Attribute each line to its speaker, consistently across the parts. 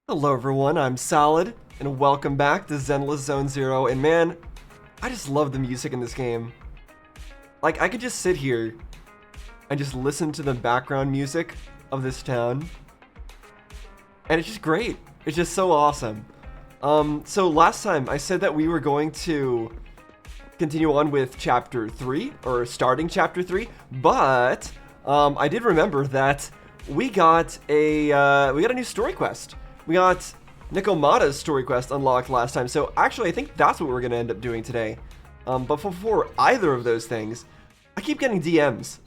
Speaker 1: Hello everyone, I'm Solid, and welcome back to Zenless Zone Zero, and man, I just love the music in this game. Like, I could just sit here and just listen to the background music of this town, and it's just great. It's just so awesome. So last time I said that we were going to continue on with Chapter 3, or starting Chapter 3, but I did remember that we got a new story quest. We got Nekomata's story quest unlocked last time, so actually I think that's what we're going to end up doing today. But before either of those things, I keep getting DMs,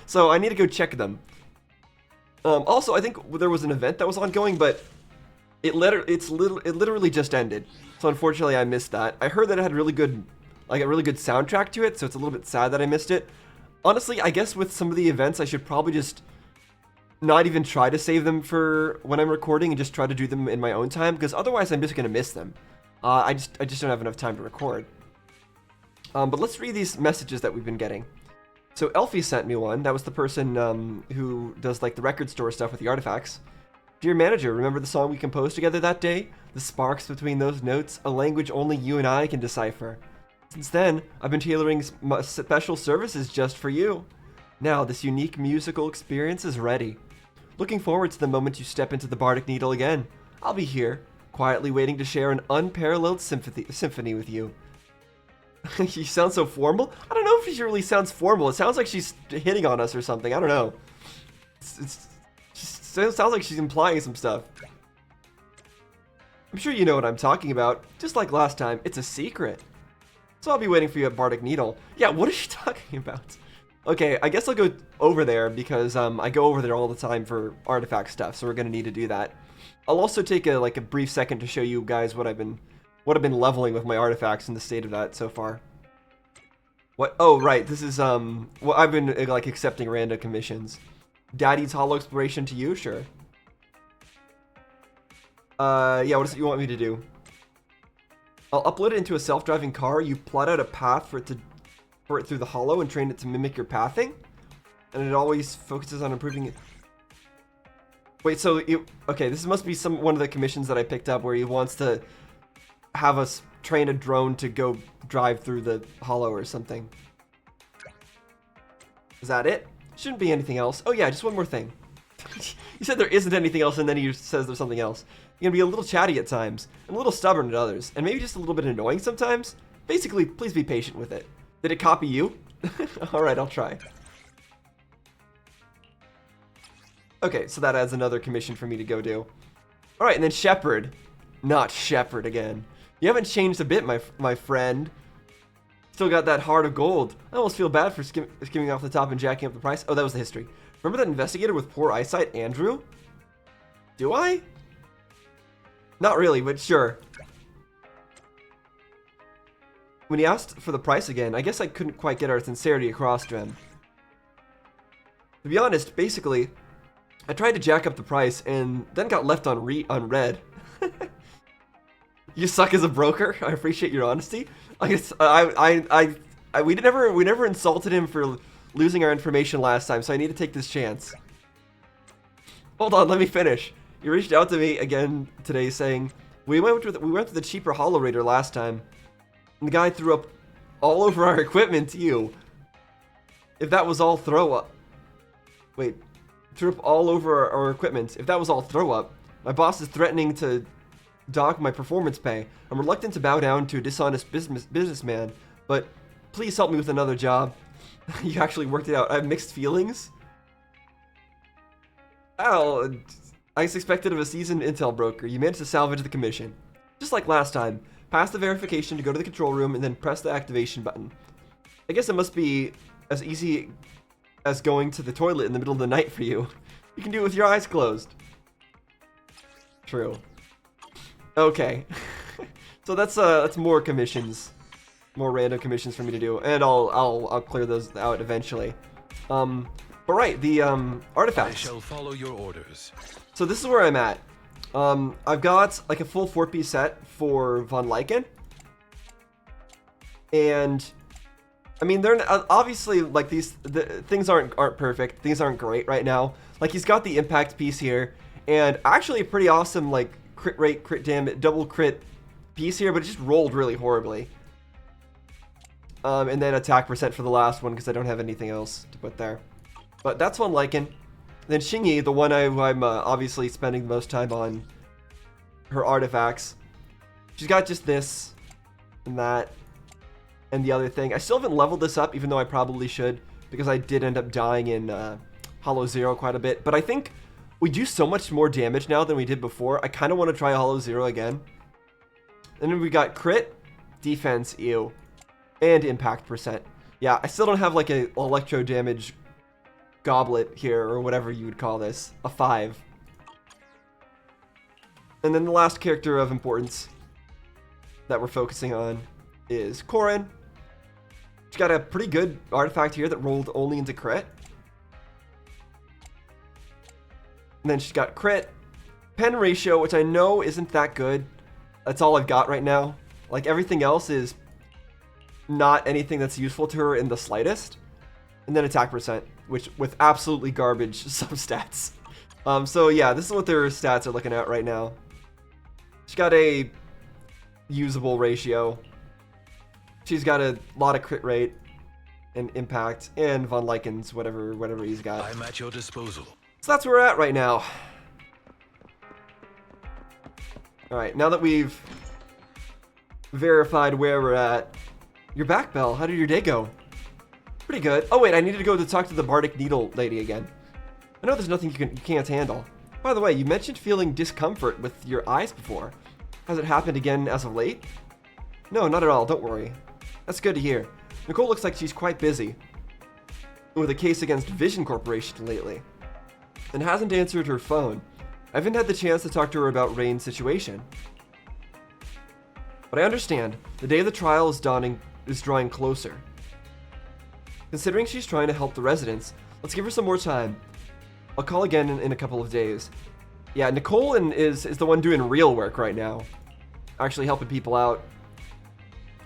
Speaker 1: so I need to go check them. Also, I think there was an event that was ongoing, but it literally just ended. So unfortunately, I missed that. I heard that it had a really good soundtrack to it, so it's a little bit sad that I missed it. Honestly, I guess with some of the events, I should probably just not even try to save them for when I'm recording and just try to do them in my own time, because otherwise I'm just gonna miss them. I just don't have enough time to record. But let's read these messages that we've been getting. So Elfie sent me one. That was the person who does like the record store stuff with the artifacts. Dear manager, remember the song we composed together that day? The sparks between those notes, a language only you and I can decipher. Since then, I've been tailoring special services just for you. Now, this unique musical experience is ready. Looking forward to the moment you step into the Bardic Needle again. I'll be here, quietly waiting to share an unparalleled symphony with you. She sounds so formal? I don't know if she really sounds formal. It sounds like she's hitting on us or something. I don't know. It sounds like she's implying some stuff. I'm sure you know what I'm talking about. Just like last time, it's a secret. So I'll be waiting for you at Bardic Needle. Yeah, what is she talking about? Okay, I guess I'll go over there because I go over there all the time for artifact stuff, so we're gonna need to do that. I'll also take a brief second to show you guys what I've been leveling with my artifacts and the state of that so far. What? Oh, right. This is well, I've been like accepting random commissions. Daddy's Hollow Exploration to you, sure. Yeah. What is it you want me to do? I'll upload it into a self-driving car. You plot out a path for it through the hollow and train it to mimic your pathing, and it always focuses on improving it. Wait, so okay, this must be one of the commissions that I picked up where he wants to have us train a drone to go drive through the hollow or something. Is that it? Shouldn't be anything else. Oh yeah, just one more thing. You said there isn't anything else, and then he says there's something else. You're gonna be a little chatty at times, and a little stubborn at others, and maybe just a little bit annoying sometimes. Basically, please be patient with it. Did it copy you? Alright, I'll try. Okay, so that adds another commission for me to go do. Alright, and then Shepherd. Not Shepherd again. You haven't changed a bit, my friend. Still got that heart of gold. I almost feel bad for skimming off the top and jacking up the price. Oh, that was the history. Remember that investigator with poor eyesight, Andrew? Do I? Not really, but sure. When he asked for the price again, I guess I couldn't quite get our sincerity across to him. To be honest, basically, I tried to jack up the price and then got left on red. You suck as a broker. I appreciate your honesty. I guess we never insulted him for losing our information last time, so I need to take this chance. Hold on, let me finish. You reached out to me again today saying we went to the cheaper Hollow Raider last time. And the guy threw up all over our equipment to you. If that was all throw up. Wait. Threw up all over our equipment. If that was all throw up. My boss is threatening to dock my performance pay. I'm reluctant to bow down to a dishonest businessman. But please help me with another job. You actually worked it out. I have mixed feelings. Oh, I expected of a seasoned intel broker. You managed to salvage the commission. Just like last time. Pass the verification to go to the control room and then press the activation button. I guess it must be as easy as going to the toilet in the middle of the night for you. You can do it with your eyes closed. True. Okay. So that's more commissions. More random commissions for me to do. And I'll clear those out eventually. But right, the artifacts.
Speaker 2: I shall follow your orders.
Speaker 1: So this is where I'm at. I've got like a full 4-piece set for Von Lycan. And I mean, they're obviously like things aren't perfect. Things aren't great right now. Like he's got the impact piece here and actually a pretty awesome like crit rate, crit damage, double crit piece here, but it just rolled really horribly. And then attack percent for the last one because I don't have anything else to put there. But that's one Lycan. Then Xingyi, the one I'm obviously spending the most time on her artifacts. She's got just this and that and the other thing. I still haven't leveled this up, even though I probably should, because I did end up dying in Hollow Zero quite a bit. But I think we do so much more damage now than we did before. I kind of want to try Hollow Zero again. And then we got crit, defense, ew, and impact percent. Yeah, I still don't have like a electro damage goblet here, or whatever you would call this, a 5. And then the last character of importance that we're focusing on is Corrin. She's got a pretty good artifact here that rolled only into crit. And then she's got crit, pen ratio, which I know isn't that good. That's all I've got right now. Like, everything else is not anything that's useful to her in the slightest. And then attack percent, which with absolutely garbage substats. So yeah, this is what their stats are looking at right now. She's got a usable ratio. She's got a lot of crit rate and impact and Von Lycan's whatever he's got.
Speaker 2: I'm at your disposal.
Speaker 1: So that's where we're at right now. Alright, now that we've verified where we're at, you're back, Belle. How did your day go? Pretty good. Oh wait, I needed to go to talk to the Bardic Needle lady again. I know there's nothing you can't handle. By the way, you mentioned feeling discomfort with your eyes before. Has it happened again as of late? No, not at all. Don't worry. That's good to hear. Nicole looks like she's quite busy with a case against Vision Corporation lately, and hasn't answered her phone. I haven't had the chance to talk to her about Rain's situation. But I understand. The day of the trial is drawing closer. Considering she's trying to help the residents, let's give her some more time. I'll call again in a couple of days. Yeah, Nicole is the one doing real work right now. Actually helping people out.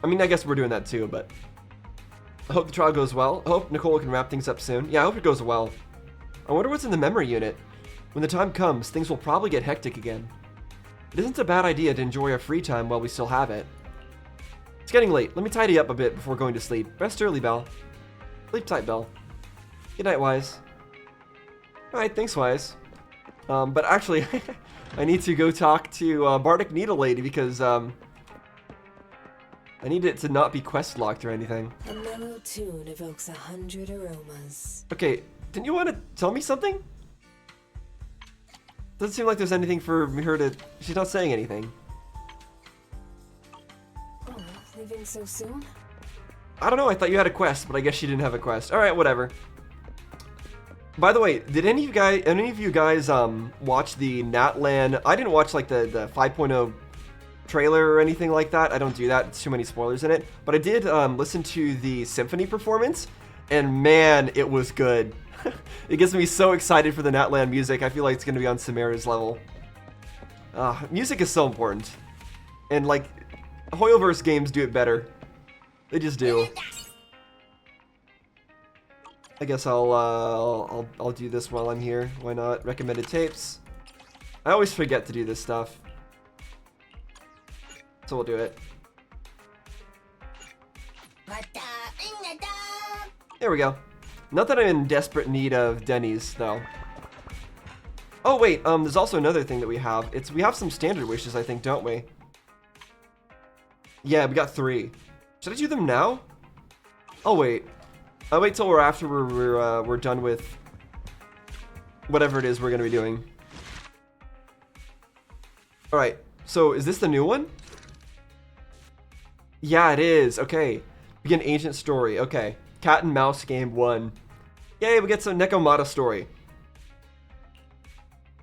Speaker 1: I mean, I guess we're doing that too, but I hope the trial goes well. I hope Nicole can wrap things up soon. Yeah, I hope it goes well. I wonder what's in the memory unit. When the time comes, things will probably get hectic again. It isn't a bad idea to enjoy our free time while we still have it. It's getting late. Let me tidy up a bit before going to sleep. Rest early, Belle. Sleep tight, Belle. Good night, Wise. Alright, thanks, Wise. But actually, I need to go talk to Bardic Needle Lady because I need it to not be quest locked or anything.
Speaker 3: A mellow tune evokes 100 aromas.
Speaker 1: Okay, didn't you want to tell me something? Doesn't seem like there's anything for her to... She's not saying anything.
Speaker 3: Oh, leaving so soon?
Speaker 1: I don't know, I thought you had a quest, but I guess she didn't have a quest. Alright, whatever. By the way, did any of you guys watch the Natlan... I didn't watch like the 5.0 trailer or anything like that. I don't do that. It's too many spoilers in it. But I did listen to the Symphony performance, and man, it was good. It gets me so excited for the Natlan music. I feel like it's going to be on Samara's level. Music is so important. And like, Hoyoverse games do it better. They just do. I guess I'll do this while I'm here. Why not? Recommended tapes. I always forget to do this stuff. So we'll do it. There we go. Not that I'm in desperate need of Denny's, though. Oh, wait, there's also another thing that we have. We have some standard wishes, I think, don't we? Yeah, we got 3. Should I do them now? I'll wait. I'll wait till we're done with whatever it is we're gonna be doing. Alright, so is this the new one? Yeah, it is. Okay. Begin ancient story. Okay. Cat and mouse game 1. Yay, we get some Nekomata story.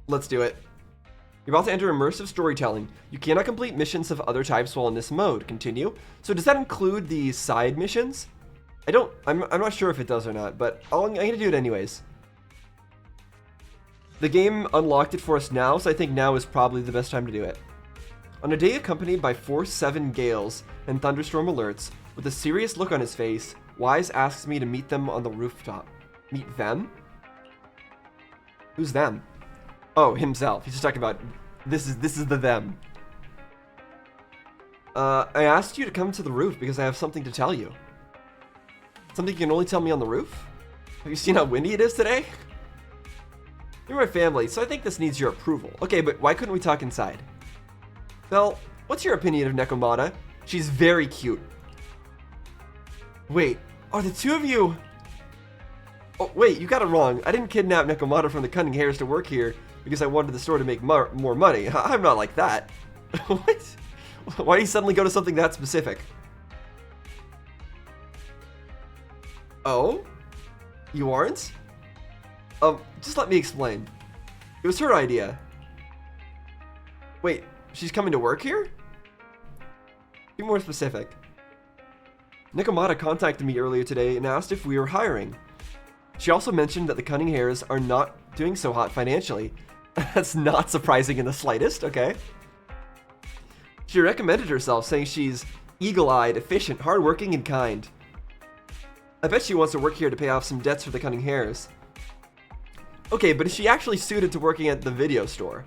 Speaker 1: Let's do it. You're about to enter immersive storytelling. You cannot complete missions of other types while in this mode. Continue. So does that include the side missions? I'm not sure if it does or not, but I'm gonna do it anyways. The game unlocked it for us now, so I think now is probably the best time to do it. On a day accompanied by Force 7 gales and thunderstorm alerts, with a serious look on his face, Wise asks me to meet them on the rooftop. Meet them? Who's them? Oh, himself. He's just talking about This is the them. I asked you to come to the roof because I have something to tell you. Something you can only tell me on the roof? Have you seen how windy it is today? You're my family, so I think this needs your approval. Okay, but why couldn't we talk inside? Well, what's your opinion of Nekomata? She's very cute. Wait, are the two of you... Oh, wait, you got it wrong. I didn't kidnap Nekomata from the Cunning Hares to work here because I wanted the store to make more money. I'm not like that. What? Why do you suddenly go to something that specific? Oh? You aren't? Just let me explain. It was her idea. Wait, she's coming to work here? Be more specific. Nekomata contacted me earlier today and asked if we were hiring. She also mentioned that the Cunning Hares are not doing so hot financially. That's not surprising in the slightest, okay? She recommended herself, saying she's eagle-eyed, efficient, hardworking, and kind. I bet she wants to work here to pay off some debts for the Cunning Hares. Okay, but is she actually suited to working at the video store?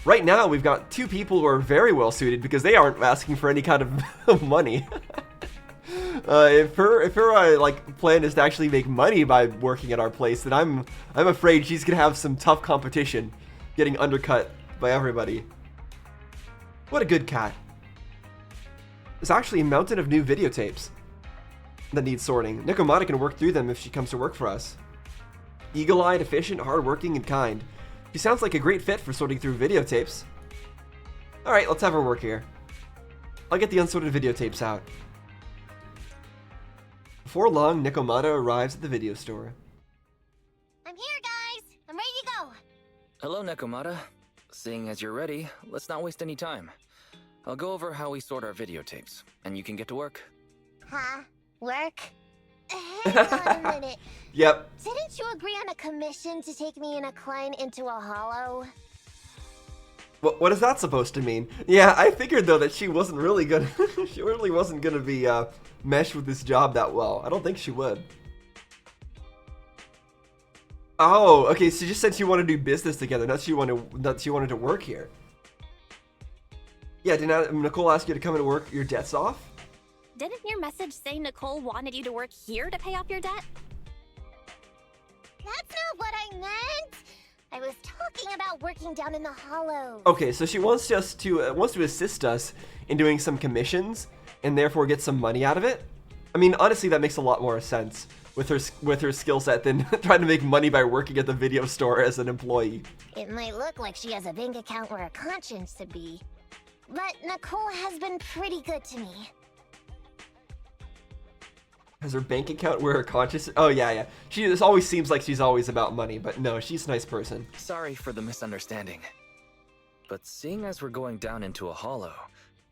Speaker 1: Right now, we've got two people who are very well suited because they aren't asking for any kind of money. If her like plan is to actually make money by working at our place, then I'm afraid she's gonna have some tough competition, getting undercut by everybody. What a good cat. There's actually a mountain of new videotapes that need sorting. Nekomata can work through them if she comes to work for us. Eagle-eyed, efficient, hardworking, and kind. She sounds like a great fit for sorting through videotapes. Alright, let's have her work here. I'll get the unsorted videotapes out. Before long, Nekomata arrives at the video store.
Speaker 2: I'm here, guys! I'm ready to go!
Speaker 4: Hello, Nekomata. Seeing as you're ready, let's not waste any time. I'll go over how we sort our videotapes, and you can get to work.
Speaker 2: Huh? Work? Hang on a minute.
Speaker 1: Yep.
Speaker 2: Didn't you agree on a commission to take me and a client into a hollow?
Speaker 1: What is that supposed to mean? Yeah, I figured though that she wasn't really gonna she really wasn't gonna be mesh with this job that well. I don't think she would. Oh, okay, so she just said she wanted to do business together, not she wanted to work here. Yeah, didn't Nicole ask you to come and work your debts off?
Speaker 5: Didn't your message say Nicole wanted you to work here to pay off your debt?
Speaker 2: That's not what I meant! I was talking about working down in the hollow.
Speaker 1: Okay, so she wants us to wants to assist us in doing some commissions and therefore get some money out of it. I mean, honestly, that makes a lot more sense with her skill set than trying to make money by working at the video store as an employee.
Speaker 2: It might look like she has a bank account where a conscience should be, but Nicole has been pretty good to me.
Speaker 1: Has her bank account where her conscience... Oh, yeah. This always seems like she's always about money, but no, she's a nice person.
Speaker 4: Sorry for the misunderstanding. But seeing as we're going down into a hollow,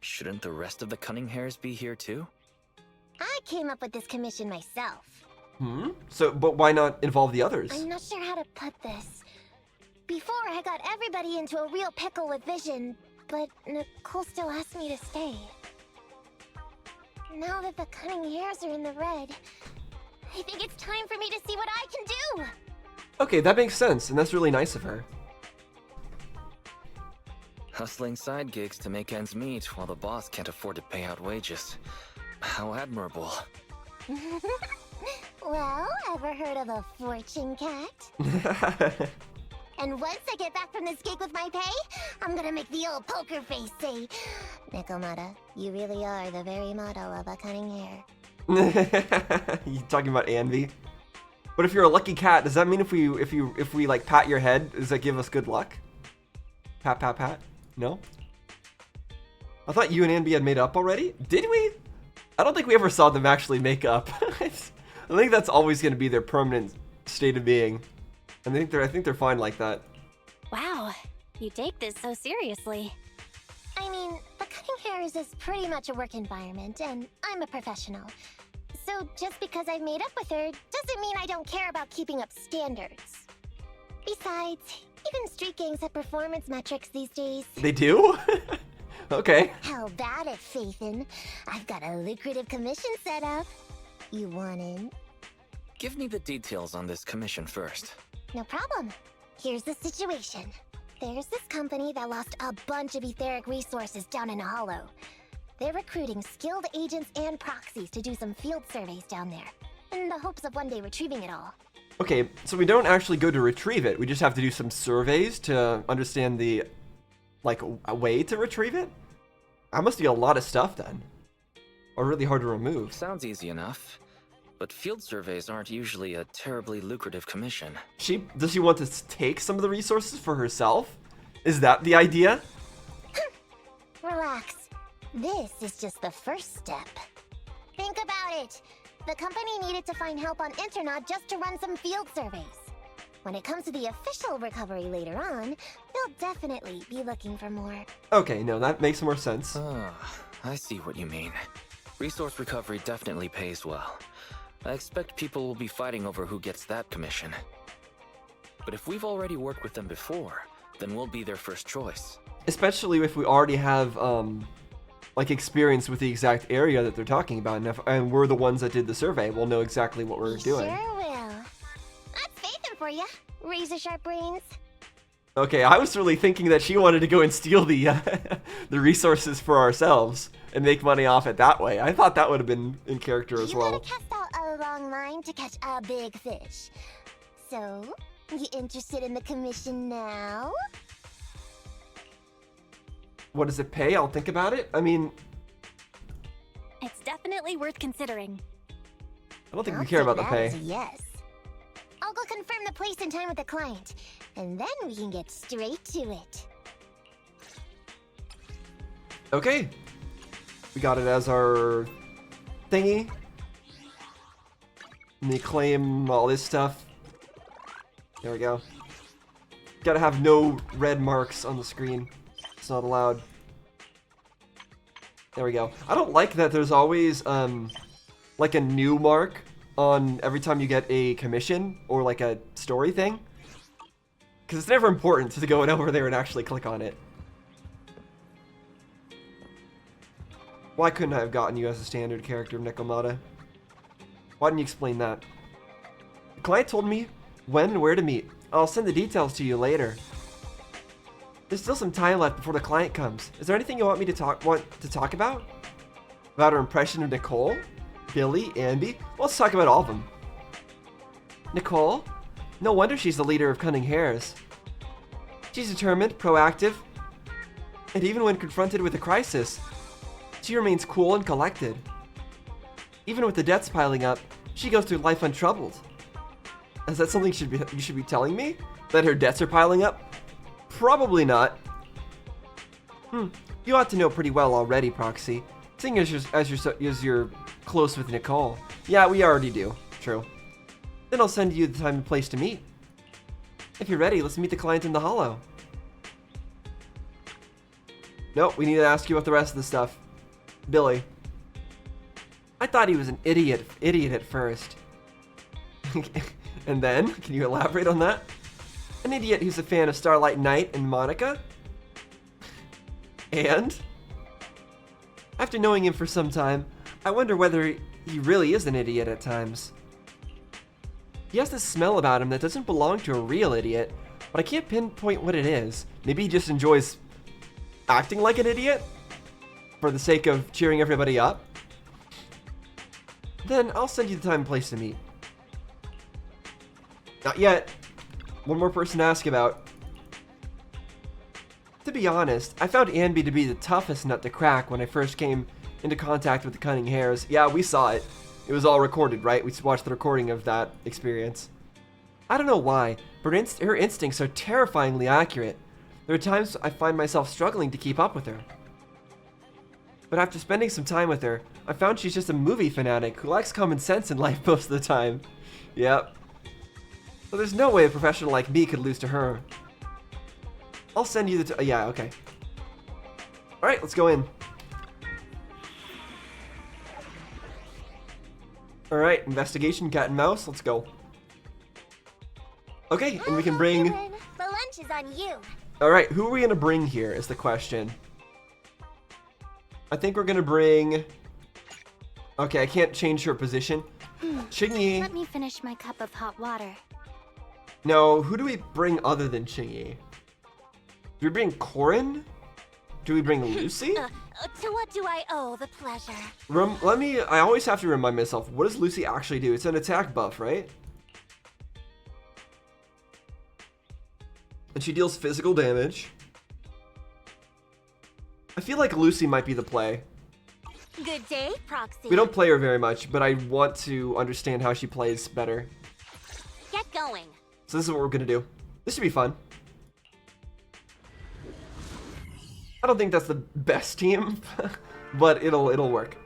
Speaker 4: shouldn't the rest of the Cunning Hares be here too?
Speaker 2: I came up with this commission myself.
Speaker 1: So, but why not involve the others?
Speaker 2: I'm not sure how to put this. Before, I got everybody into a real pickle with Vision, but Nicole still asked me to stay. Now that the Cunning Hares are in the red, I think it's time for me to see what I can do!
Speaker 1: Okay, that makes sense, and that's really nice of her.
Speaker 4: Hustling side gigs to make ends meet while the boss can't afford to pay out wages. How admirable.
Speaker 2: Well, ever heard of a fortune cat? And once I get back from this gig with my pay, I'm gonna make the old poker face say, Nekomata, you really are the very model of a Cunning Hare.
Speaker 1: You talking about Anvi? But if you're a lucky cat, does that mean if we like pat your head, does that give us good luck? Pat, pat, pat? No? I thought you and Anvi had made up already? Did we? I don't think we ever saw them actually make up. I think that's always going to be their permanent state of being. And I think they're fine like that.
Speaker 5: Wow, you take this so seriously.
Speaker 2: I mean, the Cunning Hares is pretty much a work environment, and I'm a professional. So just because I've made up with her doesn't mean I don't care about keeping up standards. Besides, even street gangs have performance metrics these days.
Speaker 1: They do? Okay.
Speaker 2: How about it, Faithin? I've got a lucrative commission set up. You want in?
Speaker 4: Give me the details on this commission first.
Speaker 2: No problem. Here's the situation. There's this company that lost a bunch of etheric resources down in a hollow. They're recruiting skilled agents and proxies to do some field surveys down there, in the hopes of one day retrieving it all.
Speaker 1: Okay, so we don't actually go to retrieve it. We just have to do some surveys to understand the, like, a way to retrieve it? That must be a lot of stuff then. Or really hard to remove.
Speaker 4: Sounds easy enough. But field surveys aren't usually a terribly lucrative commission.
Speaker 1: Does she want to take some of the resources for herself? Is that the idea?
Speaker 2: Relax. This is just the first step. Think about it. The company needed to find help on Internaut just to run some field surveys. When it comes to the official recovery later on, they'll definitely be looking for more.
Speaker 1: Okay, no, that makes more sense.
Speaker 4: I see what you mean. Resource recovery definitely pays well. I expect people will be fighting over who gets that commission. But if we've already worked with them before, then we'll be their first choice.
Speaker 1: Especially if we already have, like, experience with the exact area that they're talking about, and we're the ones that did the survey, we'll know exactly what we're doing.
Speaker 2: Sure will. That's faithing for you, razor sharp brains.
Speaker 1: Okay, I was really thinking that she wanted to go and steal the the resources for ourselves and make money off it that way. I thought that would have been in character as
Speaker 2: You
Speaker 1: well.
Speaker 2: gotta cast out a long line to catch a big fish. So, you interested in the commission now?
Speaker 1: What does it pay? I'll think about it. I mean,
Speaker 5: It's definitely worth considering.
Speaker 1: I don't think
Speaker 2: I'll
Speaker 1: we care
Speaker 2: take
Speaker 1: about the
Speaker 2: that
Speaker 1: pay.
Speaker 2: as a yes. I'll go confirm the place and time with the client, and then we can get straight to it.
Speaker 1: Okay. We got it as our thingy. And they claim all this stuff. There we go. Gotta have no red marks on the screen. It's not allowed. There we go. I don't like that there's always, like a new mark on every time you get a commission or like a story thing. Because it's never important to go over there and actually click on it. Why couldn't I have gotten you as a standard character, Nekomata? Why didn't you explain that? The client told me when and where to meet. I'll send the details to you later. There's still some time left before the client comes. Is there anything you want me to talk about? About her impression of Nicole? Billy? Ambi? Well, let's talk about all of them. Nicole? No wonder she's the leader of Cunning Hares. She's determined, proactive, and even when confronted with a crisis, she remains cool and collected. Even with the debts piling up, she goes through life untroubled. Is that something you should be telling me? That her debts are piling up? Probably not. You ought to know pretty well already, Proxy. Seeing as you're close with Nicole. Yeah, we already do. True. Then I'll send you the time and place to meet. If you're ready, let's meet the client in the hollow. Nope, we need to ask you about the rest of the stuff. Billy. I thought he was an idiot at first. And then, can you elaborate on that? An idiot who's a fan of Starlight Knight and Monica? And? After knowing him for some time, I wonder whether he really is an idiot at times. He has this smell about him that doesn't belong to a real idiot, but I can't pinpoint what it is. Maybe he just enjoys acting like an idiot for the sake of cheering everybody up. Then I'll send you the time and place to meet. Not yet. One more person to ask about. To be honest, I found Ambi to be the toughest nut to crack when I first came into contact with the Cunning Hares. Yeah, we saw it. It was all recorded, right? We watched the recording of that experience. I don't know why, but her instincts are terrifyingly accurate. There are times I find myself struggling to keep up with her. But after spending some time with her, I found she's just a movie fanatic who lacks common sense in life most of the time. Yep. So there's no way a professional like me could lose to her. I'll send you the yeah, okay. Alright, let's go in. Alright, investigation, cat and mouse, let's go. Okay, and we can bring...
Speaker 2: The lunch is on you.
Speaker 1: Alright, who are we gonna bring here is the question. I think we're gonna bring... Okay, I can't change her position. Chingy.
Speaker 5: Let me finish my cup of hot water.
Speaker 1: No, who do we bring other than Chingy? Do we bring Corin? Do we bring Lucy?
Speaker 5: To what do I owe the pleasure?
Speaker 1: I always have to remind myself, what does Lucy actually do? It's an attack buff, right? And she deals physical damage. I feel like Lucy might be the play.
Speaker 5: Good day, Proxy.
Speaker 1: We don't play her very much, but I want to understand how she plays better.
Speaker 5: Get going.
Speaker 1: So this is what we're gonna do. This should be fun. I don't think that's the best team, but it'll work.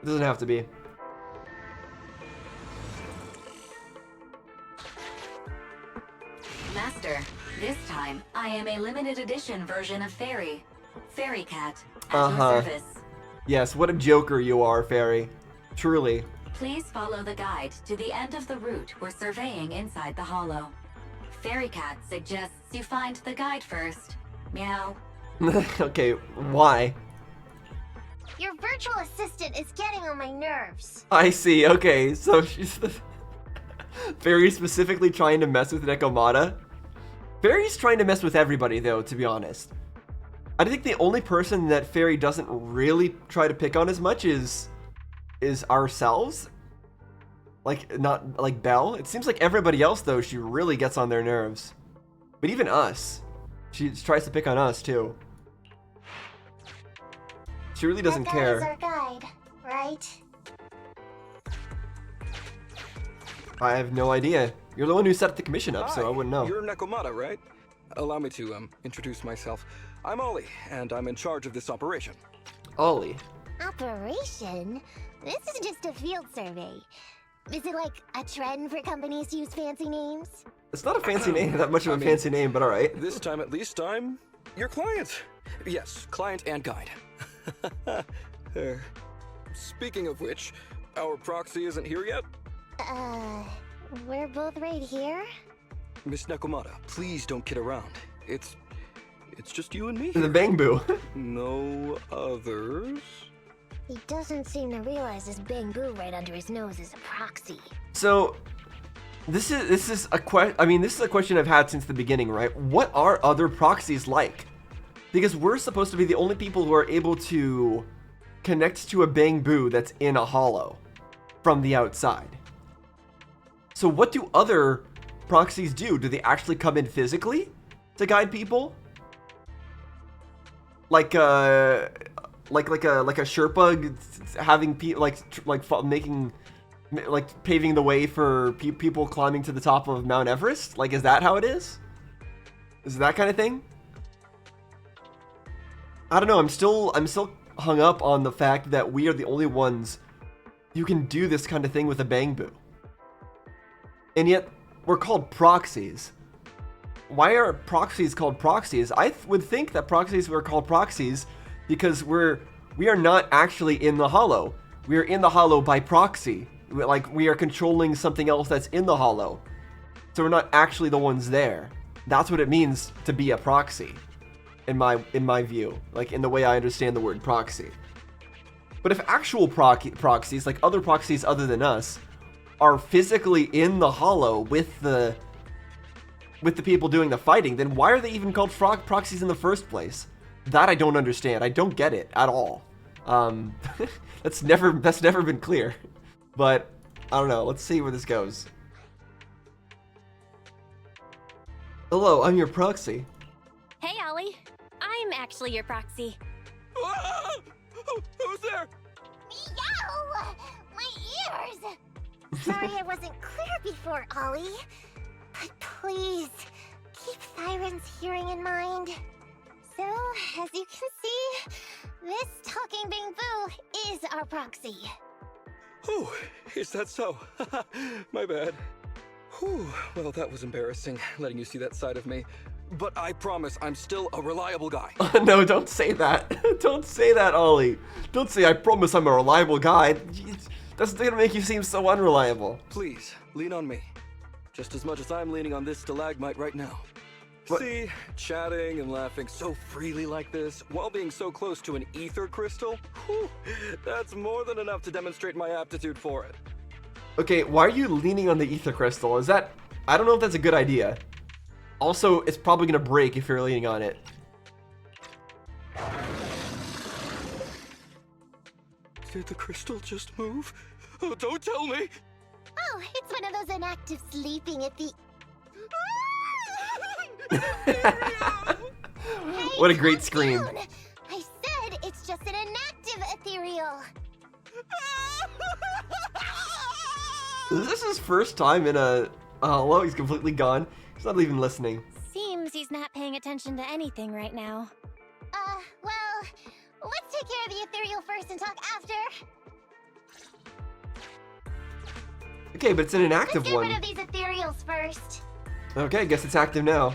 Speaker 1: It doesn't have to be.
Speaker 6: Master, this time I am a limited edition version of Fairy. Fairy Cat, at your service.
Speaker 1: Yes, what a joker you are, Fairy. Truly.
Speaker 6: Please follow the guide to the end of the route we're surveying inside the hollow. Fairy Cat suggests you find the guide first. Meow.
Speaker 1: Okay, why?
Speaker 2: Your virtual assistant is getting on my nerves.
Speaker 1: I see, okay, so she's Fairy specifically trying to mess with Nekomata. Fairy's trying to mess with everybody though, to be honest. I think the only person that Fairy doesn't really try to pick on as much is ourselves. Like, not like Belle. It seems like everybody else though, she really gets on their nerves. But even us. She tries to pick on us too. She really doesn't care.
Speaker 2: That guy is our guide, right?
Speaker 1: I have no idea. You're the one who set the commission up, so I wouldn't know.
Speaker 7: You're Nekomata, right? Allow me to introduce myself. I'm Ollie, and I'm in charge of this operation.
Speaker 1: Ollie.
Speaker 2: Operation? This is just a field survey. Is it like a trend for companies to use fancy names?
Speaker 1: It's not a fancy name, that much of a fancy name, but alright.
Speaker 7: This time at least I'm your client. Yes, client and guide. Speaking of which, our proxy isn't here yet?
Speaker 2: We're both right here?
Speaker 7: Miss Nekomata, please don't kid around. It's just you and me.
Speaker 1: The Bangbu.
Speaker 7: No others?
Speaker 2: He doesn't seem to realize this bamboo right under his nose is a proxy.
Speaker 1: So, this is a question I've had since the beginning, right? What are other proxies like? Because we're supposed to be the only people who are able to connect to a bamboo that's in a hollow from the outside. So what do other proxies do? Do they actually come in physically to guide people? Like a Sherpa having paving the way for people climbing to the top of Mount Everest? Like, is that how it is? Is it that kind of thing? I don't know. I'm still hung up on the fact that we are the only ones who can do this kind of thing with a bamboo. And yet, we're called proxies. Why are proxies called proxies? I would think that proxies were called proxies because we are not actually in the hollow. We are in the hollow by proxy. Like, we are controlling something else that's in the hollow. So we're not actually the ones there. That's what it means to be a proxy. In my view, like in the way I understand the word proxy. But if actual proxies, like other proxies other than us, are physically in the hollow with the people doing the fighting, then why are they even called proxies in the first place? That I don't understand. I don't get it at all. That's never been clear. But I don't know. Let's see where this goes. Hello, I'm your proxy.
Speaker 5: Hey, Ollie. I'm actually your proxy.
Speaker 7: Ah! Who's there?
Speaker 2: Meow! My ears! Sorry I wasn't clear before, Ollie. But please, keep Siren's hearing in mind. So, as you can see, this talking bamboo is our proxy.
Speaker 7: Oh, is that so? My bad. Whew, well, that was embarrassing, letting you see that side of me. But I promise I'm still a reliable guy.
Speaker 1: No, don't say that. Don't say that, Ollie. Don't say, I promise I'm a reliable guy. That's gonna make you seem so unreliable.
Speaker 7: Please, lean on me. Just as much as I'm leaning on this stalagmite right now.
Speaker 1: What?
Speaker 7: See, chatting and laughing so freely like this, while being so close to an ether crystal, whew, that's more than enough to demonstrate my aptitude for it.
Speaker 1: Okay, why are you leaning on the ether crystal? Is that... I don't know if that's a good idea. Also, it's probably gonna break if you're leaning on it.
Speaker 7: Did the crystal just move? Oh, don't tell me!
Speaker 2: Oh, it's one of those inactive sleeping at the... Hey,
Speaker 1: What a great
Speaker 2: calm
Speaker 1: scream.
Speaker 2: down. I said it's just an inactive ethereal.
Speaker 1: Is this his first time in a hello? He's completely gone. He's not even listening.
Speaker 5: Seems he's not paying attention to anything right now.
Speaker 2: Well, let's take care of the ethereal first and talk after.
Speaker 1: Okay, but it's an
Speaker 2: Let's
Speaker 1: inactive
Speaker 2: get
Speaker 1: one.
Speaker 2: rid of these ethereals first.
Speaker 1: Okay, guess it's active now.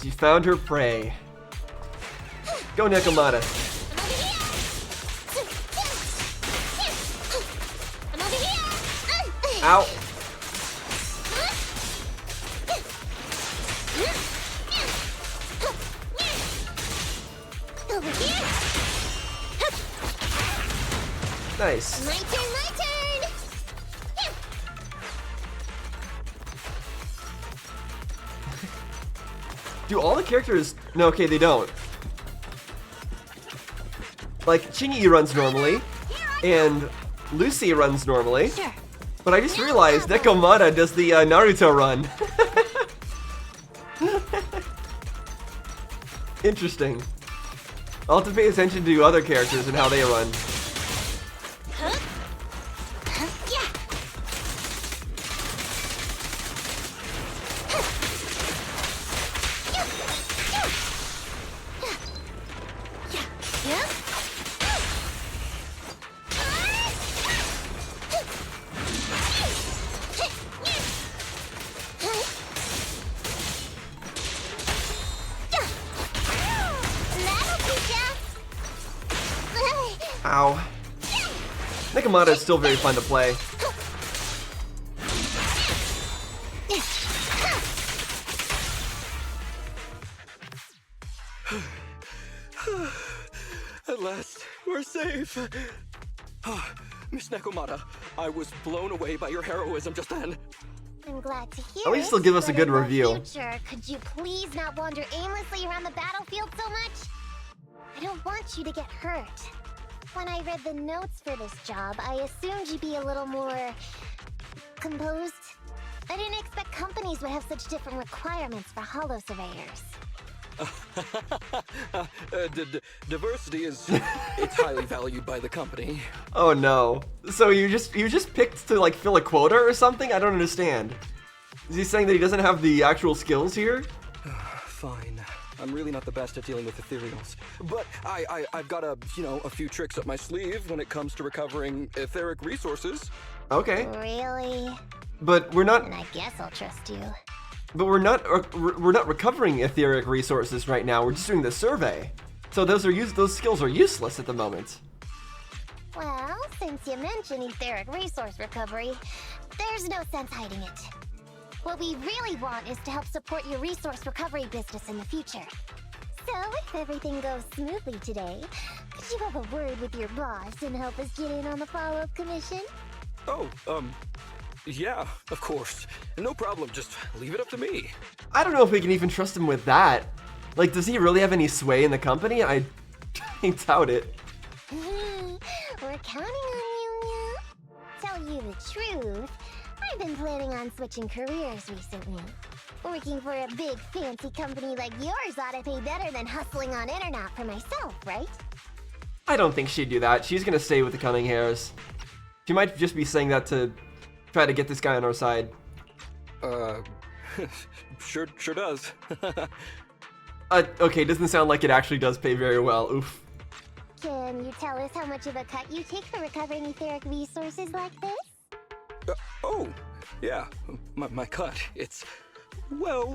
Speaker 1: She found her prey. Go, Nekomata.
Speaker 2: I'm over here.
Speaker 1: Ow.
Speaker 2: Over here.
Speaker 1: Nice.
Speaker 2: My turn, my turn.
Speaker 1: Do all the characters... No, okay, they don't. Like, Chingy runs normally, and Lucy runs normally.
Speaker 5: Sure.
Speaker 1: But I just realized Nekomata does the Naruto run. Interesting. I'll have to pay attention to other characters and how they run. Ow. Nekomata is still very fun to play.
Speaker 7: At last, we're safe. Miss Nekomata, I was blown away by your heroism just then.
Speaker 2: I'm glad to hear
Speaker 1: At least
Speaker 2: it,
Speaker 1: they'll give us a
Speaker 2: but
Speaker 1: good
Speaker 2: in the
Speaker 1: review.
Speaker 2: Future, could you please not wander aimlessly around the battlefield so much? I don't want you to get hurt. When I read the notes for this job, I assumed you'd be a little more... composed. I didn't expect companies would have such different requirements for holo surveyors.
Speaker 7: Diversity is it's highly valued by the company.
Speaker 1: Oh no. So you just picked to like fill a quota or something? I don't understand. Is he saying that he doesn't have the actual skills here?
Speaker 7: Fine. I'm really not the best at dealing with ethereals. But I've got a few tricks up my sleeve when it comes to recovering etheric resources.
Speaker 1: Okay.
Speaker 2: Really?
Speaker 1: But we're not
Speaker 2: And I guess I'll trust you.
Speaker 1: But we're not recovering etheric resources right now. We're just doing the survey. So those skills are useless at the moment.
Speaker 2: Well, since you mentioned etheric resource recovery, there's no sense hiding it. What we really want is to help support your resource recovery business in the future. So, if everything goes smoothly today, could you have a word with your boss and help us get in on the follow-up commission?
Speaker 7: Oh, yeah, of course. No problem, just leave it up to me.
Speaker 1: I don't know if we can even trust him with that. Like, does he really have any sway in the company? I doubt it.
Speaker 2: We're counting on you, Mia. Tell you the truth, I've been planning on switching careers recently. Working for a big fancy company like yours ought to pay better than hustling on internet for myself, right?
Speaker 1: I don't think she'd do that. She's gonna stay with the Cunning Hares. She might just be saying that to try to get this guy on our side.
Speaker 7: Sure does.
Speaker 1: Okay, doesn't sound like it actually does pay very well. Oof.
Speaker 2: Can you tell us how much of a cut you take for recovering etheric resources like this?
Speaker 7: Oh, yeah, my cut. It's
Speaker 2: How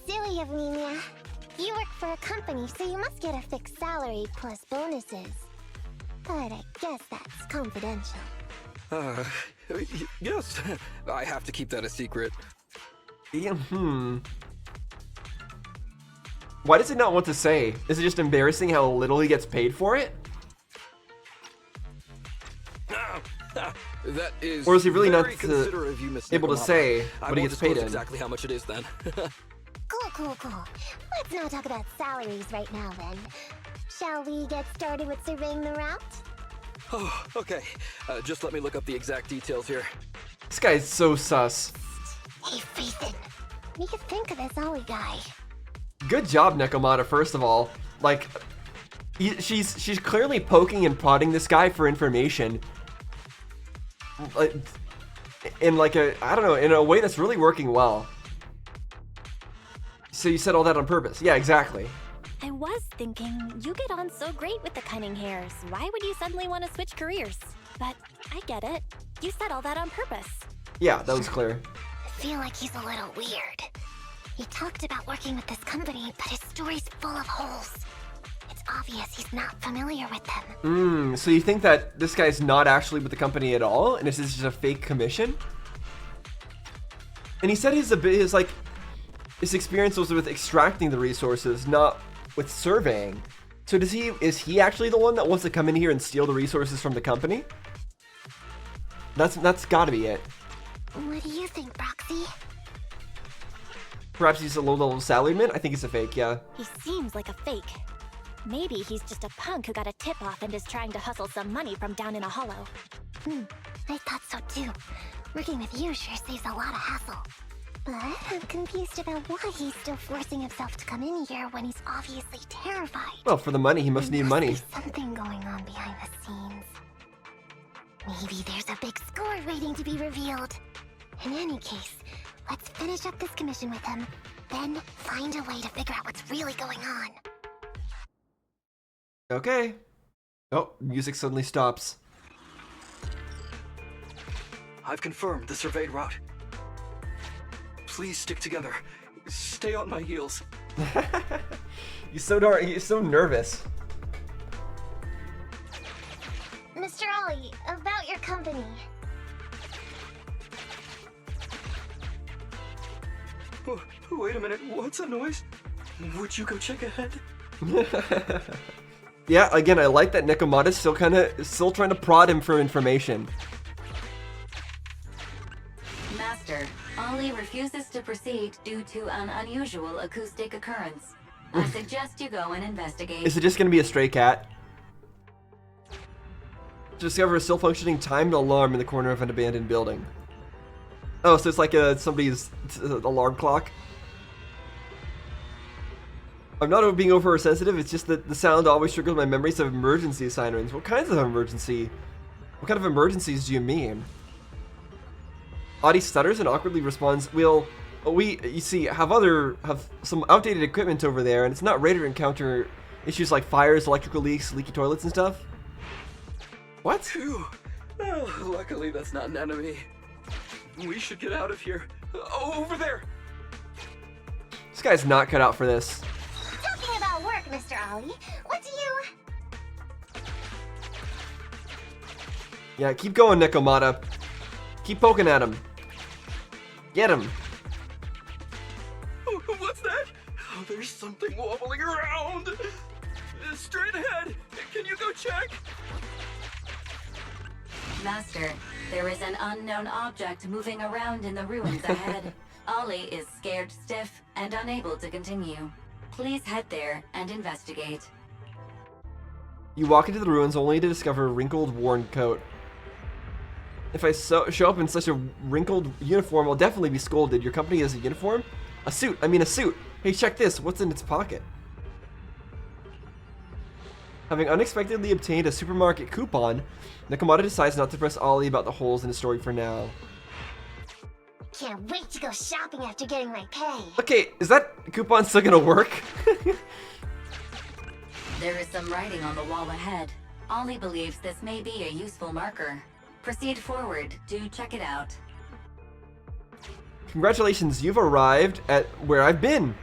Speaker 2: silly of me, Mia. You work for a company, so you must get a fixed salary plus bonuses. But I guess that's confidential.
Speaker 7: yes, I have to keep that a secret.
Speaker 1: Yeah, Why does it not want to say? Is it just embarrassing how little he gets paid for it?
Speaker 7: That is.
Speaker 1: Or is he really not
Speaker 7: very considerate of you, Miss
Speaker 1: able to
Speaker 7: Nekomata.
Speaker 1: say
Speaker 7: I
Speaker 1: what he
Speaker 7: won't
Speaker 1: gets paid
Speaker 7: disclose
Speaker 1: in?
Speaker 7: exactly how much it is then.
Speaker 2: Cool. Let's not talk about salaries right now then. Shall we get started with surveying the route?
Speaker 7: Oh, okay. Just let me look up the exact details here.
Speaker 1: This guy is so sus.
Speaker 2: Hey, Ethan. What do you think of this Ollie guy?
Speaker 1: Good job, Nekomata, first of all. Like, she's clearly poking and prodding this guy for information. Like, in like a, I don't know, in a way that's really working well. So you said all that on purpose. Yeah, exactly.
Speaker 5: I was thinking, you get on so great with the cunning hairs. Why would you suddenly want to switch careers? But I get it. You said all that on purpose.
Speaker 1: Yeah, that was clear.
Speaker 2: I feel like he's a little weird. He talked about working with this company, but his story's full of holes. It's obvious he's not familiar with them.
Speaker 1: So you think that this guy's not actually with the company at all, and this is just a fake commission? And he said his experience was with extracting the resources, not with surveying. So is he actually the one that wants to come in here and steal the resources from the company? That's gotta be it.
Speaker 2: What do you think, Broxy?
Speaker 1: Perhaps he's a low-level salaryman? I think he's a fake, yeah.
Speaker 5: He seems like a fake. Maybe he's just a punk who got a tip-off and is trying to hustle some money from down in a hollow.
Speaker 2: I thought so too. Working with you sure saves a lot of hassle. But I'm confused about why he's still forcing himself to come in here when he's obviously terrified.
Speaker 1: Well, for the money, he must need money.
Speaker 2: There's something going on behind the scenes. Maybe there's a big score waiting to be revealed. In any case, let's finish up this commission with him, then find a way to figure out what's really going on.
Speaker 1: Okay. Oh, music suddenly stops.
Speaker 7: I've confirmed the surveyed route. Please stick together. Stay on my heels.
Speaker 1: He's so nervous.
Speaker 2: Mr. Ollie, about your company.
Speaker 7: Oh, wait a minute, what's that noise? Would you go check ahead?
Speaker 1: Yeah, again, I like that Nekomata's still trying to prod him for information.
Speaker 6: Master, Ollie refuses to proceed due to an unusual acoustic occurrence. I suggest you go and investigate.
Speaker 1: Is it just gonna be a stray cat? Discover a still functioning timed alarm in the corner of an abandoned building. Oh, so it's like somebody's alarm clock. I'm not being oversensitive, it's just that the sound always triggers my memories of emergency sirens. What kind of emergencies do you mean? Audie stutters and awkwardly responds, you see, have some outdated equipment over there, and it's not ready to encounter issues like fires, electrical leaks, leaky toilets and stuff. What?
Speaker 7: Phew. Oh, luckily that's not an enemy. We should get out of here. Over there!
Speaker 1: This guy's not cut out for this.
Speaker 2: Talking about work, Mr. Ollie, what do you...
Speaker 1: Yeah, keep going, Nekomata. Keep poking at him. Get him.
Speaker 7: Oh, what's that? Oh, there's something wobbling around. Straight ahead. Can you go check?
Speaker 6: Master, there is an unknown object moving around in the ruins ahead. Ollie is scared stiff and unable to continue. Please head there and investigate.
Speaker 1: You walk into the ruins only to discover a wrinkled, worn coat. If I show up in such a wrinkled uniform, I'll definitely be scolded. Your company has a uniform? A suit. I mean a suit. Hey, check this. What's in its pocket? Having unexpectedly obtained a supermarket coupon, Nekomata decides not to press Ollie about the holes in his story for now.
Speaker 2: Can't wait to go shopping after getting my pay.
Speaker 1: Okay, is that coupon still gonna work?
Speaker 6: There is some writing on the wall ahead. Ollie believes this may be a useful marker. Proceed forward to check it out.
Speaker 1: Congratulations, you've arrived at where I've been.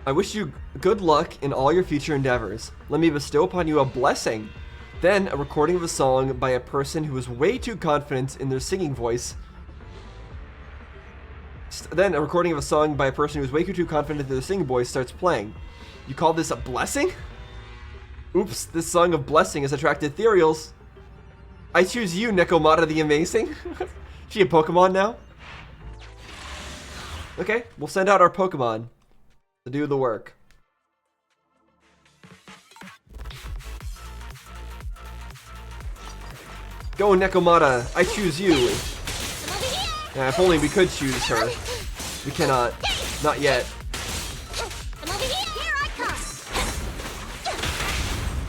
Speaker 1: I wish you good luck in all your future endeavors. Let me bestow upon you a blessing. Then, a recording of a song by a person who is way too confident in their singing voice Then a recording of a song by a person who is way too confident that their singing voice starts playing. You call this a blessing? Oops, this song of blessing has attracted ethereals. I choose you, Nekomata the Amazing. She a Pokemon now? Okay, we'll send out our Pokemon to do the work. Go, Nekomata, I choose you. Yeah, if only we could choose her. We cannot. Not yet.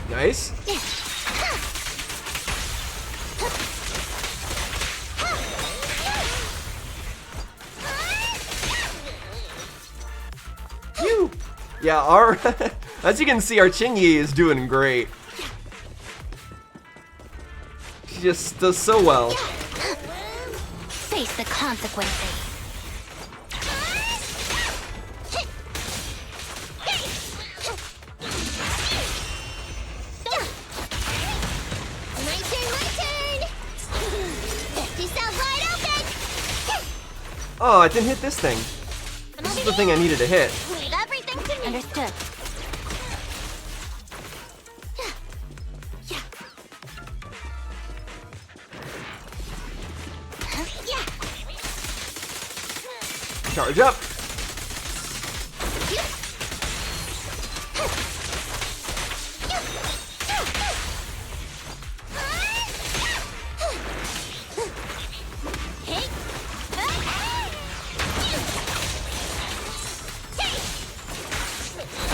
Speaker 1: Nice. You. Yeah, our as you can see, our Chingy is doing great. She just does so well.
Speaker 5: Face the consequences.
Speaker 2: My turn! Get yourself wide open!
Speaker 1: Oh, I didn't hit this thing. This is the thing I needed to hit.
Speaker 2: Leave everything to me!
Speaker 5: Understood.
Speaker 1: Charge up.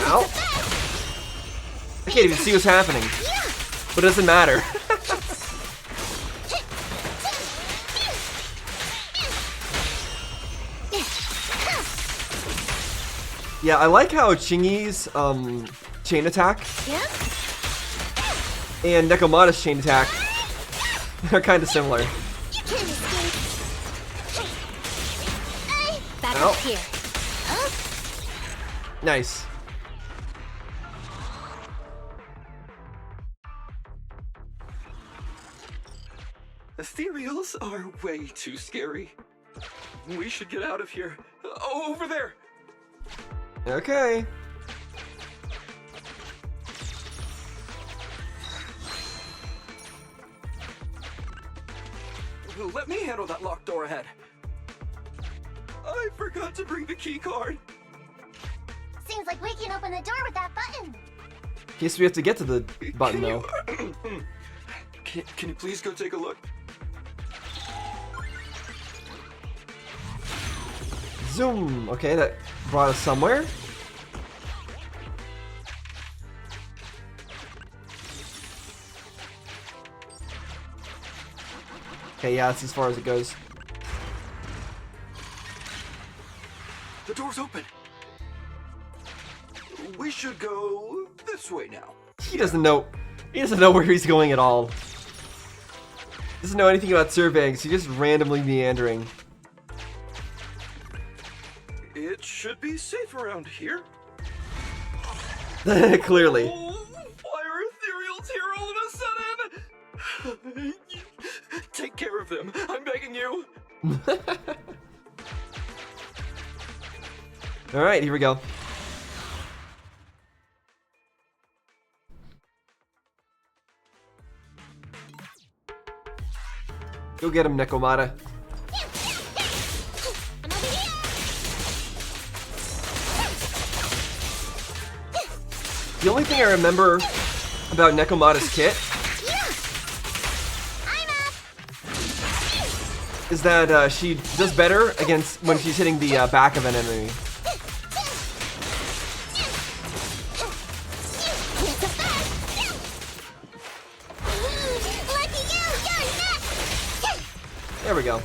Speaker 1: Ow. I can't even see what's happening. But it doesn't matter. Yeah, I like how Chingy's chain attack and Nekomata's chain attack are kind of similar.
Speaker 5: Battle here.
Speaker 1: Nice.
Speaker 7: Ethereals are way too scary. We should get out of here. Over there!
Speaker 1: Okay.
Speaker 7: Let me handle that locked door ahead. I forgot to bring the key card.
Speaker 2: Seems like we can open the door with that button.
Speaker 1: In case we have to get to the button though.
Speaker 7: Can you please go take a look?
Speaker 1: Zoom. Okay, that brought us somewhere. Okay, yeah, that's as far as it goes.
Speaker 7: The door's open. We should go this way now.
Speaker 1: He doesn't know. He doesn't know where he's going at all. Doesn't know anything about surveying, so he's just randomly meandering.
Speaker 7: It should be safe around here.
Speaker 1: Clearly.
Speaker 7: Oh, why are ethereals here all of a sudden? Take care of them. I'm begging you.
Speaker 1: Alright, here we go. Go get him, Nekomata. The only thing I remember about Nekomata's kit is that she does better against when she's hitting the back of an enemy. There we go.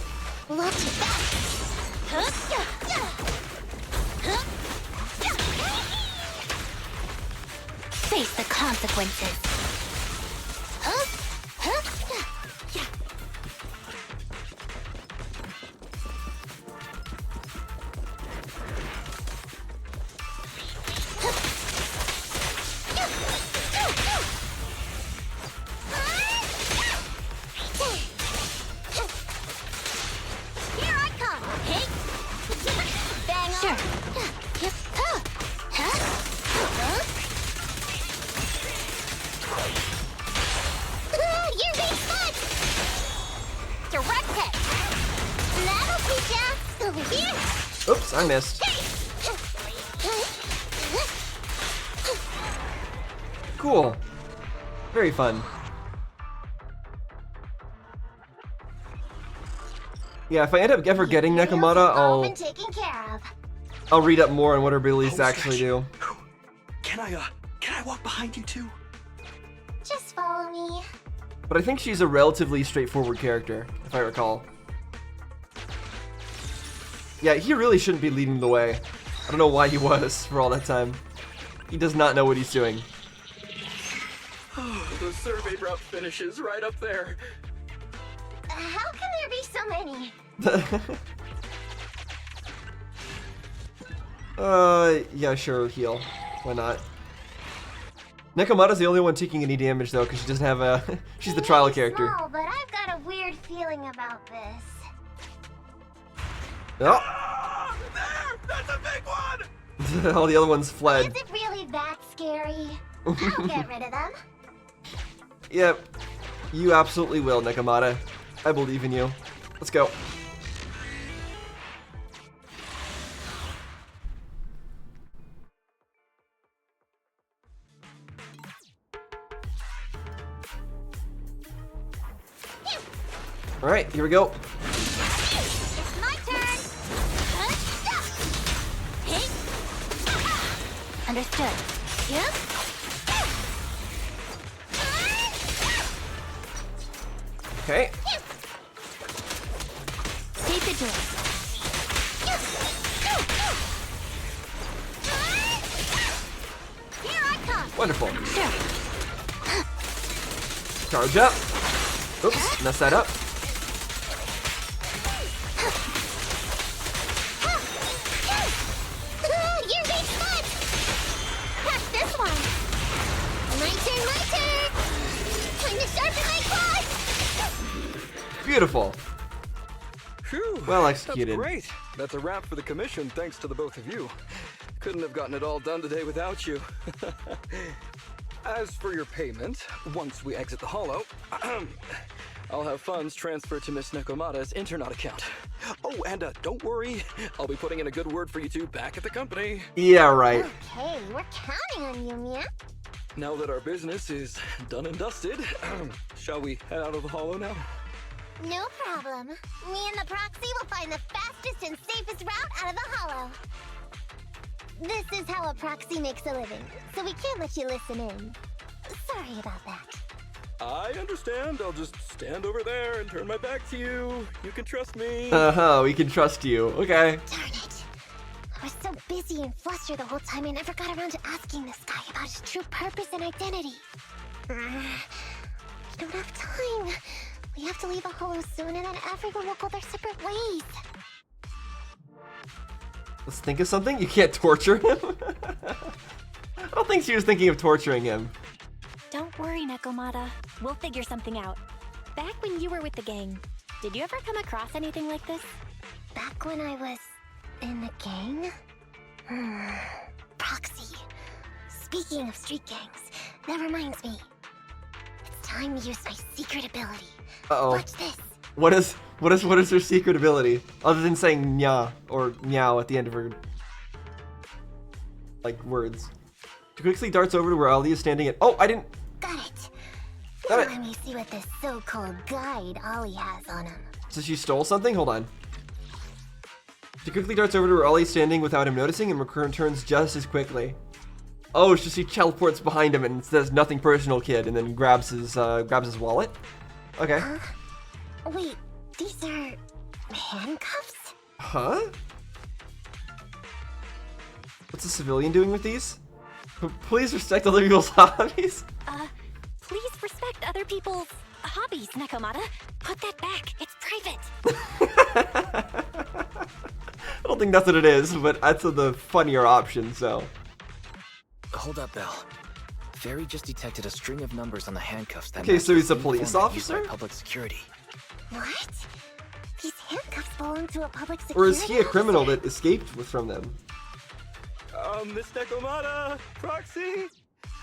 Speaker 5: Face the consequences.
Speaker 2: Here I come! Hey! You're being fun! Direct hit! That'll teach ya! Over here!
Speaker 1: Oops, I missed. Cool. Very fun. Yeah, if I end up ever getting Nekomata,
Speaker 2: All been taken care of.
Speaker 1: I'll read up more on what her abilities actually do.
Speaker 7: Can I walk behind you too?
Speaker 2: Just follow me.
Speaker 1: But I think she's a relatively straightforward character, if I recall. Yeah, he really shouldn't be leading the way. I don't know why he was for all that time. He does not know what he's doing.
Speaker 7: The survey route finishes right up there.
Speaker 2: How can there be so many?
Speaker 1: Yeah, sure, heal. Why not? Nekomata's the only one taking any damage though, because she doesn't have a. She's the trial character.
Speaker 2: Small, but I've got a weird feeling about this.
Speaker 1: Oh,
Speaker 7: There! That's a big one!
Speaker 1: all the other ones fled.
Speaker 2: Is it really that scary? I'll get rid of them.
Speaker 1: Yep, you absolutely will, Nekomata. I believe in you. Let's go. All right, here we go.
Speaker 2: It's my turn. Hey.
Speaker 5: Understood.
Speaker 2: Yep.
Speaker 1: Okay.
Speaker 5: Stay vigilant.
Speaker 2: Here I come.
Speaker 1: Wonderful.
Speaker 5: Sure.
Speaker 1: Charge up. Oops, messed that up.
Speaker 2: You're being fun. Crush this one. My turn, my turn. Time to sharpen my claws.
Speaker 1: Beautiful.
Speaker 7: Phew.
Speaker 1: Well executed.
Speaker 7: That's great. That's a wrap for the commission, thanks to the both of you. Couldn't have gotten it all done today without you. As for your payment, once we exit the hollow, I'll have funds transferred to Miss Nekomata's Internet account. Oh, and don't worry, I'll be putting in a good word for you two back at the company.
Speaker 1: Yeah, right.
Speaker 2: Okay, we're counting on you, Mia.
Speaker 7: Now that our business is done and dusted, shall we head out of the hollow now?
Speaker 2: No problem. Me and the proxy will find the fastest and safest route out of the hollow. This is how a proxy makes a living, so we can't let you listen in. Sorry about that.
Speaker 7: I understand. I'll just stand over there and turn my back to you. You can trust me.
Speaker 1: Uh-huh, we can trust you. Okay.
Speaker 2: Darn it. I was so busy and flustered the whole time I never got around to asking this guy about his true purpose and identity. We don't have time. We have to leave the hollow soon and then everyone will go their separate ways.
Speaker 1: Let's think of something. You can't torture him? I don't think she was thinking of torturing him.
Speaker 5: Don't worry, Nekomata. We'll figure something out. Back when you were with the gang, did you ever come across anything like this?
Speaker 2: Back when I was in the gang? Proxy. Speaking of street gangs, that reminds me. It's time to use my secret ability.
Speaker 1: Uh-oh.
Speaker 2: Watch this.
Speaker 1: What is her secret ability? Other than saying nya or meow at the end of her like words. She quickly darts over to where Ali is standing at. Oh, I didn't.
Speaker 2: Got it.
Speaker 1: Got
Speaker 2: Now
Speaker 1: it.
Speaker 2: let me see what this so-called guide Ollie has on him.
Speaker 1: So she stole something? Hold on. She quickly darts over to where Ollie's standing without him noticing and returns just as quickly. Oh, so she teleports behind him and says nothing personal, kid, and then grabs his wallet. Okay.
Speaker 2: Wait, these are handcuffs?
Speaker 1: Huh? What's a civilian doing with these? Please respect other people's hobbies.
Speaker 5: Please respect other people's hobbies, Nekomata. Put that back. It's private.
Speaker 1: I don't think that's what it is, but that's the funnier option, so.
Speaker 4: Hold up, Belle. Fairy just detected a string of numbers on the handcuffs that
Speaker 1: Okay,
Speaker 4: match
Speaker 1: so
Speaker 4: the
Speaker 1: he's a
Speaker 4: same
Speaker 1: police
Speaker 4: format used by
Speaker 1: officer?
Speaker 4: Public security.
Speaker 2: What? These handcuffs belong to a public security
Speaker 1: Or is he a criminal
Speaker 2: officer?
Speaker 1: that escaped from them?
Speaker 7: Miss Nekomata, Proxy,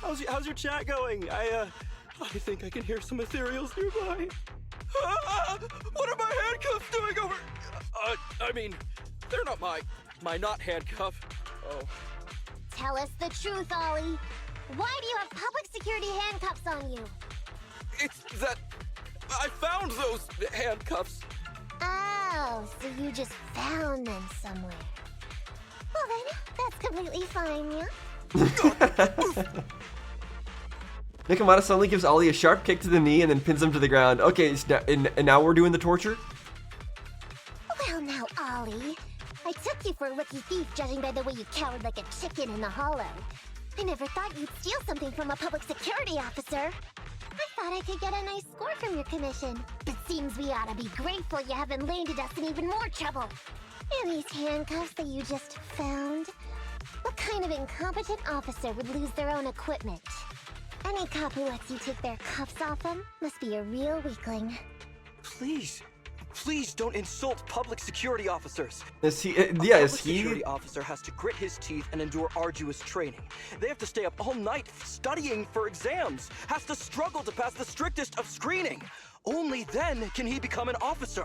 Speaker 7: How's your chat going? I think I can hear some ethereals nearby. What are my handcuffs doing over? I mean, they're not my not handcuff. Oh.
Speaker 2: Tell us the truth, Ollie. Why do you have public security handcuffs on you?
Speaker 7: It's that I found those handcuffs.
Speaker 2: Oh, so you just found them somewhere. Well then, that's completely fine, yeah?
Speaker 1: Nekomata suddenly gives Ollie a sharp kick to the knee and then pins him to the ground. Okay, and now we're doing the torture?
Speaker 2: Well now, Ollie. I took you for a rookie thief judging by the way you cowered like a chicken in the hollow. I never thought you'd steal something from a public security officer. I thought I could get a nice score from your commission. But seems we ought to be grateful you haven't landed us in even more trouble. And these handcuffs that you just found? What kind of incompetent officer would lose their own equipment? Any cop who lets you take their cuffs off them must be a real weakling.
Speaker 7: Please don't insult public security officers.
Speaker 1: Is he?
Speaker 7: A
Speaker 1: Yeah,
Speaker 7: public
Speaker 1: is he?
Speaker 7: security officer has to grit his teeth and endure arduous training. They have to stay up all night studying for exams. Has to struggle to pass the strictest of screening. Only then can he become an officer.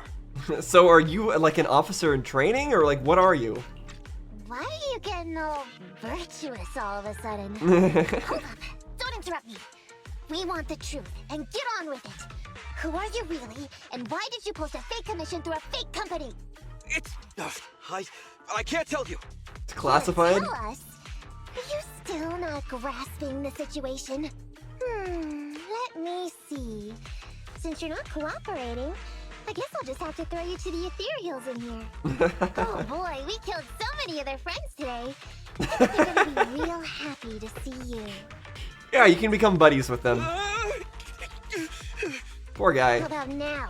Speaker 1: So are you like an officer in training, or like what are you?
Speaker 2: Why are you getting all virtuous all of a sudden? Hold up. Don't interrupt me. We want the truth, and get on with it. Who are you really, and why did you post a fake commission through a fake company?
Speaker 7: It's... I can't tell you.
Speaker 1: It's classified?
Speaker 2: Tell us. Are you still not grasping the situation? Let me see. Since you're not cooperating, I guess I'll just have to throw you to the ethereals in here. Oh boy, we killed so many of their friends today. I think they're gonna be real happy to see you.
Speaker 1: Yeah, you can become buddies with them. Poor guy.
Speaker 2: How about now?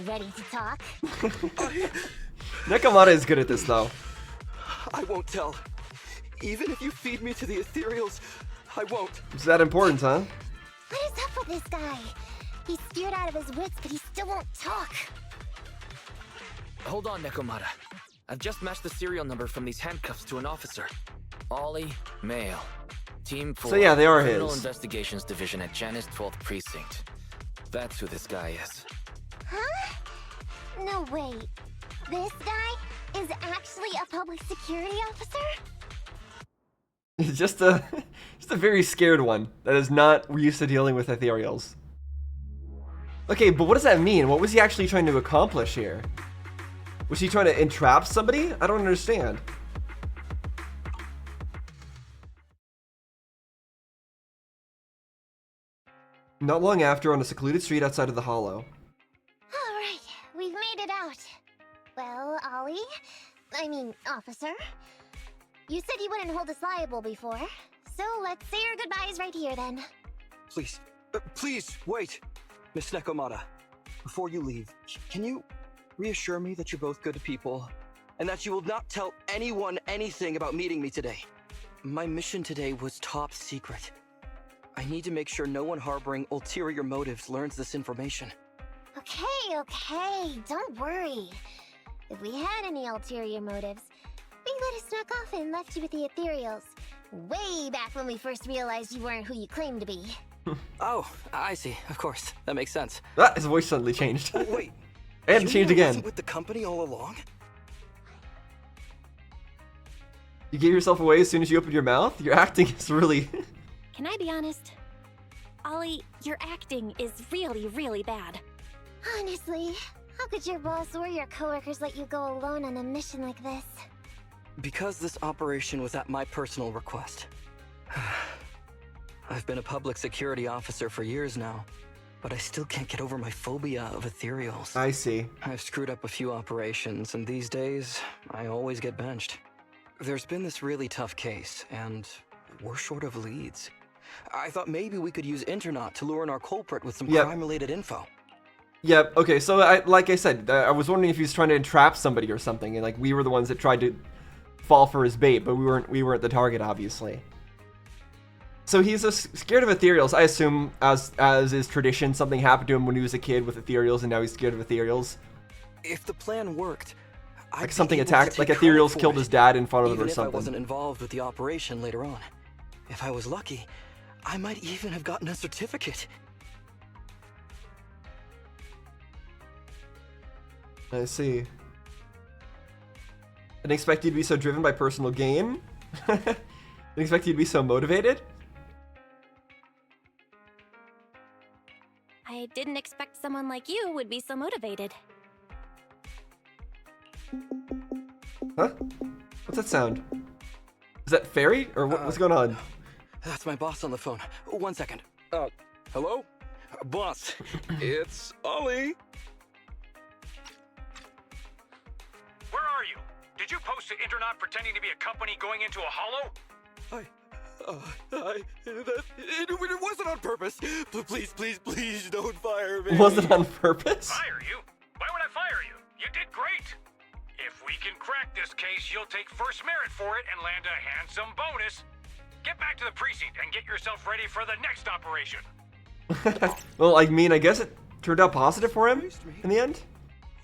Speaker 2: Ready to talk?
Speaker 1: Nekomata is good at this though.
Speaker 7: I won't tell. Even if you feed me to the ethereals, I won't.
Speaker 1: Is that important, huh?
Speaker 2: What is up with this guy? He's scared out of his wits, but he still won't talk.
Speaker 4: Hold on, Nekomata. I've just matched the serial number from these handcuffs to an officer. Ollie, male. Team 4.
Speaker 1: So yeah, they are
Speaker 4: Criminal
Speaker 1: his.
Speaker 4: Investigations Division at Janus 12th Precinct. That's who this guy is.
Speaker 2: Huh? No, wait. This guy is actually a public security officer?
Speaker 1: He's just a very scared one that is not used to dealing with ethereals. Okay, but what does that mean? What was he actually trying to accomplish here? Was he trying to entrap somebody? I don't understand. Not long after, on a secluded street outside of the Hollow.
Speaker 2: Alright, we've made it out. Well, Ollie, officer, you said you wouldn't hold us liable before, so let's say our goodbyes right here then.
Speaker 7: Please, wait. Miss Nekomata, before you leave, can you reassure me that you're both good people, and that you will not tell anyone anything about meeting me today? My mission today was top secret. I need to make sure no one harboring ulterior motives learns this information.
Speaker 2: Okay, don't worry. If we had any ulterior motives, we would have snuck off and left you with the ethereals. Way back when we first realized you weren't who you claimed to be.
Speaker 7: Oh, I see. Of course. That makes sense.
Speaker 1: Ah, his voice suddenly changed.
Speaker 7: Wait.
Speaker 1: And changed again.
Speaker 7: Wasn't with the company all along?
Speaker 1: You gave yourself away as soon as you opened your mouth? Your acting is really...
Speaker 5: Can I be honest? Ollie, your acting is really, really bad.
Speaker 2: Honestly, how could your boss or your coworkers let you go alone on a mission like this?
Speaker 7: Because this operation was at my personal request. I've been a public security officer for years now, but I still can't get over my phobia of ethereals.
Speaker 1: I see.
Speaker 7: I've screwed up a few operations, and these days, I always get benched. There's been this really tough case, and we're short of leads. I thought maybe we could use Internet to lure in our culprit with some crime-related info.
Speaker 1: Yep, okay, so like I said, I was wondering if he was trying to entrap somebody or something, and like we were the ones that tried to fall for his bait, but we weren't the target, obviously. So he's scared of ethereals. I assume, as is tradition, something happened to him when he was a kid with ethereals, and now he's scared of ethereals.
Speaker 7: If the plan worked,
Speaker 1: like something attacked, like ethereals killed his dad in front of him or
Speaker 7: even if I
Speaker 1: something.
Speaker 7: wasn't involved with the operation later on. If I was lucky, I might even have gotten a certificate.
Speaker 1: I see. I didn't expect you to be so driven by personal gain. Didn't expect you to be so motivated.
Speaker 5: I didn't expect someone like you would be so motivated.
Speaker 1: Huh? What's that sound? Is that Fairy? Or what's going on?
Speaker 7: That's my boss on the phone. 1 second. Hello? Boss, it's Ollie.
Speaker 8: Where are you? Did you post to Internet pretending to be a company going into a hollow?
Speaker 7: It wasn't on purpose. Please don't fire me.
Speaker 1: Was it on purpose?
Speaker 8: Fire you? Why would I fire you? You did great. If we can crack this case, you'll take first merit for it and land a handsome bonus. Get back to the precinct and get yourself ready for the next operation.
Speaker 1: Well, I mean, I guess it turned out positive for him in the end.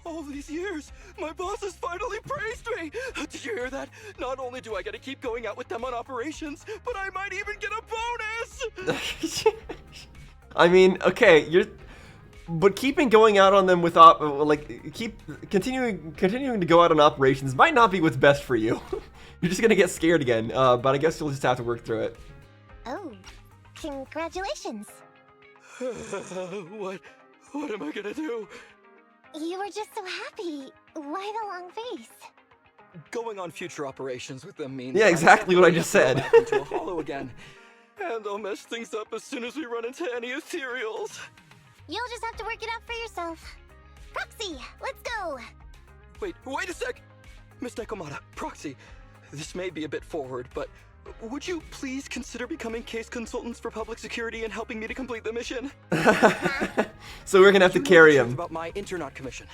Speaker 7: All these years, my boss has finally praised me. Did you hear that? Not only do I get to keep going out with them on operations, but I might even get a bonus.
Speaker 1: I mean, okay, but keeping going out on them with continuing to go out on operations might not be what's best for you. You're just gonna get scared again. But I guess you'll just have to work through it.
Speaker 2: Oh, congratulations.
Speaker 7: What am I gonna do?
Speaker 2: You were just so happy. Why the long face?
Speaker 7: Going on future operations with them means
Speaker 1: Yeah, exactly what I just said.
Speaker 7: Back into a hollow again, and I'll mess things up as soon as we run into any ethereals.
Speaker 2: You'll just have to work it out for yourself. Proxy, let's go.
Speaker 7: Wait a sec! Miss Nekomata, Proxy, this may be a bit forward, but would you please consider becoming case consultants for public security and helping me to complete the mission?
Speaker 1: So we're gonna have to carry him.
Speaker 7: About my Internet commission.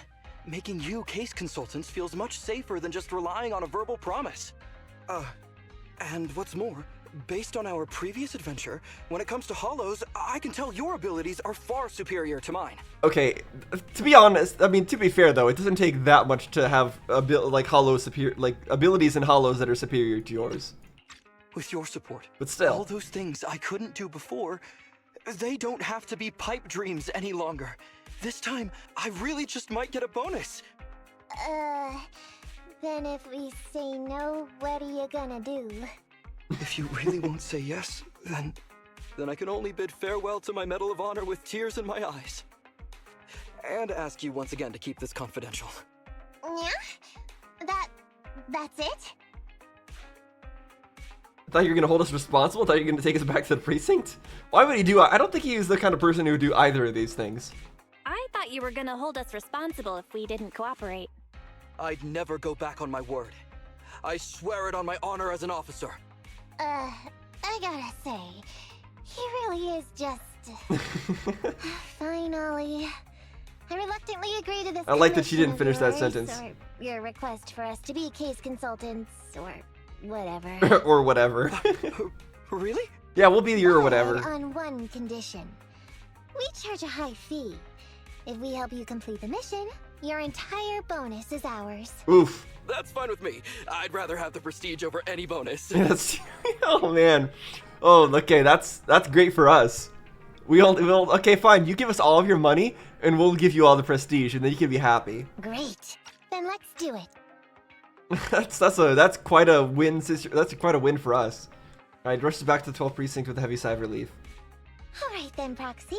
Speaker 7: Making you case consultants feels much safer than just relying on a verbal promise. And what's more, based on our previous adventure, when it comes to hollows, I can tell your abilities are far superior to mine.
Speaker 1: Okay, to be honest, I mean, to be fair though, it doesn't take that much to have abilities in hollows that are superior to yours.
Speaker 7: With your support,
Speaker 1: But still.
Speaker 7: all those things I couldn't do before, they don't have to be pipe dreams any longer. This time, I really just might get a bonus.
Speaker 2: Then if we say no, what are you gonna do?
Speaker 7: If you really won't say yes, then I can only bid farewell to my Medal of Honor with tears in my eyes. And ask you once again to keep this confidential.
Speaker 2: Yeah? That's it?
Speaker 1: I thought you were gonna hold us responsible. I thought you were gonna take us back to the precinct. Why would he do? I don't think he is the kind of person who would do either of these things.
Speaker 5: I thought you were gonna hold us responsible if we didn't cooperate.
Speaker 7: I'd never go back on my word. I swear it on my honor as an officer.
Speaker 2: I gotta say, he really is just... Fine, Ollie. I reluctantly agree to this.
Speaker 1: I like that she didn't
Speaker 2: commission
Speaker 1: finish
Speaker 2: of
Speaker 1: that
Speaker 2: yours,
Speaker 1: sentence.
Speaker 2: Or your request for us to be case consultants, or whatever.
Speaker 1: Or whatever.
Speaker 7: Really?
Speaker 1: Yeah, we'll be your
Speaker 2: But
Speaker 1: whatever.
Speaker 2: on one condition. We charge a high fee. If we help you complete the mission, your entire bonus is ours.
Speaker 1: Oof.
Speaker 7: That's fine with me. I'd rather have the prestige over any bonus.
Speaker 1: That's, oh man. Oh, okay, that's great for us. We'll okay, fine. You give us all of your money, and we'll give you all the prestige, and then you can be happy.
Speaker 2: Great. Then let's do it.
Speaker 1: that's quite a win, sister. That's quite a win for us. All right, rushes back to the 12th precinct with a heavy sigh of relief.
Speaker 2: All right then, Proxy.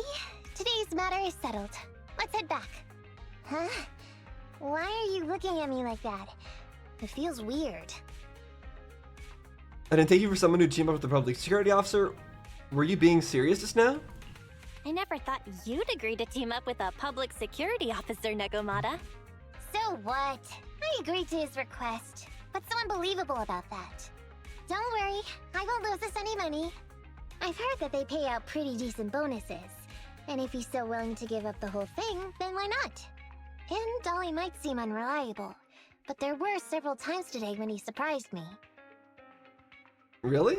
Speaker 2: Today's matter is settled. Let's head back. Huh? Why are you looking at me like that? It feels weird.
Speaker 1: I didn't take you for someone who teamed up with the public security officer. Were you being serious just now?
Speaker 5: I never thought you'd agree to team up with a public security officer, Nekomata.
Speaker 2: So what? I agreed to his request. What's so unbelievable about that? Don't worry, I won't lose us any money. I've heard that they pay out pretty decent bonuses. And if he's so willing to give up the whole thing, then why not? And Dolly might seem unreliable, but there were several times today when he surprised me.
Speaker 1: Really?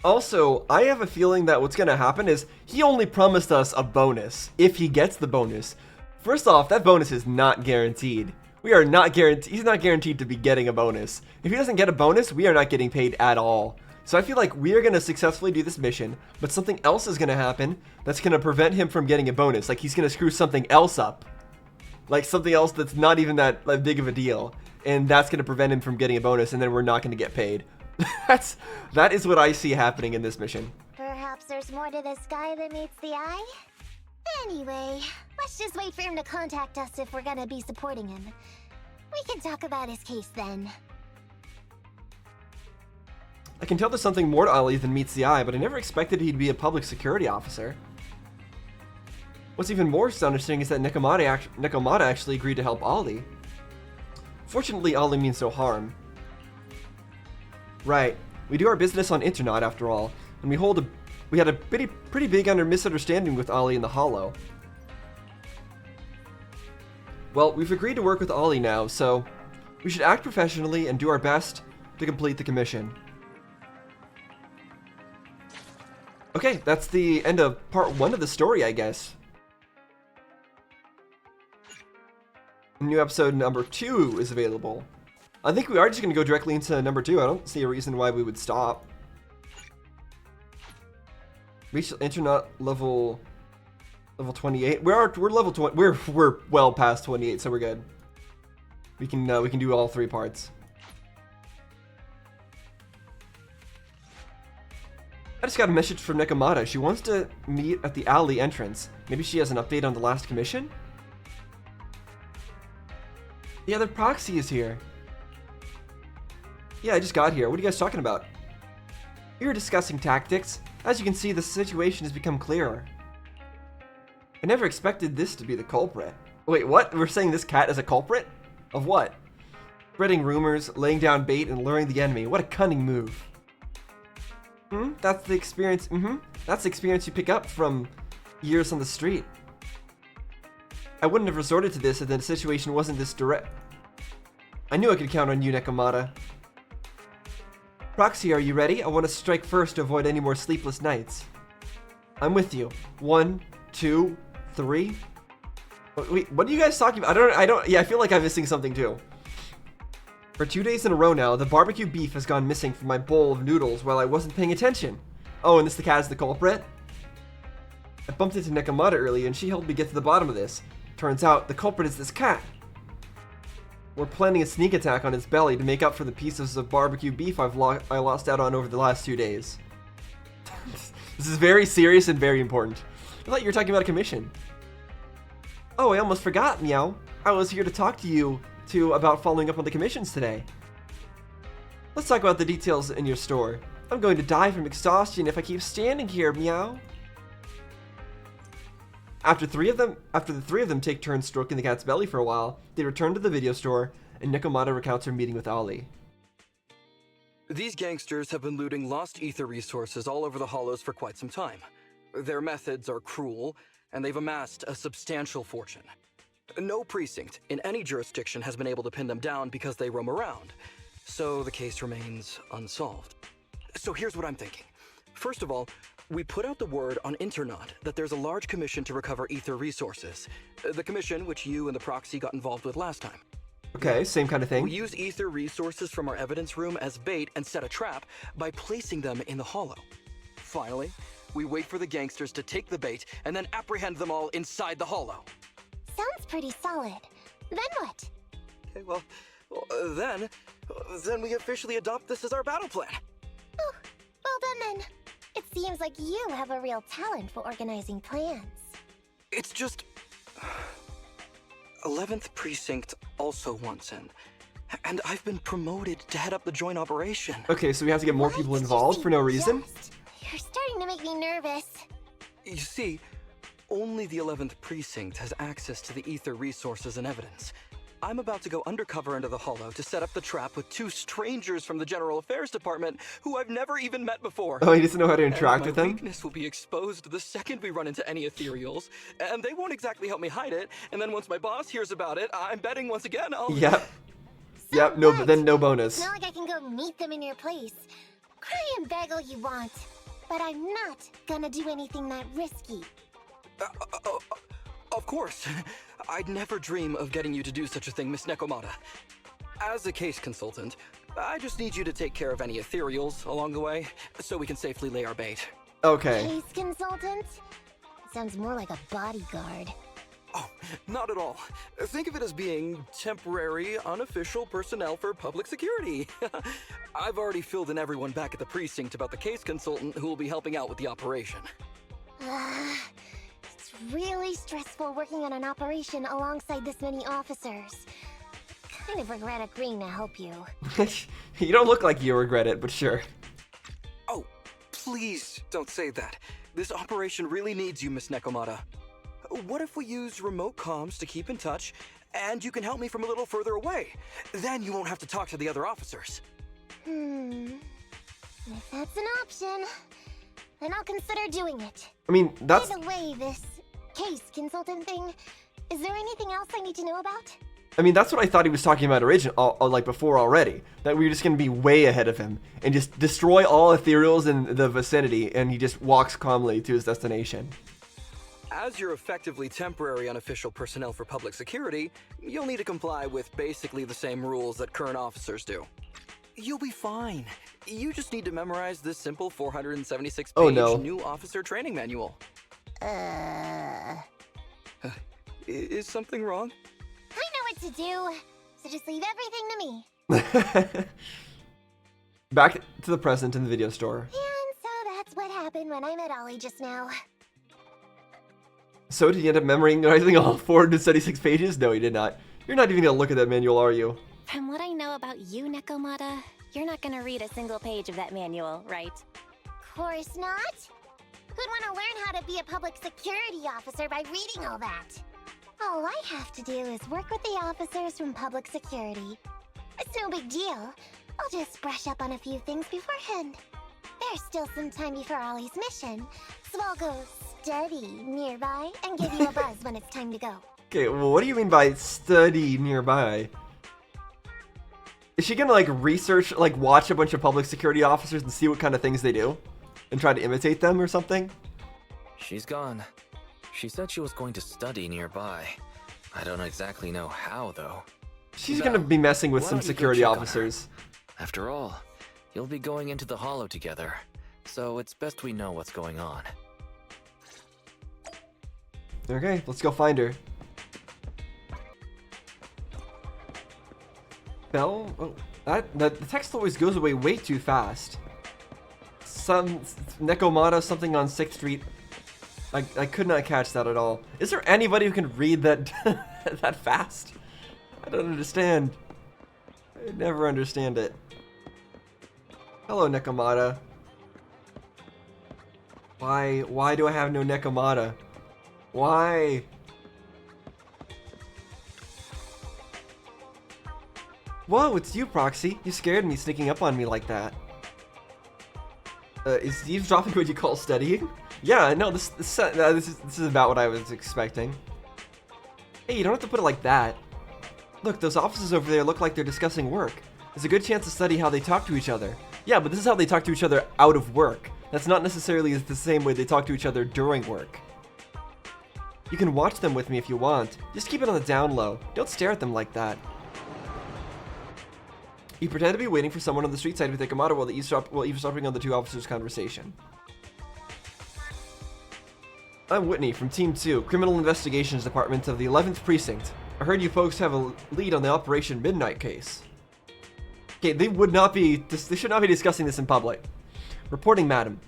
Speaker 1: Also, I have a feeling that what's gonna happen is he only promised us a bonus, if he gets the bonus. First off, that bonus is not guaranteed. We are not guaranteed, he's not guaranteed to be getting a bonus. If he doesn't get a bonus, we are not getting paid at all. So I feel like we are going to successfully do this mission, but something else is going to happen that's going to prevent him from getting a bonus. Like, he's going to screw something else up. Like, something else that's not even that big of a deal. And that's going to prevent him from getting a bonus, and then we're not going to get paid. That is what I see happening in this mission.
Speaker 2: Perhaps there's more to this guy than meets the eye? Anyway, let's just wait for him to contact us if we're gonna be supporting him. We can talk about his case then.
Speaker 1: I can tell there's something more to Ollie than meets the eye, but I never expected he'd be a public security officer. What's even more astonishing is that Nekomata actually agreed to help Ollie. Fortunately, Ollie means no harm. Right, we do our business on Internet after all, and we had a pretty big misunderstanding with Ollie in the Hollow. Well, we've agreed to work with Ollie now, so we should act professionally and do our best to complete the commission. Okay, that's the end of part 1 of the story, I guess. New episode number 2 is available. I think we are just going to go directly into number 2. I don't see a reason why we would stop. Reach internet level 28. We're level 20. We're well past 28, so we're good. We can do all 3 parts. I just got a message from Nekomata. She wants to meet at the alley entrance. Maybe she has an update on the last commission? Yeah, the proxy is here. Yeah, I just got here. What are you guys talking about? We were discussing tactics. As you can see, the situation has become clearer. I never expected this to be the culprit. Wait, what? We're saying this cat is a culprit? Of what? Spreading rumors, laying down bait, and luring the enemy. What a cunning move. That's the experience. That's the experience you pick up from years on the street. I wouldn't have resorted to this if the situation wasn't this direct. I knew I could count on you, Nekomata. Proxy, are you ready? I want to strike first to avoid any more sleepless nights. I'm with you. 1, 2, 3. Wait, what are you guys talking about? Yeah, I feel like I'm missing something too. For 2 days in a row now, the barbecue beef has gone missing from my bowl of noodles while I wasn't paying attention. Oh, and the cat is the culprit? I bumped into Nekomata earlier and she helped me get to the bottom of this. Turns out, the culprit is this cat. We're planning a sneak attack on its belly to make up for the pieces of barbecue beef I lost out on over the last 2 days. This is very serious and very important. I thought you were talking about a commission. Oh, I almost forgot, Meow. I was here to talk to you about following up on the commissions today. Let's talk about the details in your store. I'm going to die from exhaustion if I keep standing here, Meow. After the 3 of them take turns stroking the cat's belly for a while, they return to the video store, and Nekomata recounts her meeting with Ollie.
Speaker 7: These gangsters have been looting lost ether resources all over the Hollows for quite some time. Their methods are cruel, and they've amassed a substantial fortune. No precinct in any jurisdiction has been able to pin them down because they roam around, so the case remains unsolved. So here's what I'm thinking. First of all, we put out the word on Internet that there's a large commission to recover ether resources. The commission which you and the proxy got involved with last time.
Speaker 1: Okay, same kind of thing.
Speaker 7: We use ether resources from our evidence room as bait and set a trap by placing them in the Hollow. Finally, we wait for the gangsters to take the bait and then apprehend them all inside the Hollow.
Speaker 2: Sounds pretty solid. Then what?
Speaker 7: Okay, well, then we officially adopt this as our battle plan.
Speaker 2: Oh, well done then. It seems like you have a real talent for organizing plans.
Speaker 7: It's just 11th Precinct also wants in, and I've been promoted to head up the joint operation.
Speaker 1: Okay, so we have to get more people involved for no reason?
Speaker 2: You're starting to make me nervous.
Speaker 7: You see, only the 11th Precinct has access to the ether resources and evidence. I'm about to go undercover into the Hollow to set up the trap with 2 strangers from the General Affairs Department who I've never even met before.
Speaker 1: Oh, he doesn't know how to interact with them?
Speaker 7: My weakness will be exposed the second we run into any ethereals, and they won't exactly help me hide it, and then once my boss hears about it, I'm betting once again I'll...
Speaker 1: Yep.
Speaker 2: So
Speaker 1: yep, no,
Speaker 2: what?
Speaker 1: then no bonus.
Speaker 2: It's not like I can go meet them in your place. Cry and beg all you want, but I'm not gonna do anything that risky.
Speaker 7: Of course. I'd never dream of getting you to do such a thing, Miss Nekomata. As a case consultant, I just need you to take care of any ethereals along the way, so we can safely lay our bait.
Speaker 1: Okay.
Speaker 2: Case consultant? Sounds more like a bodyguard.
Speaker 7: Oh, not at all. Think of it as being temporary, unofficial personnel for public security. I've already filled in everyone back at the precinct about the case consultant who will be helping out with the operation.
Speaker 2: It's really stressful working on an operation alongside this many officers. Kind of regret agreeing to help you.
Speaker 1: You don't look like you regret it, but sure.
Speaker 7: Oh, please don't say that. This operation really needs you, Miss Nekomata. What if we use remote comms to keep in touch, and you can help me from a little further away? Then you won't have to talk to the other officers.
Speaker 2: If that's an option, then I'll consider doing it.
Speaker 1: I mean, that's...
Speaker 2: By the way, this case consultant thing, is there anything else I need to know about?
Speaker 1: I mean, that's what I thought he was talking about like before already. That we were just gonna be way ahead of him and just destroy all ethereals in the vicinity, and he just walks calmly to his destination.
Speaker 7: As you're effectively temporary unofficial personnel for public security, you'll need to comply with basically the same rules that current officers do. You'll be fine. You just need to memorize this simple 476-page new officer training manual. Is something wrong?
Speaker 2: I know what to do, so just leave everything to me.
Speaker 1: Back to the present in the video store.
Speaker 2: And so that's what happened when I met Ollie just now.
Speaker 1: So did you end up memorizing all 476 pages? No, you did not. You're not even gonna look at that manual, are you?
Speaker 5: From what I know about you, Nekomata, you're not gonna read a single page of that manual, right?
Speaker 2: Of course not. Who'd want to learn how to be a public security officer by reading all that? All I have to do is work with the officers from public security. It's no big deal. I'll just brush up on a few things beforehand. There's still some time before Ollie's mission, so I'll go study nearby and give you a buzz when it's time to go.
Speaker 1: Okay, well, what do you mean by study nearby? Is she gonna, like, research, like, watch a bunch of public security officers and see what kind of things they do? And try to imitate them or something?
Speaker 4: She's gone. She said she was going to study nearby. I don't exactly know how, though.
Speaker 1: She's gonna be messing with
Speaker 4: Why
Speaker 1: some
Speaker 4: don't you go
Speaker 1: security
Speaker 4: check on her?
Speaker 1: officers.
Speaker 4: After all, you'll be going into the Hollow together, so it's best we know what's going on.
Speaker 1: Okay, let's go find her. Bell? Oh, the text always goes away way too fast. Some Nekomata, something on 6th Street. I could not catch that at all. Is there anybody who can read that that fast? I don't understand. I never understand it. Hello, Nekomata. Why do I have no Nekomata? Why? Whoa, it's you, Proxy. You scared me sneaking up on me like that. Is eavesdropping what you call studying? Yeah, no, this is about what I was expecting. Hey, you don't have to put it like that. Look, those officers over there look like they're discussing work. There's a good chance to study how they talk to each other. Yeah, but this is how they talk to each other out of work. That's not necessarily the same way they talk to each other during work. You can watch them with me if you want. Just keep it on the down low. Don't stare at them like that. You pretend to be waiting for someone on the street side with Nekomata while eavesdropping on the two officers' conversation. I'm Whitney from Team 2, Criminal Investigations Department of the 11th Precinct. I heard you folks have a lead on the Operation Midnight case. Okay, they should not be discussing this in public. Reporting, madam.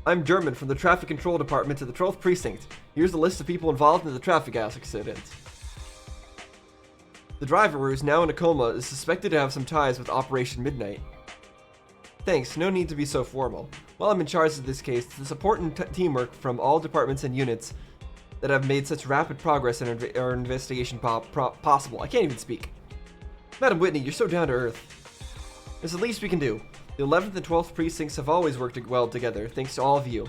Speaker 1: I'm German from the Traffic Control Department of the 12th Precinct. Here's the list of people involved in the traffic accident. The driver, who is now in a coma, is suspected to have some ties with Operation Midnight. Thanks, no need to be so formal. While I'm in charge of this case, it's important teamwork from all departments and units that have made such rapid progress in our investigation possible. I can't even speak. Madam Whitney, you're so down to earth. It's the least we can do. The 11th and 12th precincts have always worked well together, thanks to all of you.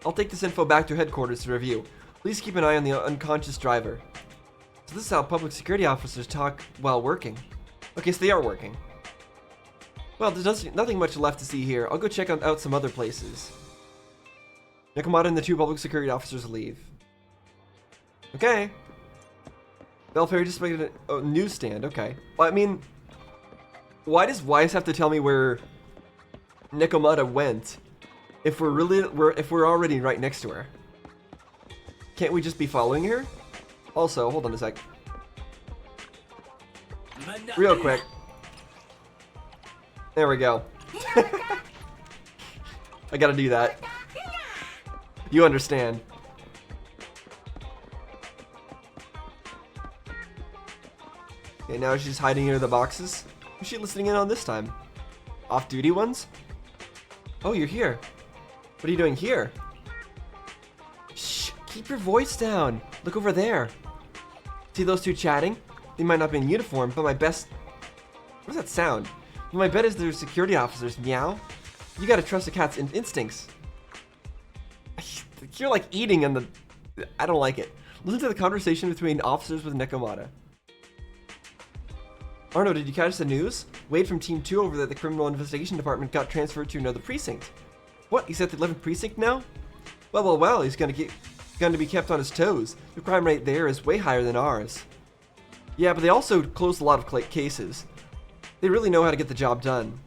Speaker 1: I'll take this info back to headquarters to review. Please keep an eye on the unconscious driver. So this is how public security officers talk while working. Okay, so they are working. Well, there's nothing much left to see here. I'll go check out some other places. Nekomata and the two public security officers leave. Okay. Belfair just made a newsstand. Okay. Well, I mean, why does Weiss have to tell me where Nekomata went if we're already right next to her? Can't we just be following her? Also, hold on a sec. Real quick. There we go. I gotta do that. You understand. Okay, now she's hiding under the boxes. Who's she listening in on this time? Off-duty ones? Oh, you're here. What are you doing here? Shh, keep your voice down. Look over there. See those two chatting? They might not be in uniform, but my best... What does that sound? But my bet is they're security officers, meow. You gotta trust a cat's instincts. You're like eating in the... I don't like it. Listen to the conversation between officers with Nekomata. Arno, did you catch the news? Wade from Team 2 over at the Criminal Investigation Department got transferred to another precinct. What? He's at the 11th precinct now? Well, he's going to be kept on his toes. The crime rate there is way higher than ours. Yeah, but they also closed a lot of cases. They really know how to get the job done.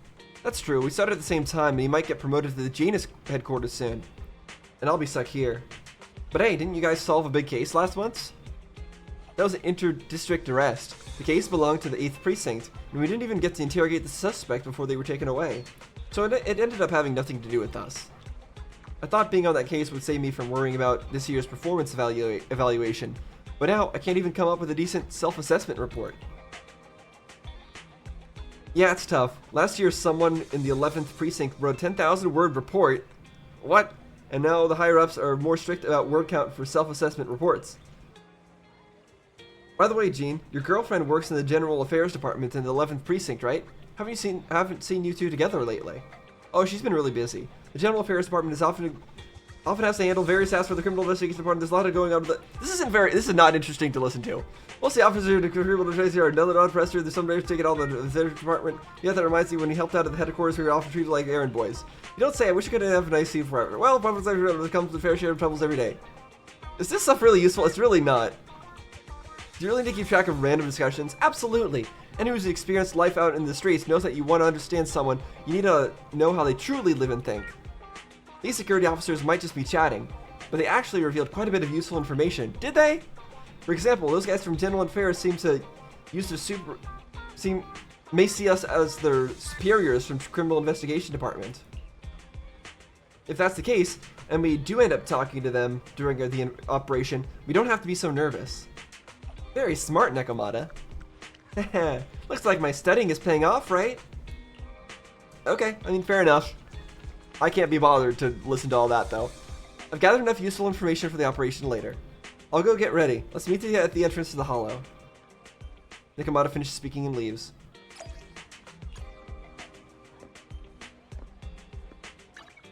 Speaker 1: That's true. We started at the same time, and he might get promoted to the Janus headquarters soon. And I'll be stuck here. But hey, didn't you guys solve a big case last month? That was an inter-district arrest. The case belonged to the 8th precinct, and we didn't even get to interrogate the suspect before they were taken away. So it ended up having nothing to do with us. I thought being on that case would save me from worrying about this year's performance evaluation, but now I can't even come up with a decent self-assessment report. Yeah, it's tough. Last year someone in the 11th precinct wrote a 10,000-word report. What? And now the higher-ups are more strict about word count for self-assessment reports. By the way, Jean, your girlfriend works in the General Affairs Department in the 11th precinct, right? Haven't seen you two together lately. Oh, she's been really busy. The General Affairs Department is often has to handle various tasks for the Criminal Investigation Department. There's a lot of going on with This is not interesting to listen to. Most of the officers in the Criminal Investigation are another non-pressure. There's some rares taking all the department. Yeah, that reminds me when he helped out at the headquarters, we were often treated like errand boys. You don't say. I wish I could have a nice seat forever. Well, problems comes with a fair share of troubles every day. Is this stuff really useful? It's really not. Do you really need to keep track of random discussions? Absolutely. Anyone who's experienced life out in the streets knows that you want to understand someone, you need to know how they truly live and think. These security officers might just be chatting, but they actually revealed quite a bit of useful information. Did they? For example, those guys from General Affairs seem to use their may see us as their superiors from Criminal Investigation Department. If that's the case, and we do end up talking to them during the operation, we don't have to be so nervous. Very smart, Nekomata. Looks like my studying is paying off, right? Okay, I mean, fair enough. I can't be bothered to listen to all that, though. I've gathered enough useful information for the operation later. I'll go get ready. Let's meet at the entrance to the hollow. Nekomata finishes speaking and leaves.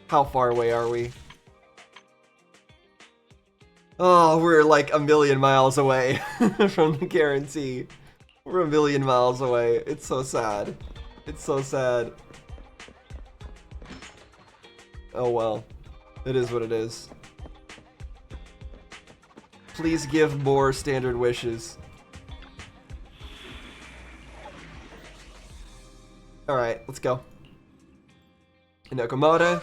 Speaker 1: How far away are we? Oh, we're like a million miles away from the guarantee. We're a million miles away. It's so sad. It's so sad. Oh well. It is what it is. Please give more standard wishes. Alright, let's go. Nekomata,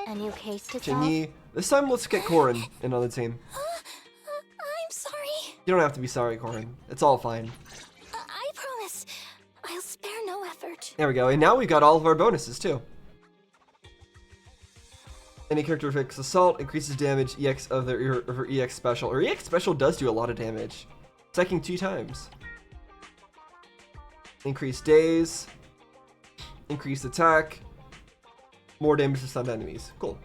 Speaker 2: A new case to solve.
Speaker 1: Chinyi. This time let's get Korin in on the team.
Speaker 5: I'm sorry.
Speaker 1: You don't have to be sorry, Korin. It's all fine.
Speaker 5: I promise. I'll spare no effort.
Speaker 1: There we go. And now we've got all of our bonuses too. Any character affects assault, increases damage, EX of her EX special. Her EX special does do a lot of damage. Attacking 2 times. Increased days. Increased attack. More damage to stunned enemies. Cool.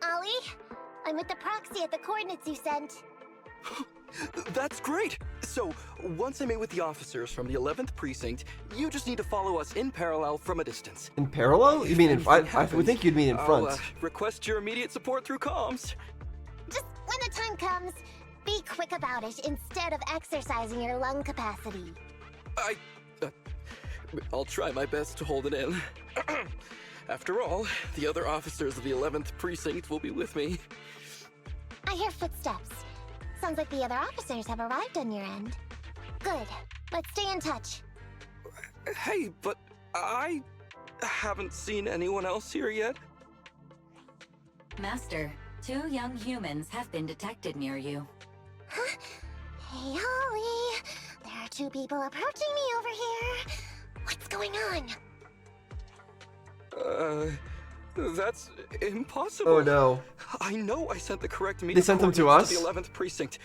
Speaker 2: Ollie, I'm with the proxy at the coordinates you sent.
Speaker 7: That's great! So, once I meet with the officers from the 11th precinct, you just need to follow us in parallel from a distance.
Speaker 1: In parallel? You mean in front? I would think you'd mean in front.
Speaker 7: I'll request your immediate support through comms.
Speaker 2: Just when the time comes. Be quick about it instead of exercising your lung capacity.
Speaker 7: I'll try my best to hold it in. After all, the other officers of the 11th Precinct will be with me.
Speaker 2: I hear footsteps. Sounds like the other officers have arrived on your end. Good. Let's stay in touch.
Speaker 7: Hey, but I haven't seen anyone else here yet.
Speaker 6: Master, 2 young humans have been detected near you.
Speaker 2: Huh? Hey, Holly. There are 2 people approaching me over here. What's going on?
Speaker 7: That's impossible.
Speaker 1: Oh no.
Speaker 7: I know I sent the correct meeting.
Speaker 1: They sent them to us?
Speaker 7: The 11th Precinct.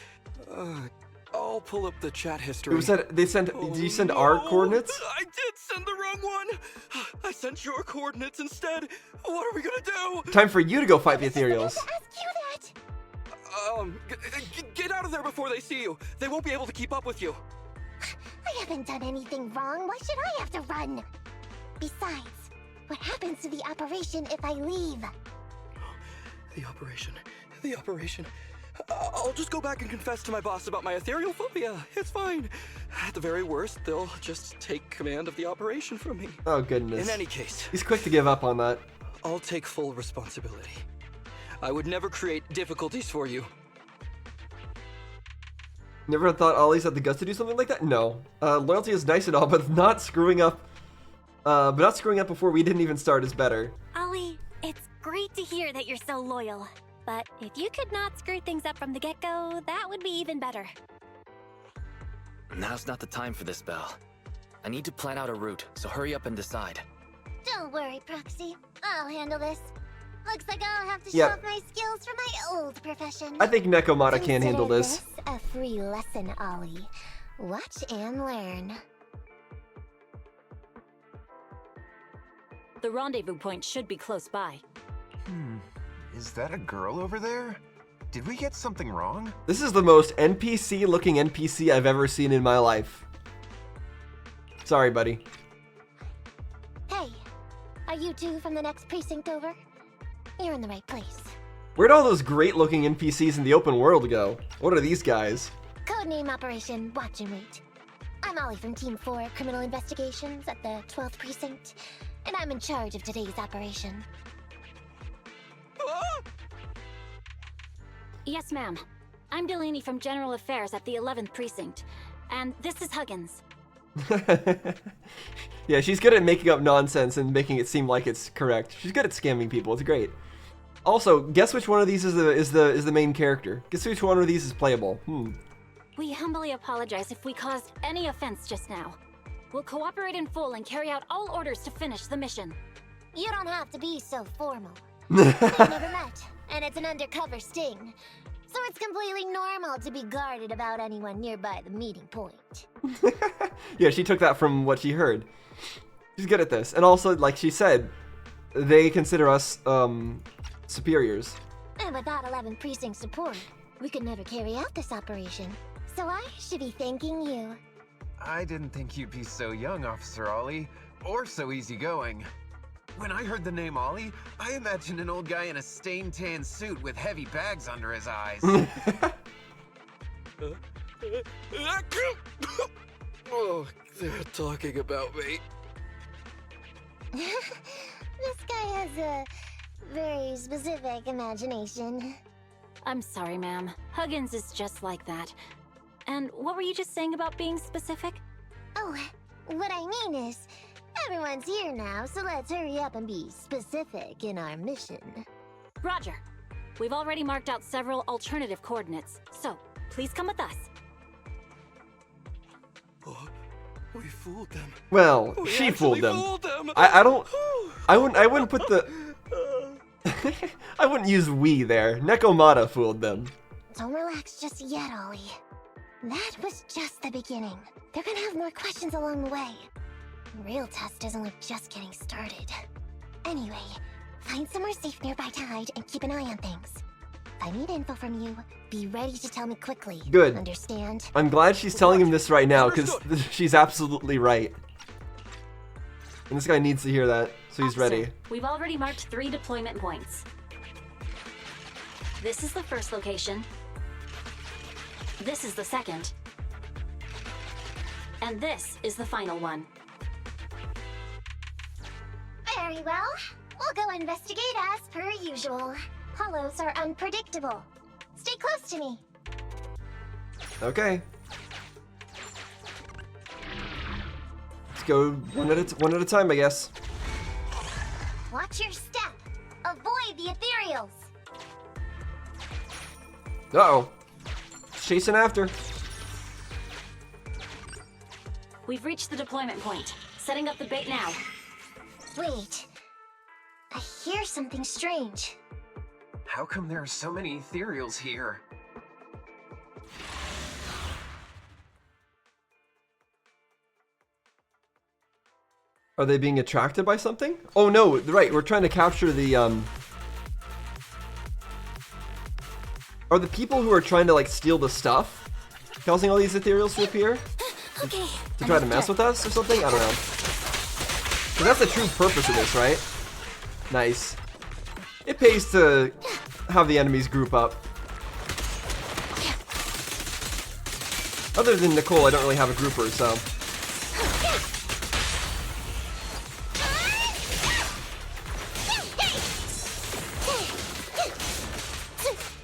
Speaker 7: I'll pull up the chat history.
Speaker 1: Who said they sent? Did you send our coordinates?
Speaker 7: I did send the wrong one. I sent your coordinates instead. What are we gonna do?
Speaker 1: Time for you to go fight the Ethereals.
Speaker 2: Ask you that.
Speaker 7: Get out of there before they see you. They won't be able to keep up with you.
Speaker 2: I haven't done anything wrong. Why should I have to run? Besides, what happens to the operation if I leave?
Speaker 7: The operation. I'll just go back and confess to my boss about my ethereal phobia. It's fine. At the very worst, they'll just take command of the operation from me.
Speaker 1: Oh goodness.
Speaker 7: In any case,
Speaker 1: He's quick to give up on that.
Speaker 7: I'll take full responsibility. I would never create difficulties for you.
Speaker 1: Never thought Ollie's had the guts to do something like that? No. Loyalty is nice and all, but not screwing up. But not screwing up before we didn't even start is better.
Speaker 5: Ollie, it's great to hear that you're so loyal. But if you could not screw things up from the get-go, that would be even better.
Speaker 4: Now's not the time for this, Belle. I need to plan out a route, so hurry up and decide.
Speaker 2: Don't worry, Proxy. I'll handle this. Looks like I'll have to show
Speaker 1: Yeah.
Speaker 2: off my skills from my old profession.
Speaker 1: I think Nekomata can handle this.
Speaker 2: A free lesson, Ollie. Watch and learn.
Speaker 9: The rendezvous point should be close by.
Speaker 10: Is that a girl over there? Did we get something wrong?
Speaker 1: This is the most NPC-looking NPC I've ever seen in my life. Sorry, buddy.
Speaker 2: Hey, are you 2 from the next precinct over? You're in the right place.
Speaker 1: Where'd all those great-looking NPCs in the open world go? What are these guys?
Speaker 2: Codename Operation Watch and Wait. I'm Ollie from Team 4 Criminal Investigations at the 12th Precinct, and I'm in charge of today's operation.
Speaker 9: Yes, ma'am. I'm Delaney from General Affairs at the 11th Precinct. And this is Huggins.
Speaker 1: Yeah, she's good at making up nonsense and making it seem like it's correct. She's good at scamming people. It's great. Also, guess which one of these is the main character? Guess which one of these is playable?
Speaker 9: We humbly apologize if we caused any offense just now. We'll cooperate in full and carry out all orders to finish the mission.
Speaker 2: You don't have to be so formal. We've never met, and it's an undercover sting. So it's completely normal to be guarded about anyone nearby the meeting point.
Speaker 1: Yeah, she took that from what she heard. She's good at this. And also, like she said, they consider us, superiors.
Speaker 2: And without 11th Precinct support, we could never carry out this operation. So I should be thanking you.
Speaker 10: I didn't think you'd be so young, Officer Ollie, or so easygoing. When I heard the name Ollie, I imagined an old guy in a stained tan suit with heavy bags under his eyes.
Speaker 7: Oh, they're talking about me.
Speaker 2: This guy has a very specific imagination.
Speaker 9: I'm sorry, ma'am. Huggins is just like that. And what were you just saying about being specific?
Speaker 2: Oh, what I mean is, everyone's here now, so let's hurry up and be specific in our mission.
Speaker 9: Roger. We've already marked out several alternative coordinates, so please come with us.
Speaker 7: Oh, we fooled them.
Speaker 1: Well,
Speaker 7: We
Speaker 1: she
Speaker 7: actually
Speaker 1: fooled them.
Speaker 7: fooled them.
Speaker 1: I wouldn't put the... I wouldn't use we there. Nekomata fooled them.
Speaker 2: Don't relax just yet, Ollie. That was just the beginning. They're gonna have more questions along the way. The real test is only just getting started. Anyway, find somewhere safe nearby to hide and keep an eye on things. If I need info from you, be ready to tell me quickly.
Speaker 1: Good.
Speaker 2: Understand?
Speaker 1: I'm glad she's telling him this right now, because she's absolutely right. And this guy needs to hear that, so he's ready.
Speaker 9: Officer, we've already marked 3 deployment points. This is the first location. This is the second. And this is the final one.
Speaker 2: Very well. We'll go investigate as per usual. Hollows are unpredictable. Stay close to me.
Speaker 1: Okay. Let's go one at a time, I guess.
Speaker 2: Watch your step. Avoid the ethereals.
Speaker 1: Uh-oh. Chasing after.
Speaker 9: We've reached the deployment point. Setting up the bait now.
Speaker 2: Wait. I hear something strange.
Speaker 10: How come there are so many ethereals here?
Speaker 1: Are they being attracted by something? Oh no, right, we're trying to capture the Are the people who are trying to like steal the stuff causing all these ethereals to appear?
Speaker 5: Okay.
Speaker 1: To try to mess with us or something? I don't know. 'Cause that's the true purpose of this, right? Nice. It pays to have the enemies group up. Other than Nicole, I don't really have a grouper, so.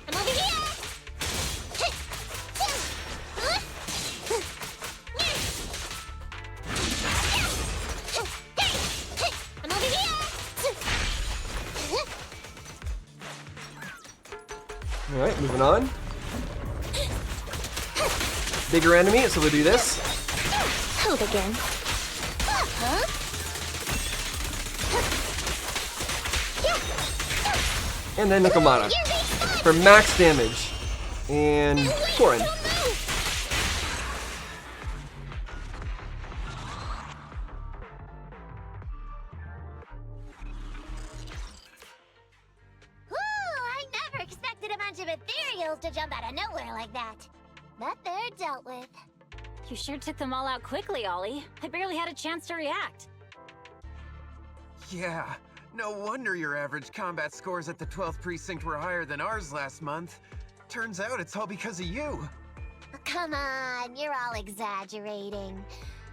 Speaker 2: I'm over here. I'm over here.
Speaker 1: Alright, moving on. Bigger enemy, so we'll do this.
Speaker 2: Hold again.
Speaker 1: And then Nekomata for max damage. And Corin.
Speaker 2: I never expected a bunch of ethereals to jump out of nowhere like that. But they're dealt with.
Speaker 9: You sure took them all out quickly, Ollie. I barely had a chance to react.
Speaker 10: Yeah, no wonder your average combat scores at the 12th precinct were higher than ours last month. Turns out it's all because of you.
Speaker 2: Come on, you're all exaggerating.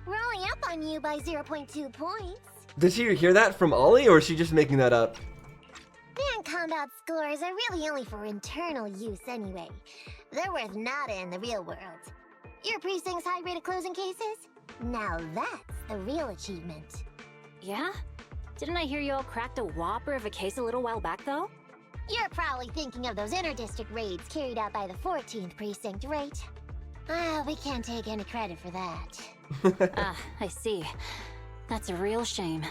Speaker 2: We're only up on you by 0.2 points.
Speaker 1: Did she hear that from Ollie, or is she just making that up?
Speaker 2: Non-combat scores are really only for internal use anyway. They're worth nada in the real world. Your precinct's high rate of closing cases? Now that's the real achievement.
Speaker 9: Yeah? Didn't I hear you all cracked a whopper of a case a little while back, though?
Speaker 2: You're probably thinking of those inter-district raids carried out by the 14th precinct, right? Ah, we can't take any credit for that.
Speaker 9: Ah, I see. That's a real shame.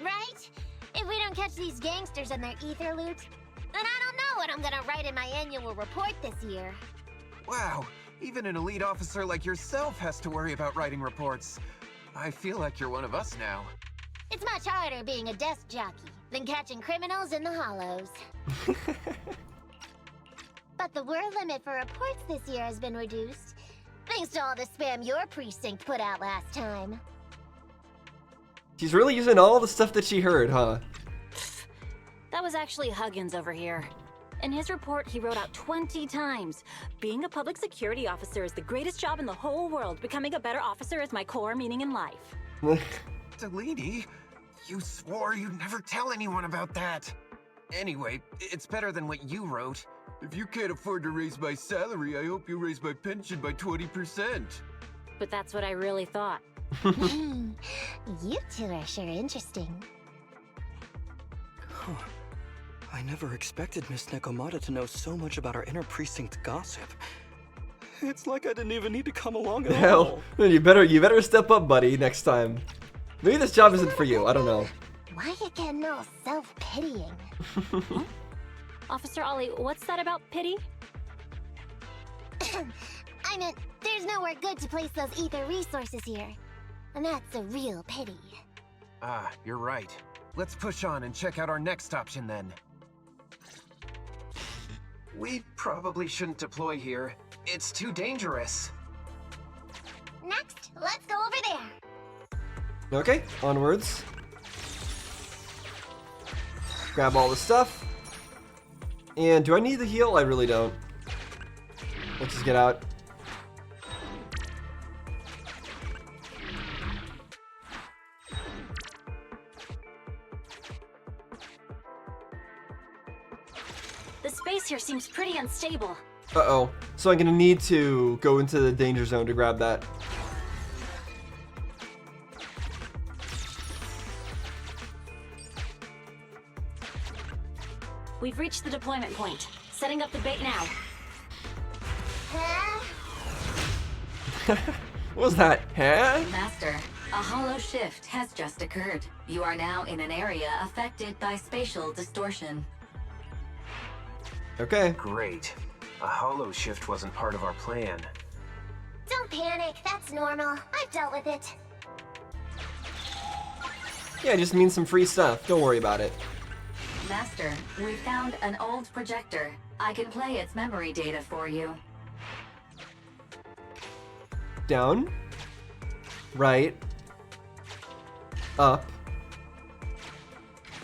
Speaker 2: Right? If we don't catch these gangsters and their ether loot, then I don't know what I'm gonna write in my annual report this year.
Speaker 10: Wow, even an elite officer like yourself has to worry about writing reports. I feel like you're one of us now.
Speaker 2: It's much harder being a desk jockey than catching criminals in the hollows. But the word limit for reports this year has been reduced, thanks to all the spam your precinct put out last time.
Speaker 1: She's really using all the stuff that she heard, huh?
Speaker 9: That was actually Huggins over here. In his report, he wrote out 20 times. Being a public security officer is the greatest job in the whole world. Becoming a better officer is my core meaning in life.
Speaker 10: Deleedy, you swore you'd never tell anyone about that. Anyway, it's better than what you wrote. If you can't afford to raise my salary, I hope you raise my pension by 20%.
Speaker 9: But that's what I really thought.
Speaker 2: You two are sure interesting.
Speaker 7: I never expected Miss Nekomata to know so much about our inter-precinct gossip. It's like I didn't even need to come along at
Speaker 1: Hell,
Speaker 7: all.
Speaker 1: then you better step up, buddy, next time. Maybe this job isn't for you, I don't know.
Speaker 2: Why you getting all self-pitying?
Speaker 9: Officer Ollie, what's that about pity?
Speaker 2: I meant, there's nowhere good to place those ether resources here. And that's a real pity.
Speaker 10: Ah, you're right. Let's push on and check out our next option then. We probably shouldn't deploy here. It's too dangerous.
Speaker 2: Next, let's go over there.
Speaker 1: Okay, onwards. Grab all the stuff. And do I need the heal? I really don't. Let's just get out.
Speaker 9: here seems pretty unstable.
Speaker 1: Uh-oh. So I'm gonna need to go into the danger zone to grab that.
Speaker 9: We've reached the deployment point. Setting up the bait now.
Speaker 2: Huh?
Speaker 1: What was that? Huh?
Speaker 6: Master, a hollow shift has just occurred. You are now in an area affected by spatial distortion.
Speaker 1: Okay.
Speaker 10: Great. A hollow shift wasn't part of our plan.
Speaker 2: Don't panic, that's normal. I've dealt with it.
Speaker 1: Yeah, it just means some free stuff. Don't worry about it.
Speaker 6: Master, we found an old projector. I can play its memory data for you.
Speaker 1: Down. Right. Up.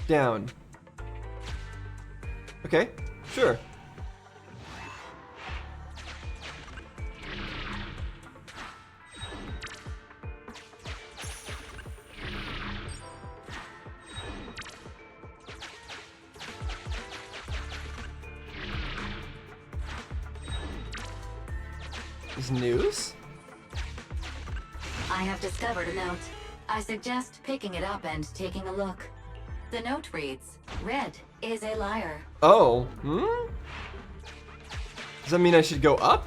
Speaker 1: Down. Okay, sure. Is news?
Speaker 6: I have discovered a note. I suggest picking it up and taking a look. The note reads, Red is a liar.
Speaker 1: Oh, Does that mean I should go up?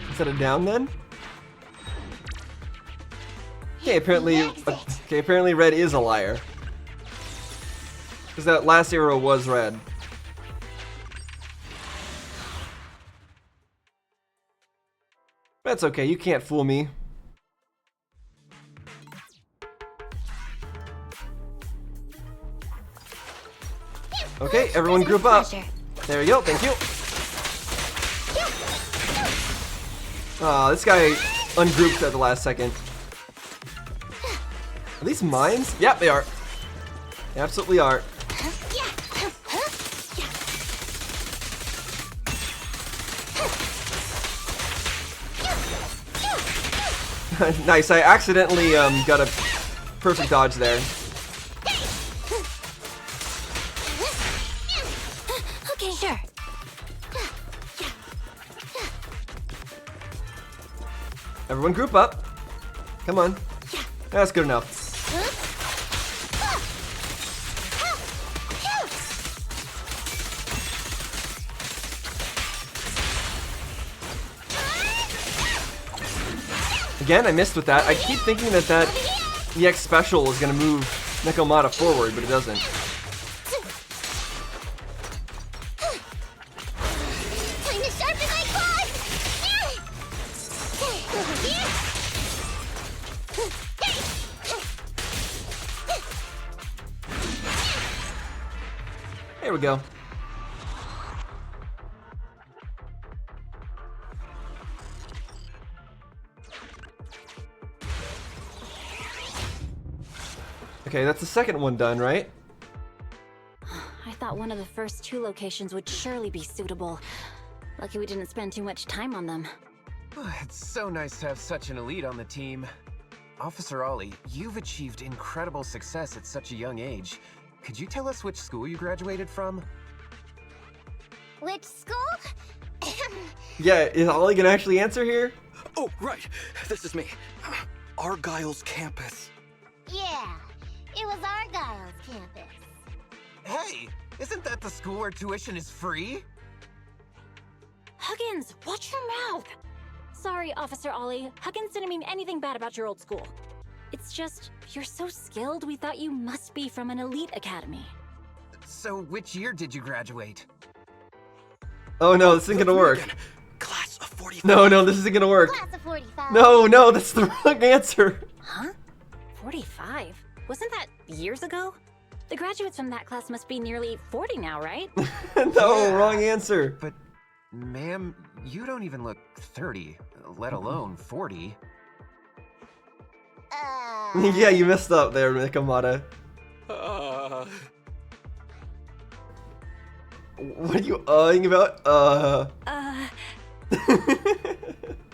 Speaker 1: Instead of down then? Okay, apparently Red is a liar. Because that last arrow was red. That's okay, you can't fool me. Okay, everyone group up. There we go, thank you. Aw, this guy ungrouped at the last second. Are these mines? Yep, they are. They absolutely are. Nice, I accidentally got a perfect dodge there.
Speaker 5: Okay, sure.
Speaker 1: Everyone group up. Come on. That's good enough. Again, I missed with that. I keep thinking that EX special is gonna move Nekomata forward, but it doesn't.
Speaker 2: Time to sharpen my claws!
Speaker 1: There we go. Okay, that's the second one done, right?
Speaker 9: I thought one of the first two locations would surely be suitable. Lucky we didn't spend too much time on them.
Speaker 10: It's so nice to have such an elite on the team. Officer Ollie, you've achieved incredible success at such a young age. Could you tell us which school you graduated from?
Speaker 2: Which school?
Speaker 1: Yeah, is Ollie gonna actually answer here?
Speaker 7: Oh, right. This is me. Argyle's campus.
Speaker 2: Yeah, it was Argyle's campus.
Speaker 10: Hey, isn't that the school where tuition is free?
Speaker 9: Huggins, watch your mouth! Sorry, Officer Ollie. Huggins didn't mean anything bad about your old school. It's just, you're so skilled, we thought you must be from an elite academy.
Speaker 10: So which year did you graduate?
Speaker 1: Oh no, this isn't gonna work.
Speaker 7: Class of 45.
Speaker 1: No, this isn't gonna work.
Speaker 2: Class of 45.
Speaker 1: No, that's the wrong answer.
Speaker 9: Huh? 45? Wasn't that years ago? The graduates from that class must be nearly 40 now, right?
Speaker 1: No, wrong answer.
Speaker 10: But, ma'am, you don't even look 30, let alone 40.
Speaker 1: Yeah, you messed up there, Nekomata. What are you about?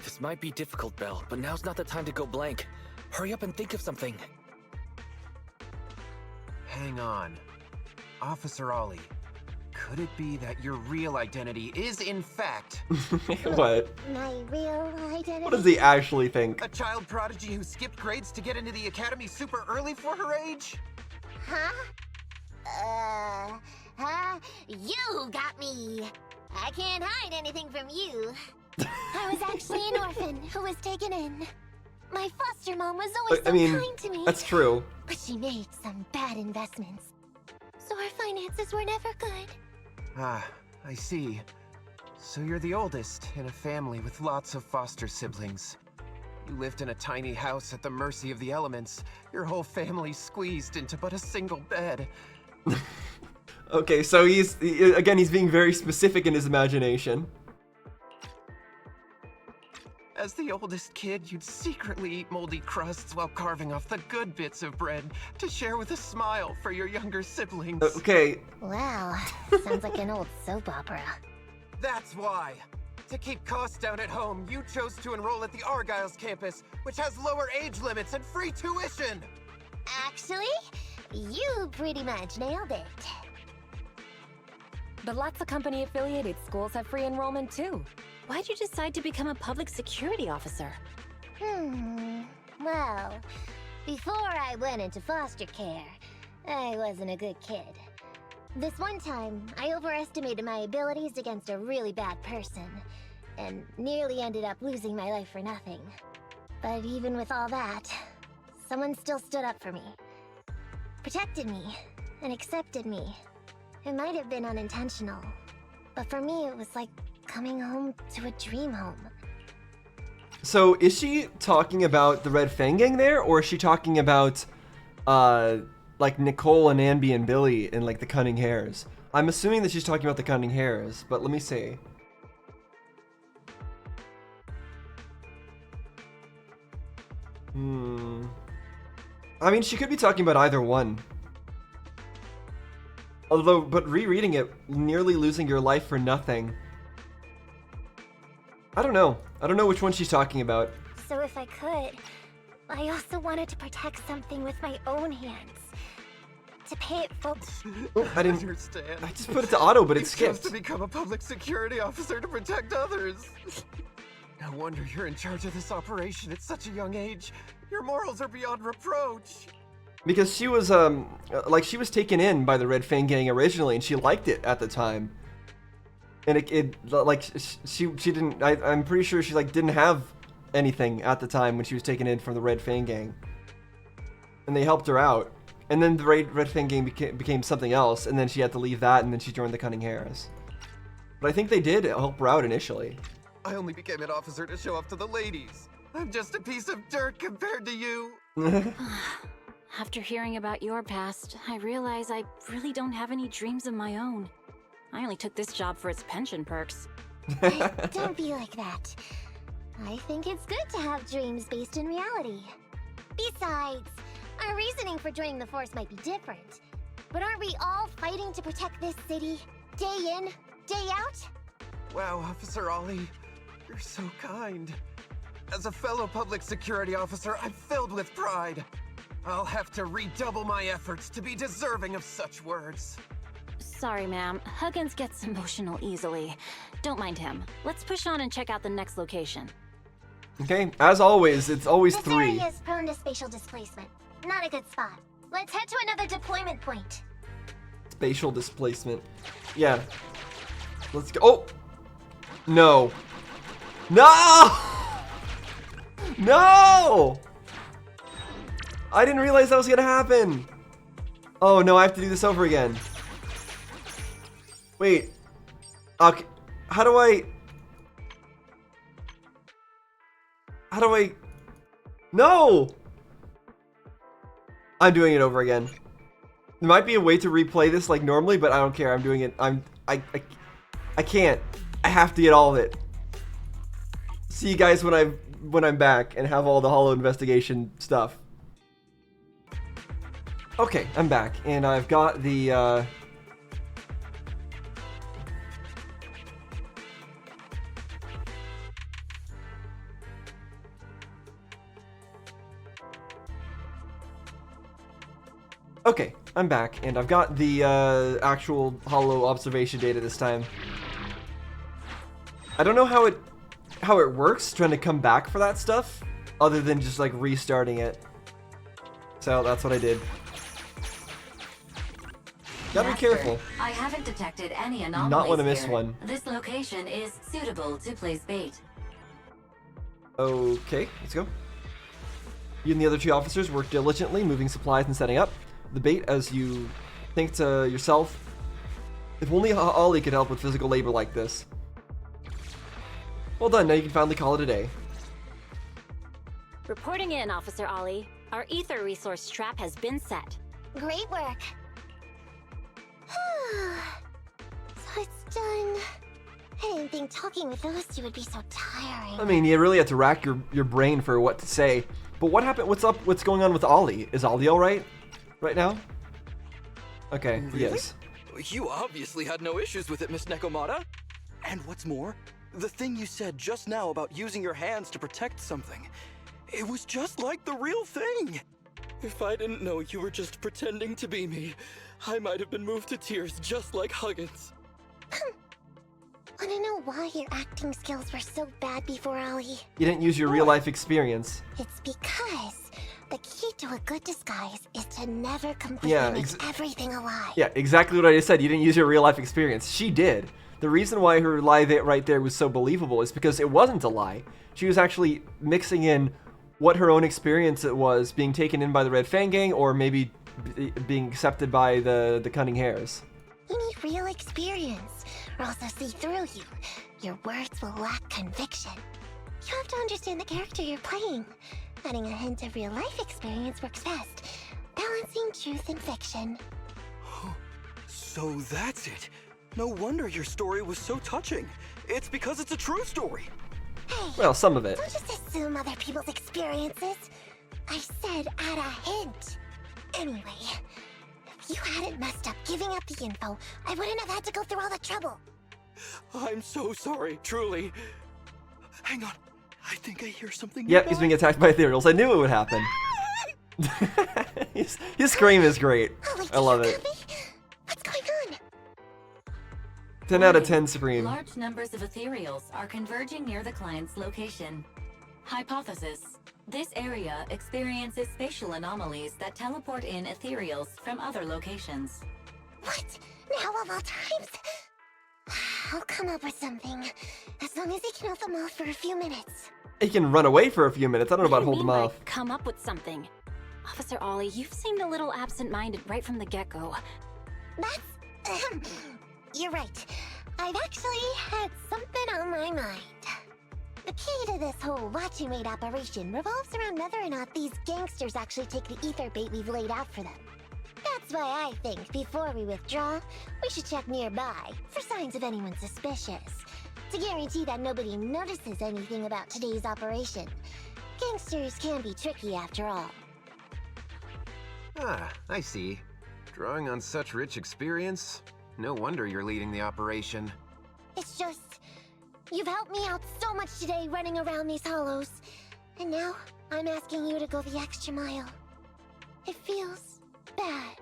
Speaker 4: This might be difficult, Belle, but now's not the time to go blank. Hurry up and think of something.
Speaker 10: Hang on. Officer Ollie, Could it be that your real identity is, in fact,
Speaker 1: What?
Speaker 2: My real identity?
Speaker 1: What does he actually think?
Speaker 10: a child prodigy who skipped grades to get into the academy super early for her age?
Speaker 2: Huh? You got me. I can't hide anything from you. I was actually an orphan who was taken in. My foster mom was always so kind to me.
Speaker 1: That's true.
Speaker 2: But she made some bad investments. So our finances were never good.
Speaker 10: Ah, I see. So you're the oldest in a family with lots of foster siblings. You lived in a tiny house at the mercy of the elements, your whole family squeezed into but a single bed.
Speaker 1: Okay, so he's being very specific in his imagination.
Speaker 10: As the oldest kid, you'd secretly eat moldy crusts while carving off the good bits of bread to share with a smile for your younger siblings.
Speaker 1: Okay.
Speaker 2: Wow, sounds like an old soap opera.
Speaker 10: That's why. To keep costs down at home, you chose to enroll at the Argyle's campus, which has lower age limits and free tuition.
Speaker 2: Actually, you pretty much nailed it.
Speaker 11: But lots of company-affiliated schools have free enrollment too.
Speaker 9: Why'd you decide to become a public security officer?
Speaker 2: Well, before I went into foster care, I wasn't a good kid. This one time, I overestimated my abilities against a really bad person, and nearly ended up losing my life for nothing. But even with all that, someone still stood up for me, protected me, and accepted me. It might have been unintentional, but for me it was like coming home to a dream home.
Speaker 1: So is she talking about the Red Fang gang there, or is she talking about like Nicole and Anby and Billy and like the Cunning Hares? I'm assuming that she's talking about the Cunning Hares, but let me see. I mean, she could be talking about either one. Although, but rereading it, nearly losing your life for nothing. I don't know. I don't know which one she's talking about.
Speaker 2: So if I could, I also wanted to protect something with my own hands. To pay it forward.
Speaker 1: Oh, I didn't
Speaker 10: understand.
Speaker 1: I just put it to auto, but it
Speaker 10: You chose
Speaker 1: skipped.
Speaker 10: to become a public security officer to protect others. No wonder you're in charge of this operation at such a young age. Your morals are beyond reproach.
Speaker 1: Because she was she was taken in by the Red Fang gang originally, and she liked it at the time. And she didn't. I'm pretty sure she like didn't have anything at the time when she was taken in from the Red Fang gang. And they helped her out. And then the Red Fang gang became something else, and then she had to leave that, and then she joined the Cunning Hares. But I think they did help her out initially.
Speaker 10: I only became an officer to show off to the ladies. I'm just a piece of dirt compared to you.
Speaker 9: After hearing about your past, I realize I really don't have any dreams of my own. I only took this job for its pension perks.
Speaker 2: Don't be like that. I think it's good to have dreams based in reality. Besides, our reasoning for joining the Force might be different. But aren't we all fighting to protect this city, day in, day out?
Speaker 10: Wow, Officer Ollie, you're so kind. As a fellow public security officer, I'm filled with pride. I'll have to redouble my efforts to be deserving of such words.
Speaker 9: Sorry, ma'am. Huggins gets emotional easily. Don't mind him. Let's push on and check out the next location.
Speaker 1: Okay, as always, it's always
Speaker 2: This
Speaker 1: 3.
Speaker 2: area is prone to spatial displacement. Not a good spot. Let's head to another deployment point.
Speaker 1: Spatial displacement. Yeah. Let's go. Oh! No. No! No! I didn't realize that was gonna happen. Oh no, I have to do this over again. Wait. Okay. How do I... No! I'm doing it over again. There might be a way to replay this like normally, but I don't care. I'm doing it. I can't. I have to get all of it. See you guys when I'm back and have all the Hollow investigation stuff. Okay, I'm back and I've got the Okay, I'm back, and I've got the actual holo observation data this time. I don't know how it works trying to come back for that stuff, other than just like restarting it. So that's what I did. Gotta be careful.
Speaker 6: I haven't detected any anomalies.
Speaker 1: Not want to miss
Speaker 6: here.
Speaker 1: one.
Speaker 6: This location is suitable to place bait.
Speaker 1: Okay, let's go. You and the other 2 officers work diligently, moving supplies and setting up the bait as you think to yourself, if only Ollie could help with physical labor like this. Well done, now you can finally call it a day.
Speaker 9: Reporting in, Officer Ollie. Our ether resource trap has been set.
Speaker 2: Great work. So it's done. I didn't think talking with those 2 would be so tiring.
Speaker 1: I mean, you really had to rack your brain for what to say. But what happened? What's up? What's going on with Ollie? Is Ollie alright right now? Okay,
Speaker 7: Really?
Speaker 1: yes.
Speaker 7: You obviously had no issues with it, Miss Nekomata. And what's more, the thing you said just now about using your hands to protect something, it was just like the real thing. If I didn't know you were just pretending to be me, I might have been moved to tears just like Huggins.
Speaker 2: Wanna know why your acting skills were so bad before, Ollie?
Speaker 1: You didn't use your real life experience.
Speaker 2: It's because the key to a good disguise is to never completely
Speaker 1: Yeah,
Speaker 2: make everything a lie.
Speaker 1: Yeah, exactly what I just said. You didn't use your real life experience. She did. The reason why her lie right there was so believable is because it wasn't a lie. She was actually mixing in what her own experience it was, being taken in by the Red Fang Gang, or maybe being accepted by the Cunning Hares.
Speaker 2: You need real experience, or else they'll see through you. Your words will lack conviction. You have to understand the character you're playing. Adding a hint of real life experience works best, balancing truth and fiction.
Speaker 7: So that's it. No wonder your story was so touching. It's because it's a true story.
Speaker 2: Hey,
Speaker 1: Well, some of it.
Speaker 2: don't just assume other people's experiences. I said add a hint. Anyway, if you hadn't messed up giving up the info, I wouldn't have had to go through all the trouble.
Speaker 7: I'm so sorry, truly. Hang on. I think I hear something.
Speaker 1: Yep, he's being attacked by ethereals. I knew it would happen. His scream is great. I love it.
Speaker 2: What's going on?
Speaker 1: 10 out of 10 scream.
Speaker 6: Large numbers of ethereals are converging near the client's location. Hypothesis: this area experiences spatial anomalies that teleport in ethereals from other locations.
Speaker 2: What? Now of all times? I'll come up with something. As long as he can hold them off for a few minutes.
Speaker 1: He can run away for a few minutes. I don't know about
Speaker 9: What
Speaker 1: hold
Speaker 9: do you
Speaker 1: him
Speaker 9: mean
Speaker 1: off.
Speaker 9: by come up with something? Officer Ollie, you've seemed a little absent-minded right from the get-go.
Speaker 2: That's... You're right. I've actually had something on my mind. The key to this whole watch and wait operation revolves around whether or not these gangsters actually take the ether bait we've laid out for them. That's why I think before we withdraw, we should check nearby for signs of anyone suspicious, to guarantee that nobody notices anything about today's operation. Gangsters can be tricky after all.
Speaker 10: Ah, I see. Drawing on such rich experience, no wonder you're leading the operation.
Speaker 2: It's just, you've helped me out so much today running around these hollows, and now I'm asking you to go the extra mile. It feels bad.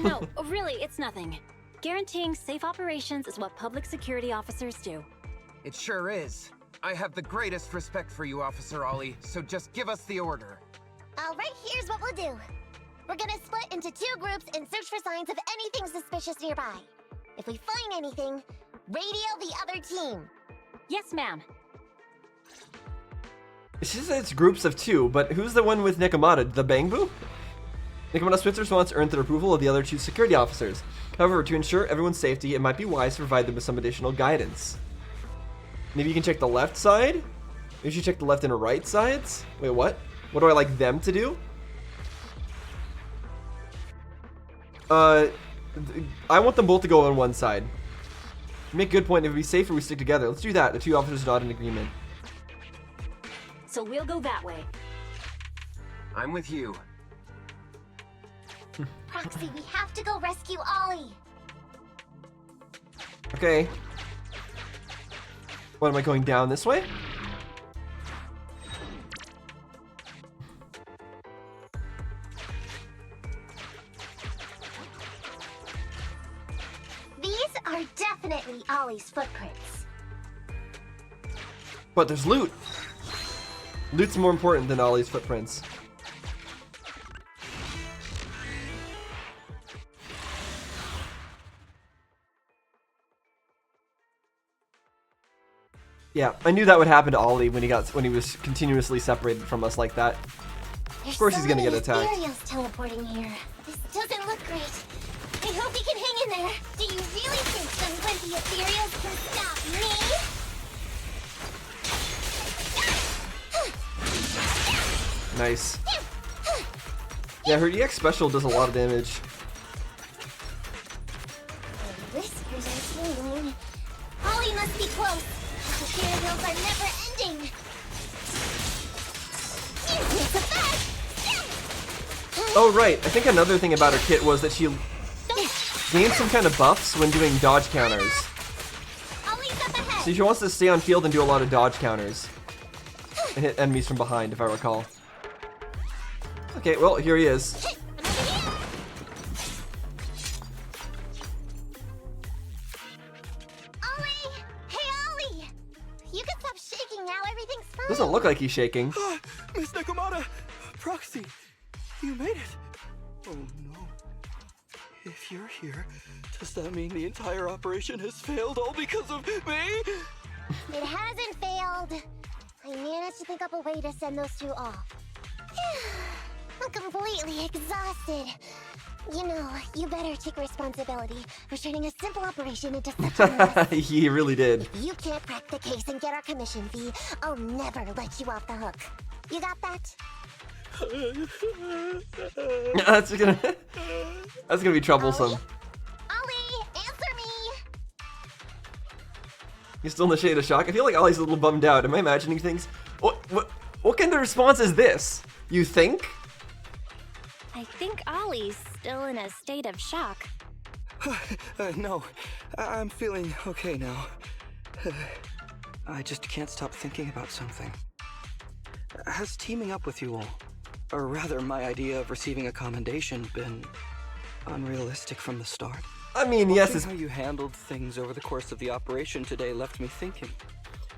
Speaker 9: No, really, it's nothing. Guaranteeing safe operations is what public security officers do.
Speaker 10: It sure is. I have the greatest respect for you, Officer Ollie, so just give us the order.
Speaker 2: Alright, here's what we'll do. We're gonna split into 2 groups and search for signs of anything suspicious nearby. If we find anything, radio the other team.
Speaker 9: Yes, ma'am.
Speaker 1: She says it's groups of 2, but who's the one with Nekomata? The Bangbu? Nekomata's swift response earned the approval of the other 2 security officers. However, to ensure everyone's safety, it might be wise to provide them with some additional guidance. Maybe you can check the left side? Maybe you should check the left and right sides? Wait, what? What do I like them to do? I want them both to go on one side. You make a good point. It would be safer if we stick together. Let's do that. The 2 officers nod in agreement.
Speaker 9: So we'll go that way.
Speaker 10: I'm with you.
Speaker 2: Proxy, we have to go rescue Ollie.
Speaker 1: Okay. What, am I going down this way? But there's loot. Loot's more important than Ollie's footprints. Yeah, I knew that would happen to Ollie when he was continuously separated from us like that. Of course he's gonna get attacked.
Speaker 2: Ethereals teleporting here. This doesn't look great. I hope he can hang in there. Do you really think some wimpy Ethereals can stop me?
Speaker 1: Nice. Yeah, her EX special does a lot of damage.
Speaker 2: The whiskers are tingling. Ollie must be close. The Ethereals are never ending. It's a bag.
Speaker 1: Oh right, I think another thing about her kit was that she gained some kind of buffs when doing dodge counters. So she wants to stay on field and do a lot of dodge counters. And hit enemies from behind, if I recall. Okay, well, here he is.
Speaker 2: Ollie! Hey, Ollie! You can stop shaking now, everything's fine.
Speaker 1: Doesn't look like he's shaking.
Speaker 7: Miss Nekomata! Proxy! You made it! Oh no. If you're here, does that mean the entire operation has failed all because of me?
Speaker 2: It hasn't failed. I managed to think up a way to send those two off. I'm completely exhausted. You know, you better take responsibility for turning a simple operation into such a mess.
Speaker 1: He really did.
Speaker 2: If you can't crack the case and get our commission fee, I'll never let you off the hook. You got that?
Speaker 1: That's gonna be troublesome.
Speaker 2: Ollie, answer me!
Speaker 1: He's still in the shade of shock. I feel like Ollie's a little bummed out. Am I imagining things? What kind of response is this? You think?
Speaker 5: I think Ollie's still in a state of shock.
Speaker 7: No, I'm feeling okay now. I just can't stop thinking about something. Has teaming up with you all, or rather my idea of receiving a commendation, been unrealistic from the start?
Speaker 1: I mean, yes,
Speaker 7: it's how you handled things over the course of the operation today left me thinking.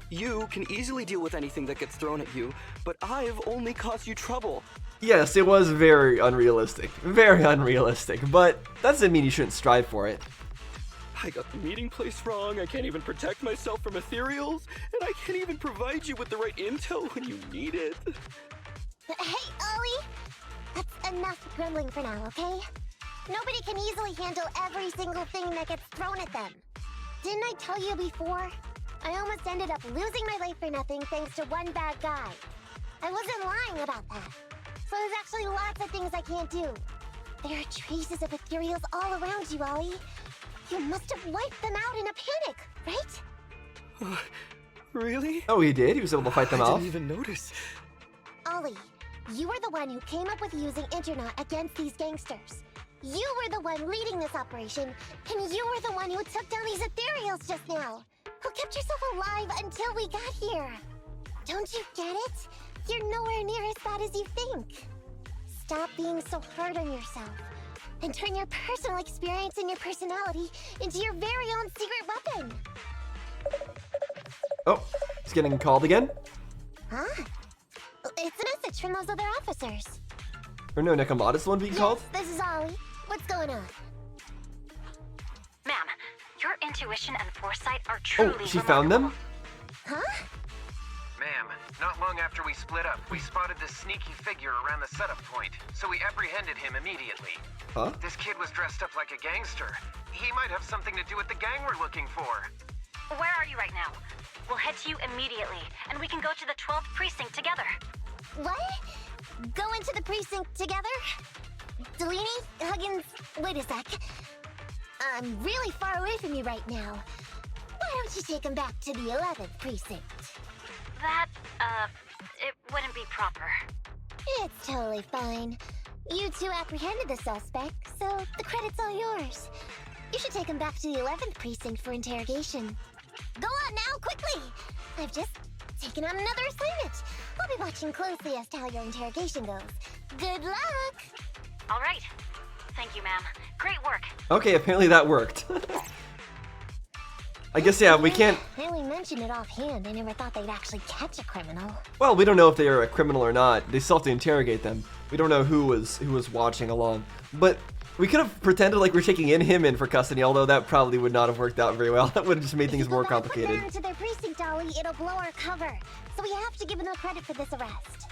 Speaker 7: You can easily deal with anything that gets thrown at you, but I've only caused you trouble.
Speaker 1: Yes, it was very unrealistic. Very unrealistic, but that doesn't mean you shouldn't strive for it.
Speaker 7: I got the meeting place wrong, I can't even protect myself from ethereals, and I can't even provide you with the right intel when you need it.
Speaker 2: Hey, Ollie! That's enough grumbling for now, okay? Nobody can easily handle every single thing that gets thrown at them. Didn't I tell you before? I almost ended up losing my life for nothing thanks to one bad guy. I wasn't lying about that. So there's actually lots of things I can't do. There are traces of ethereals all around you, Ollie. You must have wiped them out in a panic, right?
Speaker 7: Really?
Speaker 1: Oh, he did? He was able to fight them off?
Speaker 7: I didn't even notice.
Speaker 2: Ollie, you were the one who came up with using Internet against these gangsters. You were the one leading this operation, and you were the one who took down these ethereals just now. Who kept yourself alive until we got here. Don't you get it? You're nowhere near as bad as you think. Stop being so hard on yourself, and turn your personal experience and your personality into your very own secret weapon.
Speaker 1: Oh, he's getting called again?
Speaker 2: Huh? It's a message from those other officers.
Speaker 1: Or no, Nekomata's the one being called?
Speaker 2: This is Ollie. What's going on?
Speaker 12: Ma'am, your intuition and foresight are truly
Speaker 1: Oh, she found them?
Speaker 2: Huh?
Speaker 10: Ma'am, not long after we split up, we spotted this sneaky figure around the setup point, so we apprehended him immediately.
Speaker 1: Huh?
Speaker 10: This kid was dressed up like a gangster. He might have something to do with the gang we're looking for.
Speaker 12: Where are you right now? We'll head to you immediately, and we can go to the 12th precinct together.
Speaker 2: What? Go into the precinct together? Delaney? Huggins? Wait a sec. I'm really far away from you right now. Why don't you take him back to the 11th precinct?
Speaker 12: That, it wouldn't be proper.
Speaker 2: It's totally fine. You two apprehended the suspect, so the credit's all yours. You should take him back to the 11th precinct for interrogation. Go on now, quickly! I've just taken on another assignment. I'll be watching closely as to how your interrogation goes. Good luck!
Speaker 12: All right. Thank you, ma'am. Great work.
Speaker 1: Okay, apparently that worked. I guess, yeah, we can't...
Speaker 2: I only mentioned it offhand. I never thought they'd actually catch a criminal.
Speaker 1: Well, we don't know if they are a criminal or not. They still have to interrogate them. We don't know who was watching along. But we could have pretended like we're taking him in for custody, although that probably would not have worked out very well. That would have just made things more complicated.
Speaker 2: If we go back to their precinct, Ollie, it'll blow our cover. So we have to give them credit for this arrest.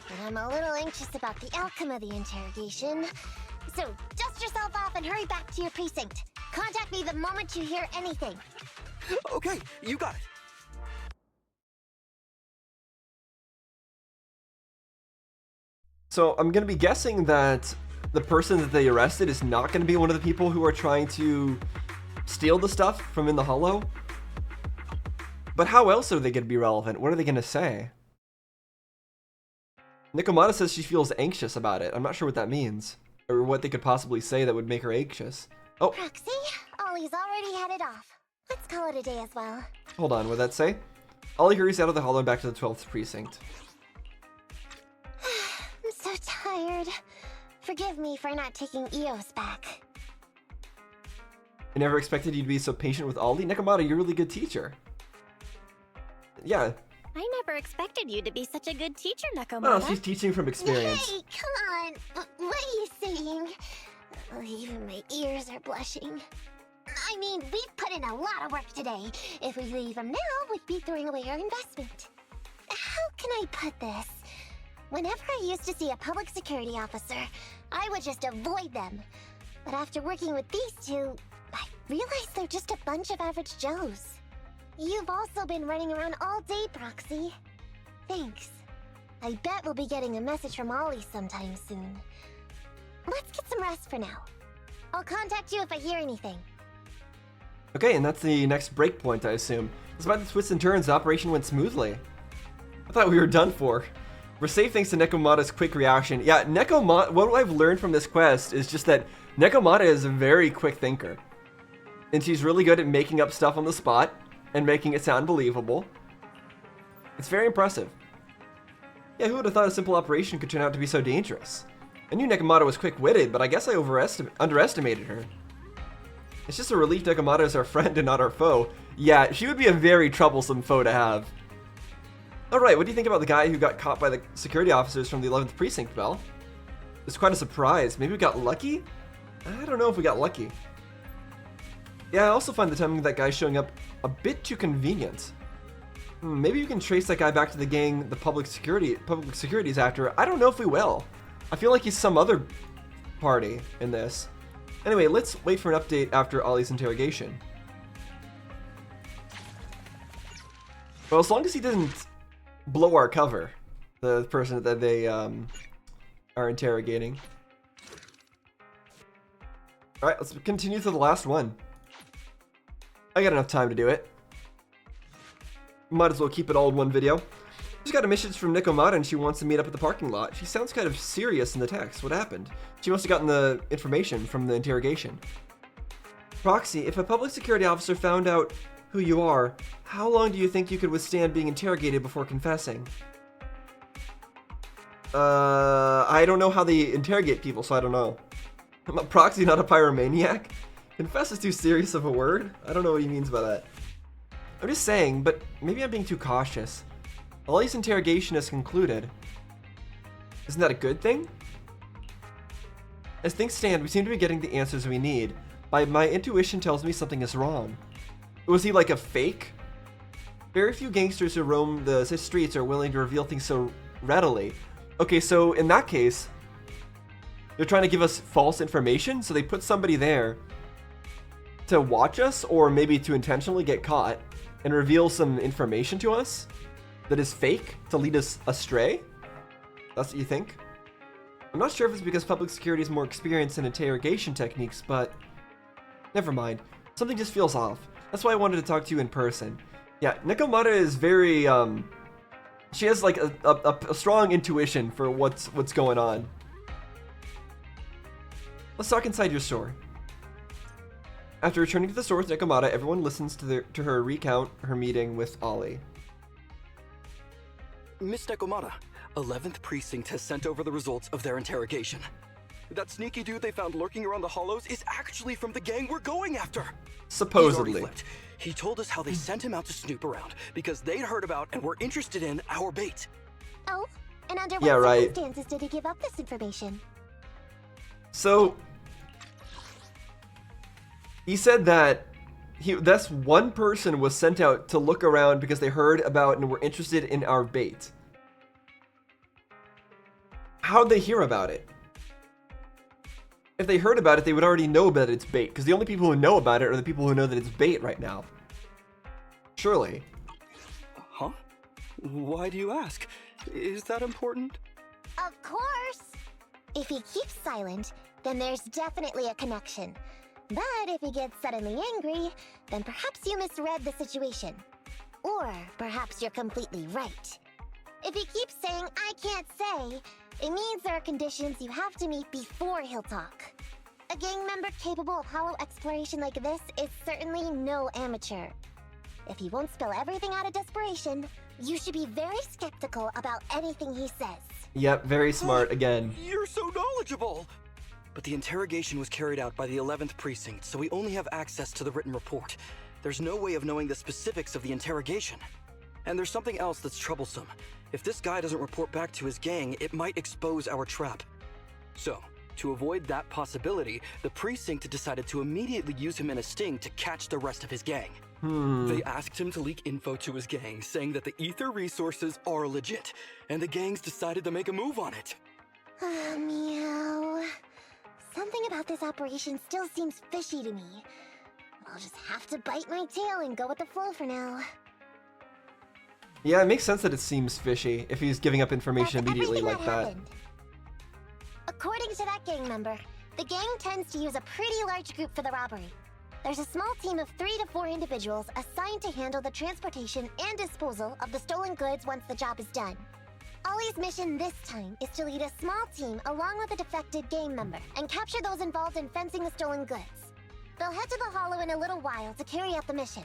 Speaker 2: But I'm a little anxious about the outcome of the interrogation. So dust yourself off and hurry back to your precinct. Contact me the moment you hear anything.
Speaker 7: Okay, you got it.
Speaker 1: So I'm going to be guessing that the person that they arrested is not going to be one of the people who are trying to steal the stuff from in the Hollow. But how else are they going to be relevant? What are they going to say? Nekomata says she feels anxious about it. I'm not sure what that means. Or what they could possibly say that would make her anxious. Oh.
Speaker 2: Proxy, Ollie's already headed off. Let's call it a day as well.
Speaker 1: Hold on, what'd that say? Ollie hurries out of the Hollow and back to the 12th precinct.
Speaker 2: I'm so tired. Forgive me for not taking EOS back.
Speaker 1: I never expected you to be so patient with Ollie. Nekomata, you're a really good teacher. Yeah.
Speaker 5: I never expected you to be such a good teacher, Nekomata.
Speaker 1: Well, she's teaching from experience.
Speaker 2: Hey, come on. What are you saying? Even my ears are blushing. I mean, we've put in a lot of work today. If we leave them now, we'd be throwing away our investment. How can I put this? Whenever I used to see a public security officer, I would just avoid them. But after working with these two, I realized they're just a bunch of average Joes. You've also been running around all day, Proxy. Thanks. I bet we'll be getting a message from Ollie sometime soon. Let's get some rest for now. I'll contact you if I hear anything.
Speaker 1: Okay, and that's the next breakpoint, I assume. Despite the twists and turns, the operation went smoothly. I thought we were done for. We're safe thanks to Nekomata's quick reaction. Yeah, Nekomata, what I've learned from this quest is just that Nekomata is a very quick thinker. And she's really good at making up stuff on the spot and making it sound believable. It's very impressive. Yeah, who would have thought a simple operation could turn out to be so dangerous? I knew Nekomata was quick-witted, but I guess I underestimated her. It's just a relief Nekomata is our friend and not our foe. Yeah, she would be a very troublesome foe to have. Alright, what do you think about the guy who got caught by the security officers from the 11th precinct, Belle? It's quite a surprise. Maybe we got lucky? I don't know if we got lucky. Yeah, I also find the timing of that guy showing up a bit too convenient. Maybe you can trace that guy back to the gang the public security is after. I don't know if we will. I feel like he's some other party in this. Anyway, let's wait for an update after Ollie's interrogation. Well, as long as he doesn't blow our cover, the person that they are interrogating. Alright, let's continue to the last one. I got enough time to do it. Might as well keep it all in one video. Just got a message from Nekomata and she wants to meet up at the parking lot. She sounds kind of serious in the text. What happened? She must have gotten the information from the interrogation. Proxy, if a public security officer found out who you are, how long do you think you could withstand being interrogated before confessing? I don't know how they interrogate people, so I don't know. I'm a proxy, not a pyromaniac? Confess is too serious of a word? I don't know what he means by that. I'm just saying, but maybe I'm being too cautious. Ollie's interrogation has concluded. Isn't that a good thing? As things stand, we seem to be getting the answers we need. My intuition tells me something is wrong. Was he like a fake? Very few gangsters who roam the streets are willing to reveal things so readily. Okay, so in that case, they're trying to give us false information, so they put somebody there to watch us, or maybe to intentionally get caught and reveal some information to us that is fake to lead us astray? That's what you think? I'm not sure if it's because public security is more experienced in interrogation techniques, but never mind. Something just feels off. That's why I wanted to talk to you in person. Yeah, Nekomata is very, she has like a strong intuition for what's going on. Let's talk inside your store. After returning to the store with Nekomata, everyone listens to her recount her meeting with Ollie.
Speaker 7: Miss Nekomata, 11th Precinct has sent over the results of their interrogation. That sneaky dude they found lurking around the hollows is actually from the gang we're going after.
Speaker 1: Supposedly.
Speaker 7: He told us how they sent him out to snoop around because they'd heard about and were interested in our bait.
Speaker 2: Oh? And under
Speaker 1: Yeah,
Speaker 2: what
Speaker 1: right.
Speaker 2: circumstances did he give up this information?
Speaker 1: So he said that that's one person was sent out to look around because they heard about and were interested in our bait. How'd they hear about it? If they heard about it, they would already know that it's bait, because the only people who know about it are the people who know that it's bait right now. Surely.
Speaker 7: Huh? Why do you ask? Is that important?
Speaker 2: Of course! If he keeps silent, then there's definitely a connection. But if he gets suddenly angry, then perhaps you misread the situation. Or perhaps you're completely right. If he keeps saying, "I can't say," it means there are conditions you have to meet before he'll talk. A gang member capable of hollow exploration like this is certainly no amateur. If he won't spill everything out of desperation, you should be very skeptical about anything he says.
Speaker 1: Yep, very smart again.
Speaker 7: You're so knowledgeable! But the interrogation was carried out by the 11th Precinct, so we only have access to the written report. There's no way of knowing the specifics of the interrogation. And there's something else that's troublesome. If this guy doesn't report back to his gang, it might expose our trap. So, to avoid that possibility, the Precinct decided to immediately use him in a sting to catch the rest of his gang. They asked him to leak info to his gang, saying that the ether resources are legit, and the gangs decided to make a move on it.
Speaker 2: Meow. Something about this operation still seems fishy to me. I'll just have to bite my tail and go with the flow for now.
Speaker 1: Yeah, it makes sense that it seems fishy if he's giving up information immediately like that.
Speaker 2: Happened. According to that gang member, the gang tends to use a pretty large group for the robbery. There's a small team of 3 to 4 individuals assigned to handle the transportation and disposal of the stolen goods once the job is done. Ollie's mission this time is to lead a small team along with a defected gang member and capture those involved in fencing the stolen goods. They'll head to the Hollow in a little while to carry out the mission.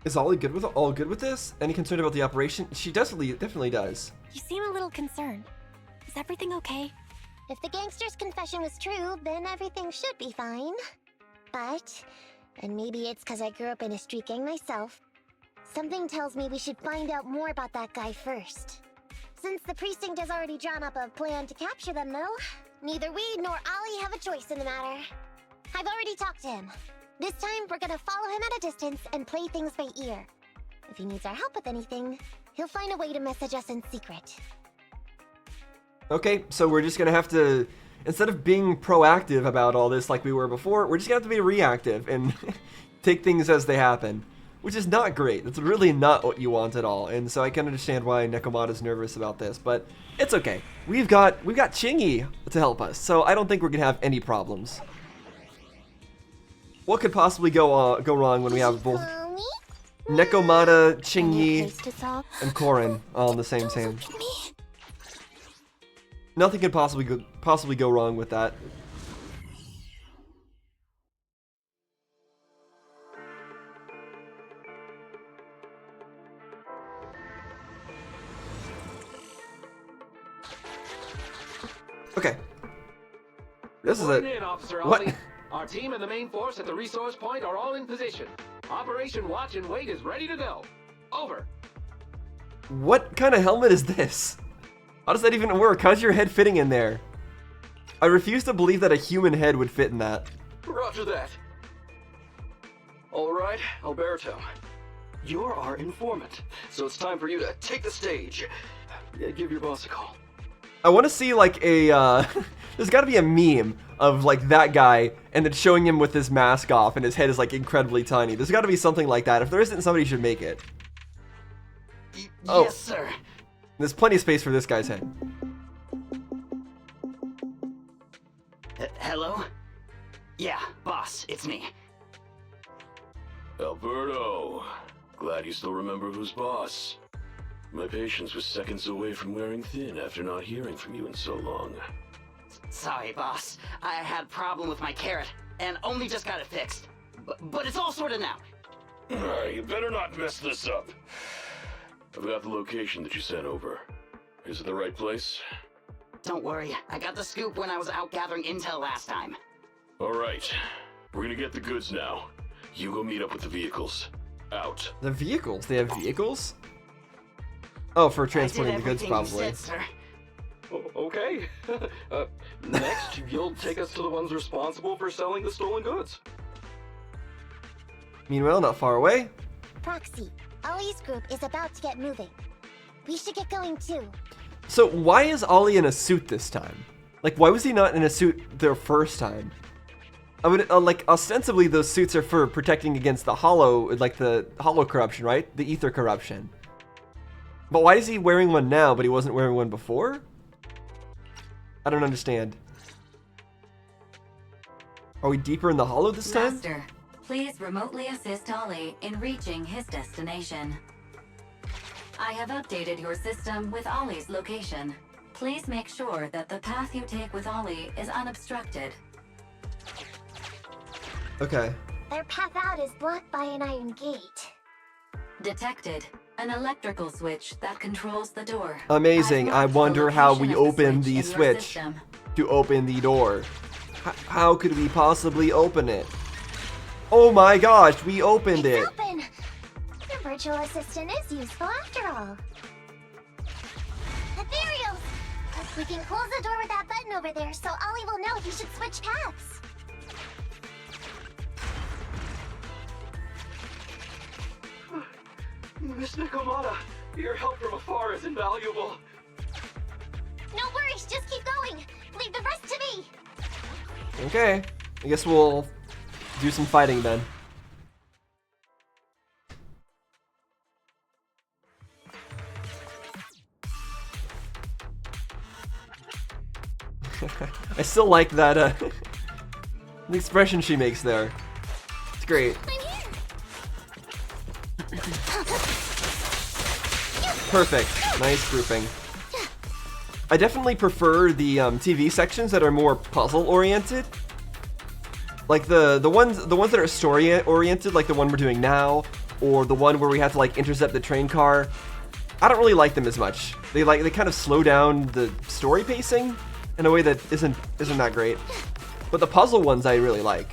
Speaker 1: Is Ollie all good with this? Any concern about the operation? She definitely does.
Speaker 5: You seem a little concerned. Is everything okay?
Speaker 2: If the gangster's confession was true, then everything should be fine. But, and maybe it's because I grew up in a street gang myself, something tells me we should find out more about that guy first. Since the precinct has already drawn up a plan to capture them, though, neither we nor Ollie have a choice in the matter. I've already talked to him. This time, we're gonna follow him at a distance and play things by ear. If he needs our help with anything, he'll find a way to message us in secret.
Speaker 1: Okay, so we're just gonna have to, instead of being proactive about all this like we were before, we're just gonna have to be reactive and take things as they happen. Which is not great. That's really not what you want at all. And so I can understand why Nekomata's nervous about this, but it's okay. We've got Chingy to help us, so I don't think we're gonna have any problems. What could possibly go wrong when we have both Nekomata, Chingy, and Korin all in the same team? Nothing could possibly go wrong with that. Okay. This is
Speaker 13: In, Officer
Speaker 1: what?
Speaker 13: Ollie. Our team and the main force at the resource point are all in position. Operation Watch and Wait is ready to go. Over.
Speaker 1: What kind of helmet is this? How does that even work? How's your head fitting in there? I refuse to believe that a human head would fit in that.
Speaker 7: Roger that. All right, Alberto. You're our informant, so it's time for you to take the stage. Give your boss a call.
Speaker 1: I want to see like a, there's got to be a meme of like that guy and then showing him with his mask off and his head is like incredibly tiny. There's got to be something like that. If there isn't, somebody should make it.
Speaker 14: Yes, sir.
Speaker 1: There's plenty of space for this guy's head.
Speaker 14: Hello? Yeah, boss, it's me.
Speaker 15: Alberto, glad you still remember who's boss. My patience was seconds away from wearing thin after not hearing from you in so long.
Speaker 14: Sorry, boss. I had a problem with my carrot, and only just got it fixed. But it's all sorted now.
Speaker 15: You better not mess this up. I've got the location that you sent over. Is it the right place?
Speaker 14: Don't worry, I got the scoop when I was out gathering intel last time.
Speaker 15: Alright, we're gonna get the goods now. You go meet up with the vehicles. Out.
Speaker 1: The vehicles? They have vehicles? Oh, for transporting the goods,
Speaker 14: everything you
Speaker 1: probably.
Speaker 14: said, sir.
Speaker 7: Okay. Next, you'll take us to the ones responsible for selling the stolen goods.
Speaker 1: Meanwhile, not far away.
Speaker 2: Proxy, Ollie's group is about to get moving. We should get going too.
Speaker 1: So why is Ollie in a suit this time? Like, why was he not in a suit their first time? I would like ostensibly those suits are for protecting against the hollow, like the hollow corruption, right? The ether corruption. But why is he wearing one now, but he wasn't wearing one before? I don't understand. Are we deeper in the hollow this time?
Speaker 6: Master, please remotely assist Ollie in reaching his destination. I have updated your system with Ollie's location. Please make sure that the path you take with Ollie is unobstructed.
Speaker 1: Okay.
Speaker 2: Their path out is blocked by an iron gate.
Speaker 6: Detected. An electrical switch that controls the door.
Speaker 1: Amazing. I wonder how we open the
Speaker 6: in your
Speaker 1: switch
Speaker 6: system.
Speaker 1: to open the door. How could we possibly open it? Oh my gosh, we opened it.
Speaker 2: Open! The virtual assistant is useful after all. Ethereal! We can close the door with that button over there so Ollie will know he should switch paths.
Speaker 7: Miss Nekomata, your help from afar is invaluable.
Speaker 2: No worries, just keep going. Leave the rest to me.
Speaker 1: Okay. I guess we'll do some fighting then. I still like that the expression she makes there. It's great. Perfect. Nice grouping. I definitely prefer the TV sections that are more puzzle oriented. Like the ones that are story oriented, like the one we're doing now, or the one where we have to like intercept the train car. I don't really like them as much. They kind of slow down the story pacing in a way that isn't that great. But the puzzle ones I really like.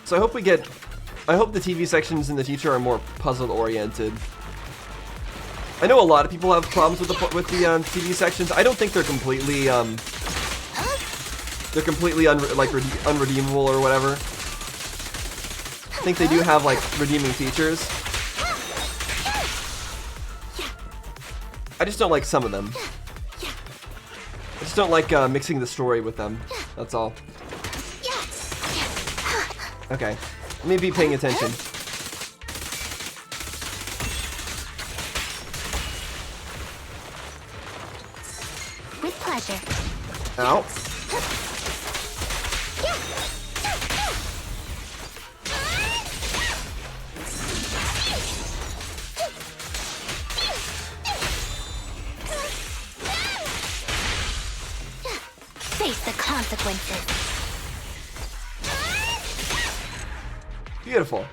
Speaker 1: So I hope the TV sections in the future are more puzzle oriented. I know a lot of people have problems with the TV sections. I don't think they're completely unredeemable or whatever. I think they do have like redeeming features. I just don't like some of them. I just don't like mixing the story with them. That's all. Okay, let me be paying attention.
Speaker 2: With pleasure.
Speaker 1: Ow.
Speaker 2: Face the consequences.
Speaker 1: Beautiful.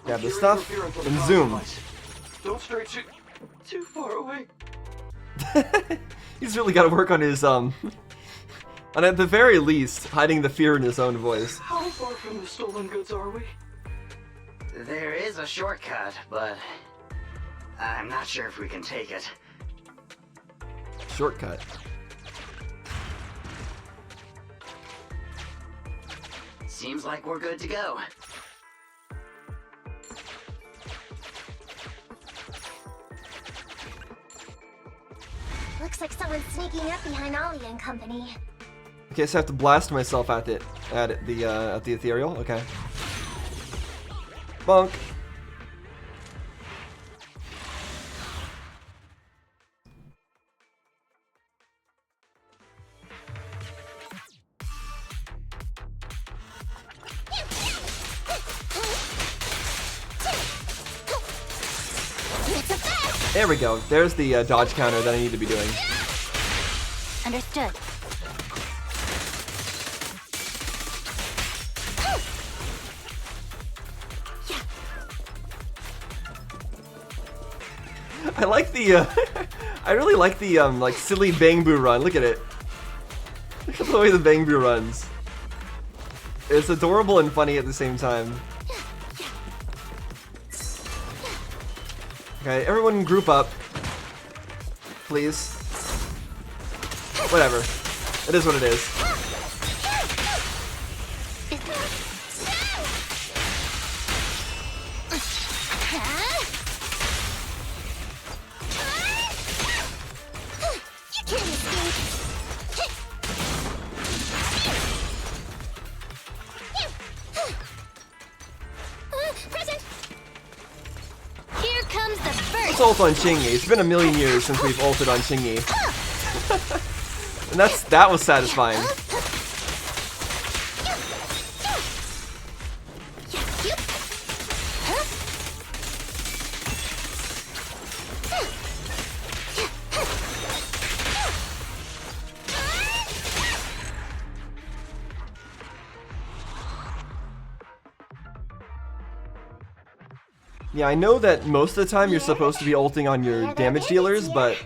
Speaker 1: Grab the stuff and zoom.
Speaker 7: Don't stray too far away.
Speaker 1: He's really got to work on his and at the very least, hiding the fear in his own voice.
Speaker 7: How far from the stolen goods are we?
Speaker 14: There is a shortcut, but I'm not sure if we can take it.
Speaker 1: Shortcut.
Speaker 14: Seems like we're good to go.
Speaker 2: Looks like someone's sneaking up behind Ollie and company.
Speaker 1: Okay, so I have to blast myself at the ethereal. Okay. Bonk. There we go. There's the dodge counter that I need to be doing.
Speaker 2: Understood.
Speaker 1: I like the I really like the like silly Bangbu run. Look at it. Look at the way the Bangbu runs. It's adorable and funny at the same time. Okay, everyone group up. Please. Whatever. It is what it is. Let's ult on Shingy. It's been a million years since we've ulted on Shingy. And that was satisfying. Yeah, I know that most of the time you're supposed to be ulting on your damage dealers, but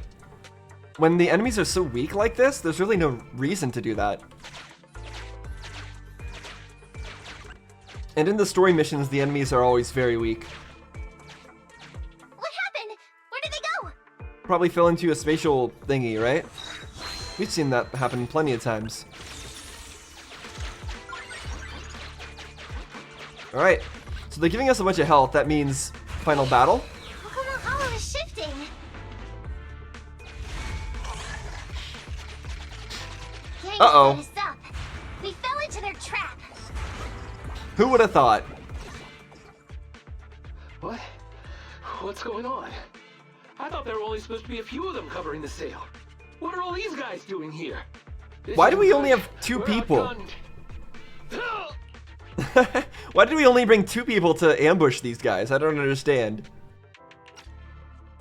Speaker 1: when the enemies are so weak like this, there's really no reason to do that. And in the story missions, the enemies are always very weak.
Speaker 2: What happened? Where did they go?
Speaker 1: Probably fell into a spatial thingy, right? We've seen that happen plenty of times. Alright, so they're giving us a bunch of health. That means final battle.
Speaker 2: How come the hollow is shifting?
Speaker 1: Uh-oh.
Speaker 2: We fell into their trap.
Speaker 1: Who would have thought?
Speaker 13: What? What's going on? I thought there were only supposed to be a few of them covering the sale. What are all these guys doing here?
Speaker 1: Why do we only have 2 people? Why did we only bring 2 people to ambush these guys? I don't understand.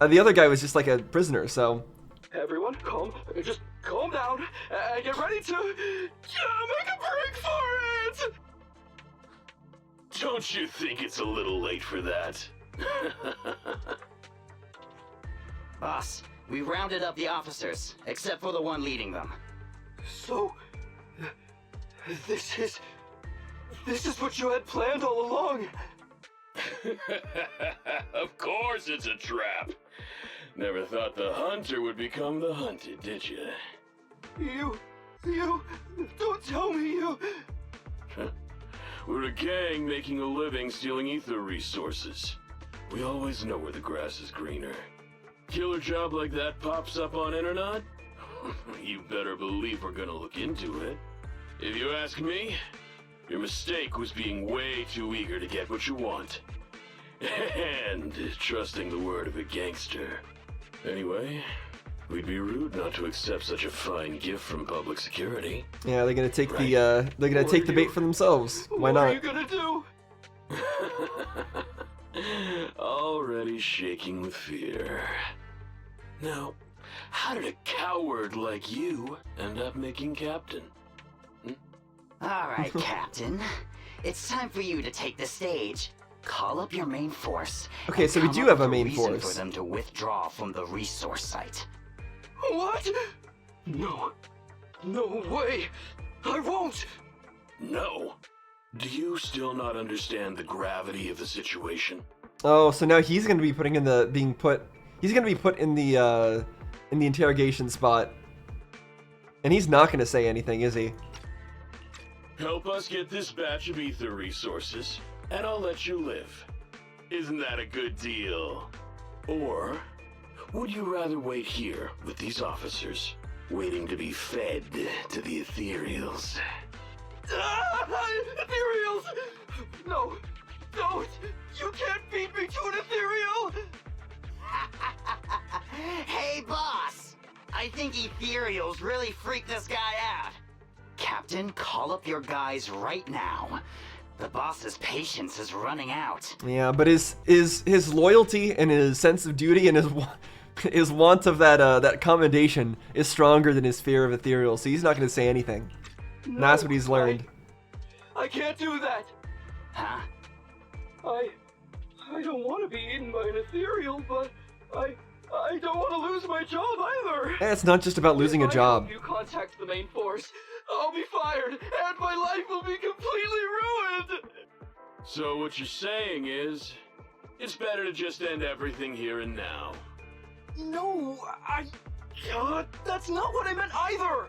Speaker 1: The other guy was just like a prisoner, so...
Speaker 7: Everyone, just calm down and get ready to make a break for it!
Speaker 15: Don't you think it's a little late for that?
Speaker 14: Boss, we rounded up the officers, except for the one leading them.
Speaker 7: So, this is what you had planned all along?
Speaker 15: Of course it's a trap. Never thought the hunter would become the hunted, did you?
Speaker 7: You, don't tell me you...
Speaker 15: We're a gang making a living stealing ether resources. We always know where the grass is greener. Killer job like that pops up on internet? You better believe we're gonna look into it. If you ask me, your mistake was being way too eager to get what you want. And trusting the word of a gangster. Anyway, we'd be rude not to accept such a fine gift from public security.
Speaker 1: Yeah, they're gonna take the bait for themselves. Why not?
Speaker 7: What are you gonna do?
Speaker 15: Already shaking with fear. Now, how did a coward like you end up making captain?
Speaker 14: All right, Captain. It's time for you to take the stage. Call up your main force.
Speaker 1: Okay, so we do have a main force.
Speaker 14: For them to withdraw from the resource site.
Speaker 7: What? No way. I won't.
Speaker 15: No. Do you still not understand the gravity of the situation?
Speaker 1: Oh, so now he's gonna be put in the interrogation spot, and he's not gonna say anything, is he?
Speaker 15: Help us get this batch of ether resources, and I'll let you live. Isn't that a good deal? Or would you rather wait here with these officers, waiting to be fed to the ethereals?
Speaker 7: Ethereals! No, don't! You can't feed me to an ethereal!
Speaker 14: Hey, boss! I think ethereals really freaked this guy out. Captain, call up your guys right now. The boss's patience is running out.
Speaker 1: Yeah, but his loyalty and his sense of duty and his want of that commendation is stronger than his fear of ethereal, so he's not going to say anything. And that's what he's learned.
Speaker 7: I can't do that.
Speaker 14: Huh?
Speaker 7: I don't want to be eaten by an ethereal, but I don't want to lose my job either.
Speaker 1: It's not just about losing a job.
Speaker 7: If you contact the main force, I'll be fired, and my life will be completely ruined.
Speaker 15: So what you're saying is, it's better to just end everything here and now.
Speaker 7: No, that's not what I meant either.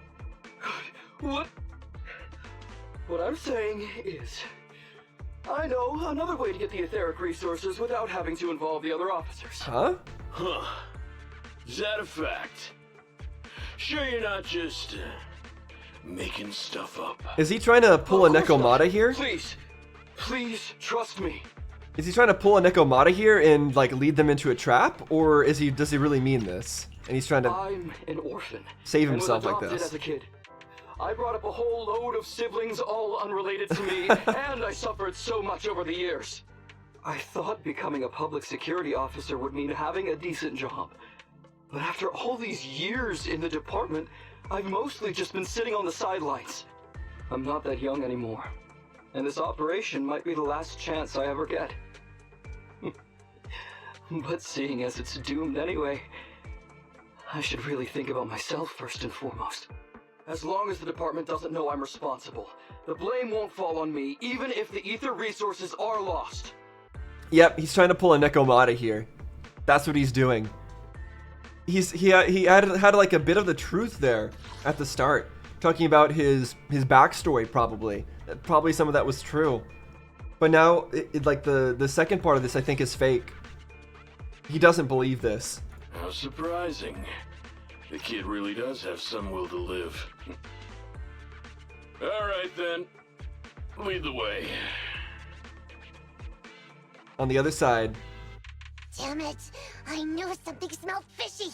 Speaker 7: What I'm saying is, I know another way to get the etheric resources without having to involve the other officers.
Speaker 1: Huh?
Speaker 15: Huh. Is that a fact? Sure you're not just, making stuff up?
Speaker 1: Is he trying to pull a Nekomata here?
Speaker 7: Please, trust me.
Speaker 1: Is he trying to pull a Nekomata here and, like, lead them into a trap? Or does he really mean this? And he's trying to
Speaker 7: I'm an orphan.
Speaker 1: save himself
Speaker 7: and was
Speaker 1: like
Speaker 7: adopted
Speaker 1: this.
Speaker 7: As a kid. I brought up a whole load of siblings, all unrelated to me, and I suffered so much over the years. I thought becoming a public security officer would mean having a decent job. But after all these years in the department, I've mostly just been sitting on the sidelines. I'm not that young anymore, and this operation might be the last chance I ever get. But seeing as it's doomed anyway, I should really think about myself first and foremost. As long as the department doesn't know I'm responsible, the blame won't fall on me, even if the ether resources are lost.
Speaker 1: Yep, he's trying to pull a Nekomata here. That's what he's doing. He had like a bit of the truth there at the start, talking about his backstory probably. Probably some of that was true. But now, like the second part of this, I think, is fake. He doesn't believe this.
Speaker 15: How surprising. The kid really does have some will to live. Alright then. Lead the way.
Speaker 1: On the other side.
Speaker 2: Damn it! I knew something smelled fishy!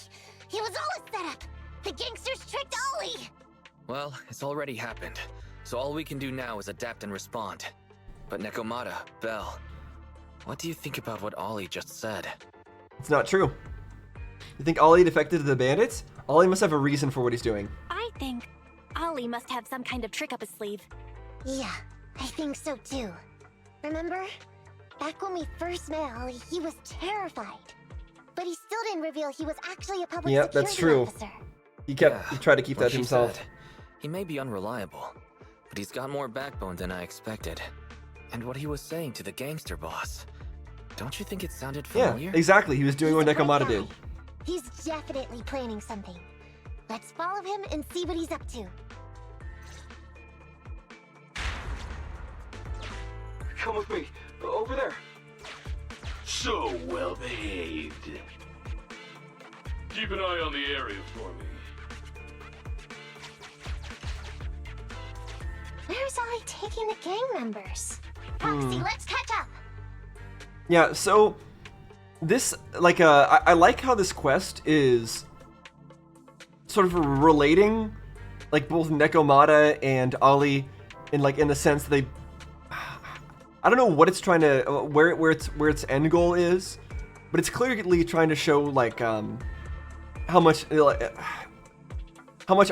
Speaker 2: It was all a setup! The gangsters tricked Ollie!
Speaker 4: Well, it's already happened, so all we can do now is adapt and respond. But Nekomata, Belle, what do you think about what Ollie just said?
Speaker 1: It's not true. You think Ollie defected to the bandits? Ollie must have a reason for what he's doing.
Speaker 5: I think Ollie must have some kind of trick up his sleeve.
Speaker 2: Yeah, I think so too. Remember? Back when we first met Ollie, he was terrified. But he still didn't reveal he was actually a public security
Speaker 1: that's true.
Speaker 2: officer.
Speaker 1: He tried to keep that to himself.
Speaker 4: Said, he may be unreliable, but he's got more backbone than I expected. And what he was saying to the gangster boss, don't you think it sounded familiar?
Speaker 1: Yeah, exactly. He was doing what Nekomata did.
Speaker 2: He's definitely planning something. Let's follow him and see what he's up to.
Speaker 7: Come with me. Over there.
Speaker 15: So well behaved. Keep an eye on the area for me.
Speaker 2: Where's Ollie taking the gang members? Foxy, let's catch up!
Speaker 1: Yeah, so this, like, I like how this quest is sort of relating, like, both Nekomata and Ollie in the sense that they, I don't know what it's trying to, where its end goal is, but it's clearly trying to show, like, how much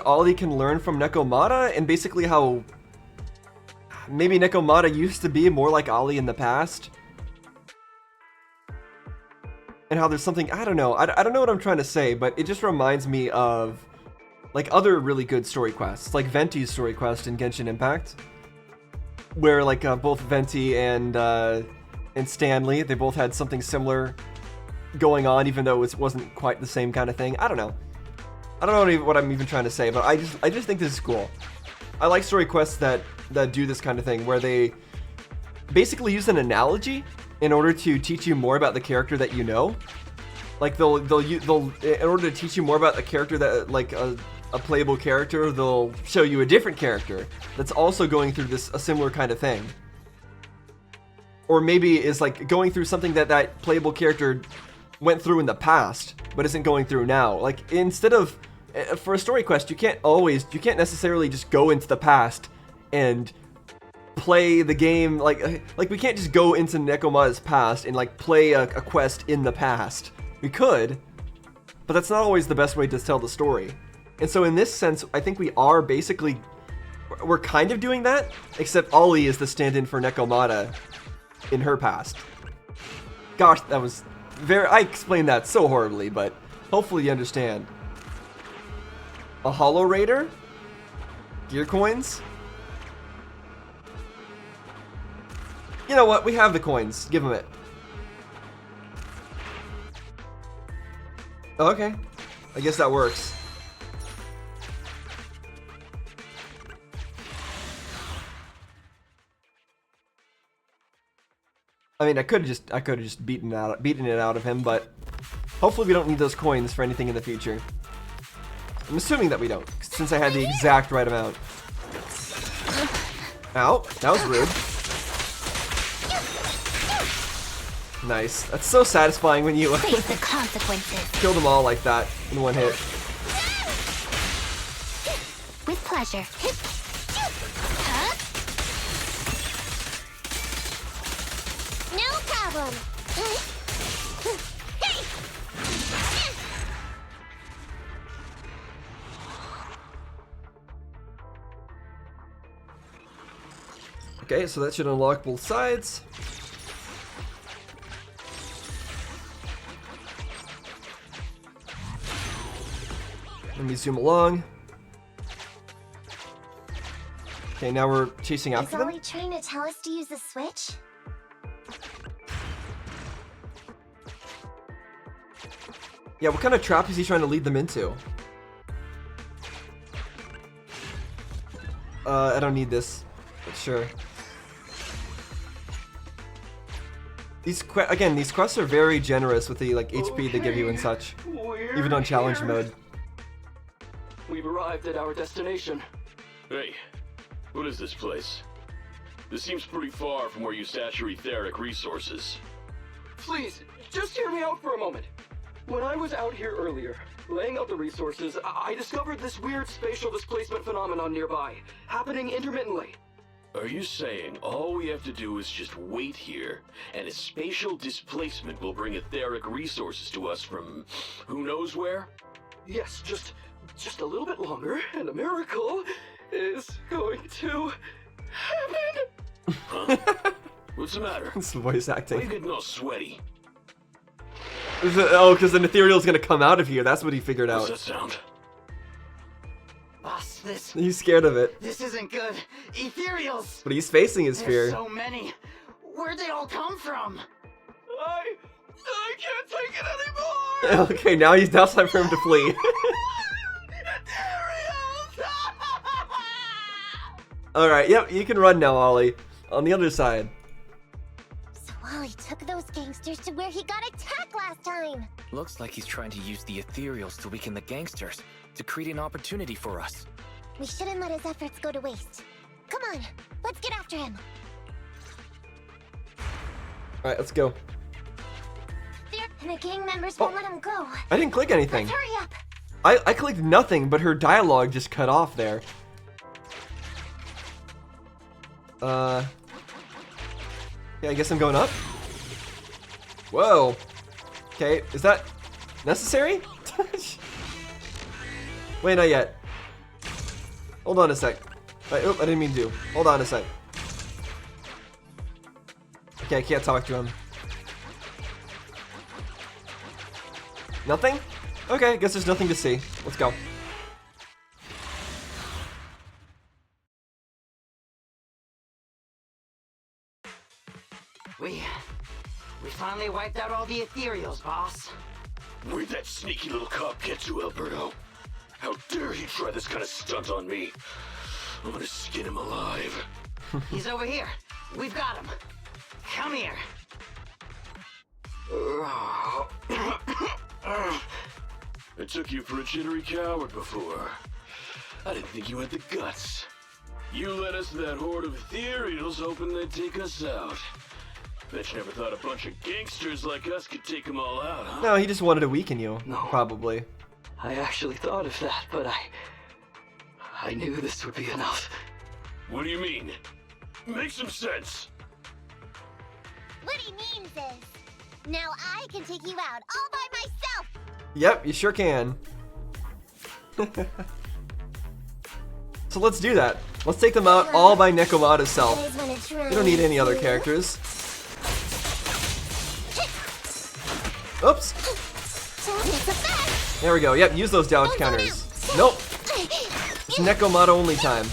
Speaker 1: Ollie can learn from Nekomata, and basically how maybe Nekomata used to be more like Ollie in the past. And how there's something, I don't know what I'm trying to say, but it just reminds me of, like, other really good story quests, like Venti's story quest in Genshin Impact, where, like, both Venti and Stanley, they both had something similar going on, even though it wasn't quite the same kind of thing. I don't know what I'm even trying to say, but I just think this is cool. I like story quests that do this kind of thing, where they basically use an analogy in order to teach you more about the character that you know. Like they'll in order to teach you more about the character that, like, a playable character, they'll show you a different character that's also going through a similar kind of thing. Or maybe is, like, going through something that playable character went through in the past, but isn't going through now. Like, instead of, for a story quest, you can't necessarily just go into the past and play the game, like we can't just go into Nekomata's past and, like, play a quest in the past. We could, but that's not always the best way to tell the story. And so in this sense, I think we're kind of doing that, except Ollie is the stand-in for Nekomata in her past. Gosh, that was I explained that so horribly, but Hopefully you understand. A Hollow Raider? Gear coins? You know what? We have the coins. Give him it. Okay. I guess that works. I mean, I could have just beaten it out of him, but hopefully we don't need those coins for anything in the future. I'm assuming that we don't, since I had the exact right amount. Ow, that was rude. Nice. That's so satisfying when you
Speaker 2: Face the consequences.
Speaker 1: kill them all like that in one hit.
Speaker 2: With pleasure. Huh? No problem.
Speaker 1: Okay, so that should unlock both sides. Let me zoom along. Okay, now we're chasing after
Speaker 2: Is
Speaker 1: them.
Speaker 2: Ollie trying to tell us to use the switch?
Speaker 1: Yeah, what kind of trap is he trying to lead them into? I don't need this, but sure. These quests are very generous with the HP they give you and such, even on challenge mode.
Speaker 7: We've arrived at our destination.
Speaker 15: Hey, what is this place? This seems pretty far from where you stash your etheric resources.
Speaker 7: Please, just hear me out for a moment. When I was out here earlier, laying out the resources, I discovered this weird spatial displacement phenomenon nearby, happening intermittently.
Speaker 15: Are you saying all we have to do is just wait here, and a spatial displacement will bring etheric resources to us from who knows where?
Speaker 7: Yes, just a little bit longer, and a miracle is going to happen.
Speaker 15: Huh? What's the matter?
Speaker 1: It's voice
Speaker 15: Why are
Speaker 1: acting.
Speaker 15: you getting all sweaty?
Speaker 1: Oh, because an ethereal's gonna come out of here. That's what he figured
Speaker 15: What's
Speaker 1: out.
Speaker 15: that sound?
Speaker 14: Boss,
Speaker 1: He's scared of it,
Speaker 14: this isn't good. Ethereals!
Speaker 1: but he's facing his
Speaker 14: There's
Speaker 1: fear.
Speaker 14: so many. Where'd they all come from?
Speaker 7: I can't take it anymore!
Speaker 1: Okay, now it's time for him to flee. Alright, yep, you can run now, Ollie. On the other side.
Speaker 2: So Ollie took those gangsters to where he got attacked last time.
Speaker 4: Looks like he's trying to use the ethereals to weaken the gangsters, to create an opportunity for us.
Speaker 2: We shouldn't let his efforts go to waste. Come on, let's get after him.
Speaker 1: Alright, let's go.
Speaker 2: And the gang members won't let him go.
Speaker 1: I didn't click anything.
Speaker 2: Let's hurry up.
Speaker 1: I clicked nothing, but her dialogue just cut off there. Yeah, I guess I'm going up. Whoa. Okay, is that necessary? Wait, not yet. Hold on a sec. Oh, I didn't mean to. Hold on a sec. Okay, I can't talk to him. Nothing? Okay, I guess there's nothing to see. Let's go.
Speaker 14: We finally wiped out all the ethereals, boss.
Speaker 15: Where'd that sneaky little cop get to, Alberto? How dare he try this kind of stunt on me? I'm gonna skin him alive.
Speaker 14: He's over here. We've got him. Come here.
Speaker 15: I took you for a jittery coward before. I didn't think you had the guts. You led us to that horde of ethereals hoping they'd take us out. Bet you never thought a bunch of gangsters like us could take them all out, huh?
Speaker 1: No, he just wanted to weaken you.
Speaker 7: No.
Speaker 1: Probably.
Speaker 7: I actually thought of that, but I knew this would be enough.
Speaker 15: What do you mean? Make some sense.
Speaker 2: What he means is, now I can take you out all by myself.
Speaker 1: Yep, you sure can. So let's do that. Let's take them out all by Nekomata's self. We don't need any other characters. Oops. There we go. Yep, use those dodge counters. Nope. It's Nekomata only time.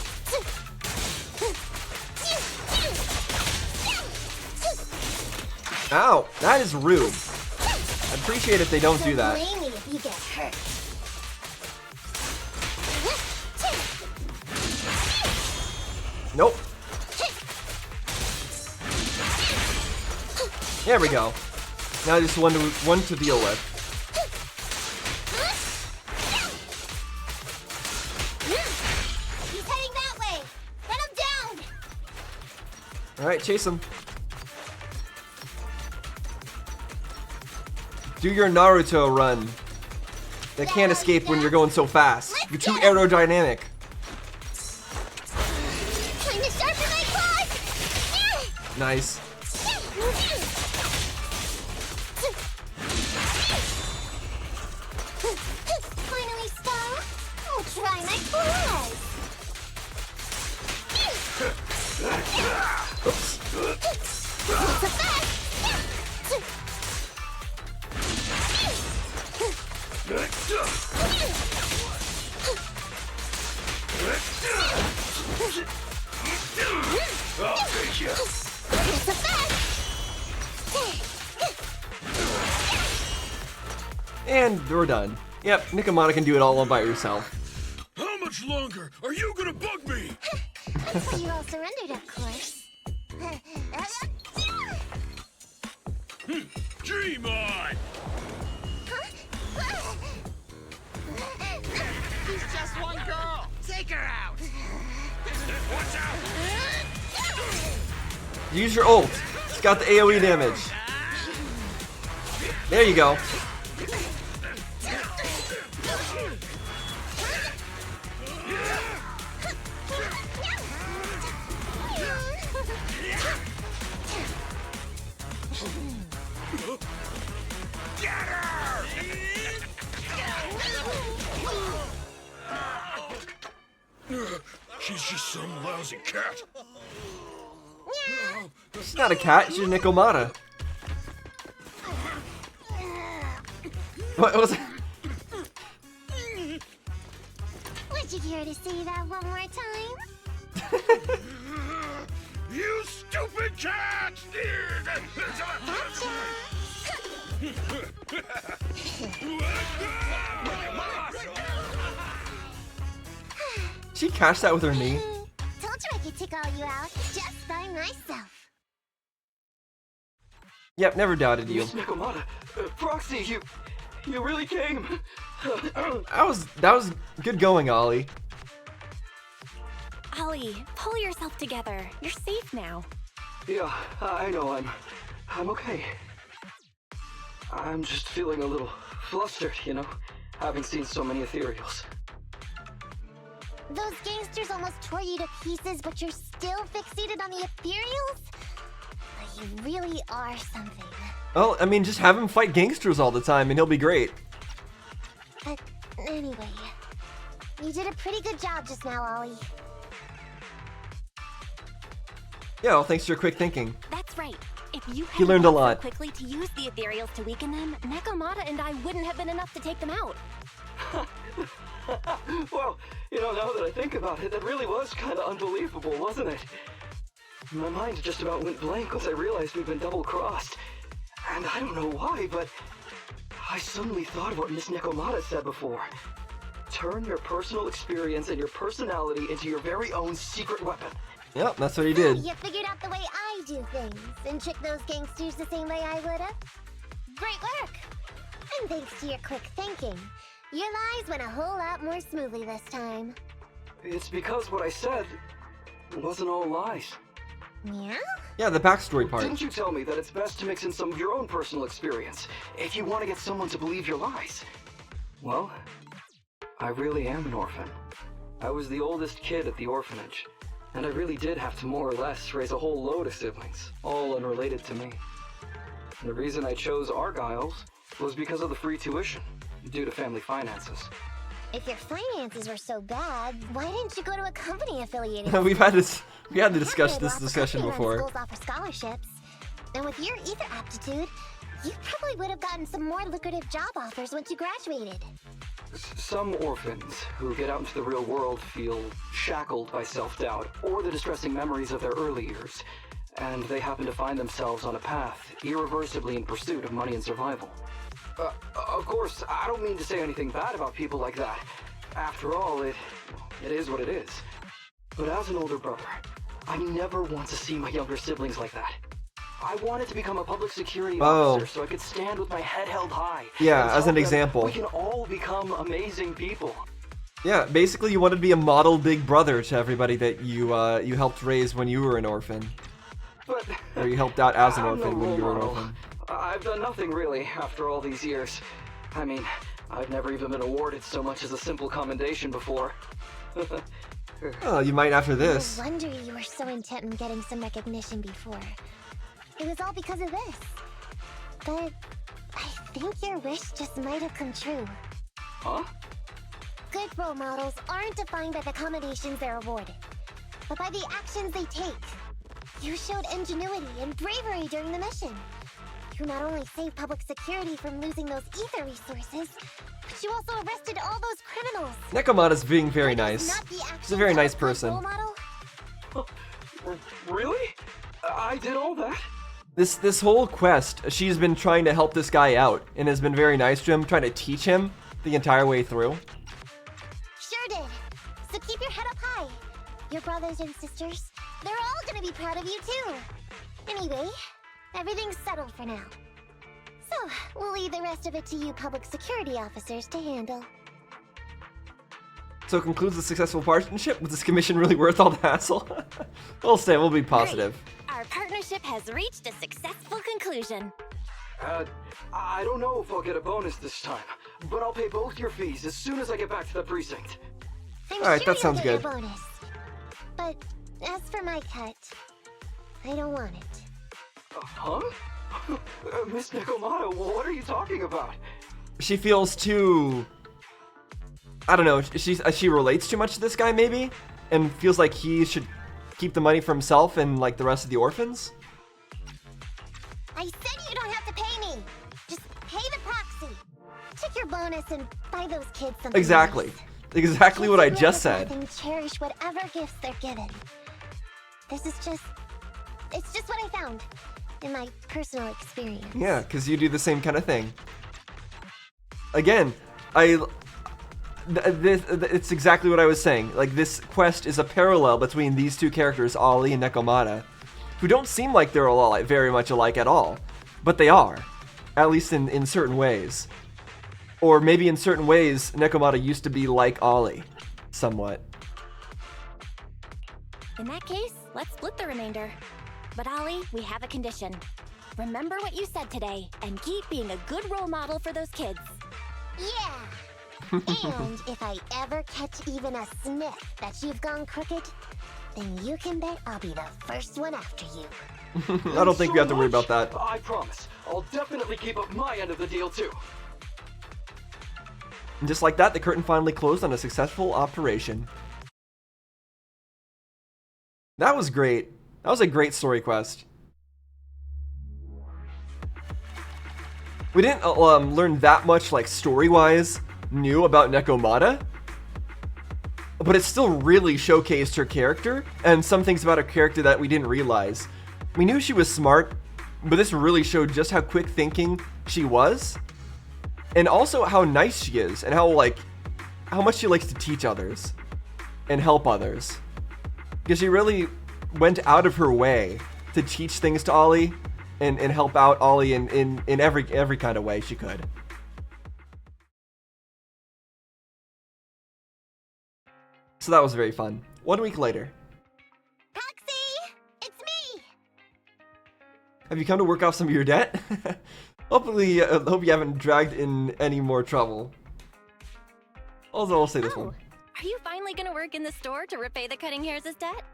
Speaker 1: Ow, that is rude. I appreciate if they don't do that.
Speaker 2: Blame me if you get hurt.
Speaker 1: Nope. There we go. Now just one to deal with.
Speaker 2: He's heading that way. Run him down.
Speaker 1: All right, chase him. Do your Naruto run. They can't escape when you're going so fast. You're too aerodynamic.
Speaker 2: Time to sharpen my claws.
Speaker 1: Nice.
Speaker 2: Finally stop. I'll try my claws. It's a fact.
Speaker 15: I'll take you.
Speaker 2: It's a fact.
Speaker 1: And we're done. Yep, Nekomata can do it all by herself.
Speaker 15: How much longer are you gonna bug me?
Speaker 2: Until you all surrendered, of course.
Speaker 15: Dream on!
Speaker 16: He's just one girl. Take her out.
Speaker 15: Watch out!
Speaker 1: Use your ult. It's got the AoE damage. There you go.
Speaker 15: Get her! She's just some lousy cat.
Speaker 1: She's not a cat, she's a Nekomata. What was it?
Speaker 2: Would you care to say that one more time?
Speaker 15: You stupid cat!
Speaker 1: She catched that with her knee.
Speaker 2: Told you I could take all you out just by myself.
Speaker 1: Yep, never doubted you.
Speaker 7: Miss Nekomata, Proxy, you really came.
Speaker 1: That was good going, Ollie.
Speaker 5: Ollie, pull yourself together. You're safe now.
Speaker 7: Yeah, I know. I'm okay. I'm just feeling a little flustered, you know, having seen so many ethereals.
Speaker 2: Those gangsters almost tore you to pieces, but you're still fixated on the ethereals? You really are something.
Speaker 1: Well, I mean, just have him fight gangsters all the time and he'll be great.
Speaker 2: But anyway, you did a pretty good job just now, Ollie.
Speaker 1: Yeah, well, thanks to your quick thinking.
Speaker 5: That's right. If you
Speaker 1: He learned a lot.
Speaker 5: so quickly to use the ethereals to weaken them, Nekomata and I wouldn't have been enough to take them out.
Speaker 7: Well, you know, now that I think about it, that really was kind of unbelievable, wasn't it? My mind just about went blank once I realized we'd been double-crossed. And I don't know why, but I suddenly thought of what Miss Nekomata said before. Turn your personal experience and your personality into your very own secret weapon.
Speaker 1: Yep, that's what he did.
Speaker 2: You figured out the way I do things and tricked those gangsters the same way I would've. Great work! And thanks to your quick thinking, your lies went a whole lot more smoothly this time.
Speaker 7: It's because what I said wasn't all lies.
Speaker 2: Yeah?
Speaker 1: Yeah, the backstory part.
Speaker 7: Didn't you tell me that it's best to mix in some of your own personal experience if you want to get someone to believe your lies? Well, I really am an orphan. I was the oldest kid at the orphanage, and I really did have to more or less raise a whole load of siblings, all unrelated to me. And the reason I chose Argyle's was because of the free tuition, due to family finances.
Speaker 2: If your finances were so bad, why didn't you go to a company affiliated?
Speaker 1: We had to discuss this discussion before.
Speaker 2: Schools offer scholarships, and with your ether aptitude, You probably would have gotten some more lucrative job offers once you graduated.
Speaker 7: Some orphans who get out into the real world feel shackled by self-doubt or the distressing memories of their early years, and they happen to find themselves on a path irreversibly in pursuit of money and survival. Of course, I don't mean to say anything bad about people like that. After all, it is what it is. But as an older brother, I never want to see my younger siblings like that. I wanted to become a public security officer so I could stand with my head held high.
Speaker 1: Yeah, as an example.
Speaker 7: We can all become amazing people.
Speaker 1: Yeah, basically you wanted to be a model big brother to everybody that you helped raise when you were an orphan.
Speaker 7: But
Speaker 1: or you helped out as an
Speaker 7: I'm
Speaker 1: orphan
Speaker 7: no
Speaker 1: when you were an
Speaker 7: role
Speaker 1: orphan.
Speaker 7: model. I've done nothing really after all these years. I mean, I've never even been awarded so much as a simple commendation before.
Speaker 1: Oh, you might after this.
Speaker 2: No wonder you were so intent on getting some recognition before. It was all because of this. But I think your wish just might have come true.
Speaker 7: Huh?
Speaker 2: Good role models aren't defined by the accommodations they're awarded, but by the actions they take. You showed ingenuity and bravery during the mission. You not only saved public security from losing those ether resources, but you also arrested all those criminals.
Speaker 1: Nekomata's being very nice. She's a very nice person.
Speaker 2: Role model?
Speaker 7: Really? I did all that?
Speaker 1: This whole quest, she's been trying to help this guy out and has been very nice to him, trying to teach him the entire way through.
Speaker 2: Sure did. So keep your head up high. Your brothers and sisters, they're all gonna be proud of you too. Anyway, everything's settled for now. So, we'll leave the rest of it to you public security officers to handle.
Speaker 1: So it concludes the successful partnership. Was this commission really worth all the hassle? We'll be positive.
Speaker 5: Great. Our partnership has reached a successful conclusion.
Speaker 7: I don't know if I'll get a bonus this time, but I'll pay both your fees as soon as I get back to the precinct.
Speaker 1: Alright, that sounds good.
Speaker 2: Your bonus. But as for my cut, I don't want it.
Speaker 7: Huh? Miss Nekomata, what are you talking about?
Speaker 1: She feels too... I don't know, she relates too much to this guy maybe? And feels like he should keep the money for himself and like the rest of the orphans?
Speaker 2: I said you don't have to pay me! Just pay the proxy! Take your bonus and buy those kids something
Speaker 1: Exactly.
Speaker 2: nice.
Speaker 1: Exactly what I just said.
Speaker 2: And cherish whatever gifts they're given. It's just what I found in my personal experience.
Speaker 1: Yeah, because you do the same kind of thing. Again, it's exactly what I was saying. Like, this quest is a parallel between these two characters, Ollie and Nekomata, who don't seem like they're all very much alike at all, but they are, at least in certain ways. Or maybe in certain ways, Nekomata used to be like Ollie, somewhat.
Speaker 5: In that case, let's split the remainder. But Ollie, we have a condition. Remember what you said today, and keep being a good role model for those kids.
Speaker 2: Yeah! And if I ever catch even a sniff that you've gone crooked, then you can bet I'll be the first one after you.
Speaker 1: I don't think we have to worry about that.
Speaker 7: I promise. I'll definitely keep up my end of the deal too.
Speaker 1: And just like that, the curtain finally closed on a successful operation. That was great. That was a great story quest. We didn't learn that much, like, story-wise, new about Nekomata, but it still really showcased her character, and some things about her character that we didn't realize. We knew she was smart, but this really showed just how quick thinking she was, and also how nice she is, and how much she likes to teach others and help others. Because she really went out of her way to teach things to Ollie and help out Ollie in every kind of way she could. So that was very fun. 1 week later.
Speaker 2: Proxy! It's me!
Speaker 1: Have you come to work off some of your debt? Hopefully, hope you haven't dragged in any more trouble. Also, I'll say this one.
Speaker 5: Are you finally gonna work in the store to repay the cutting hairs' debt?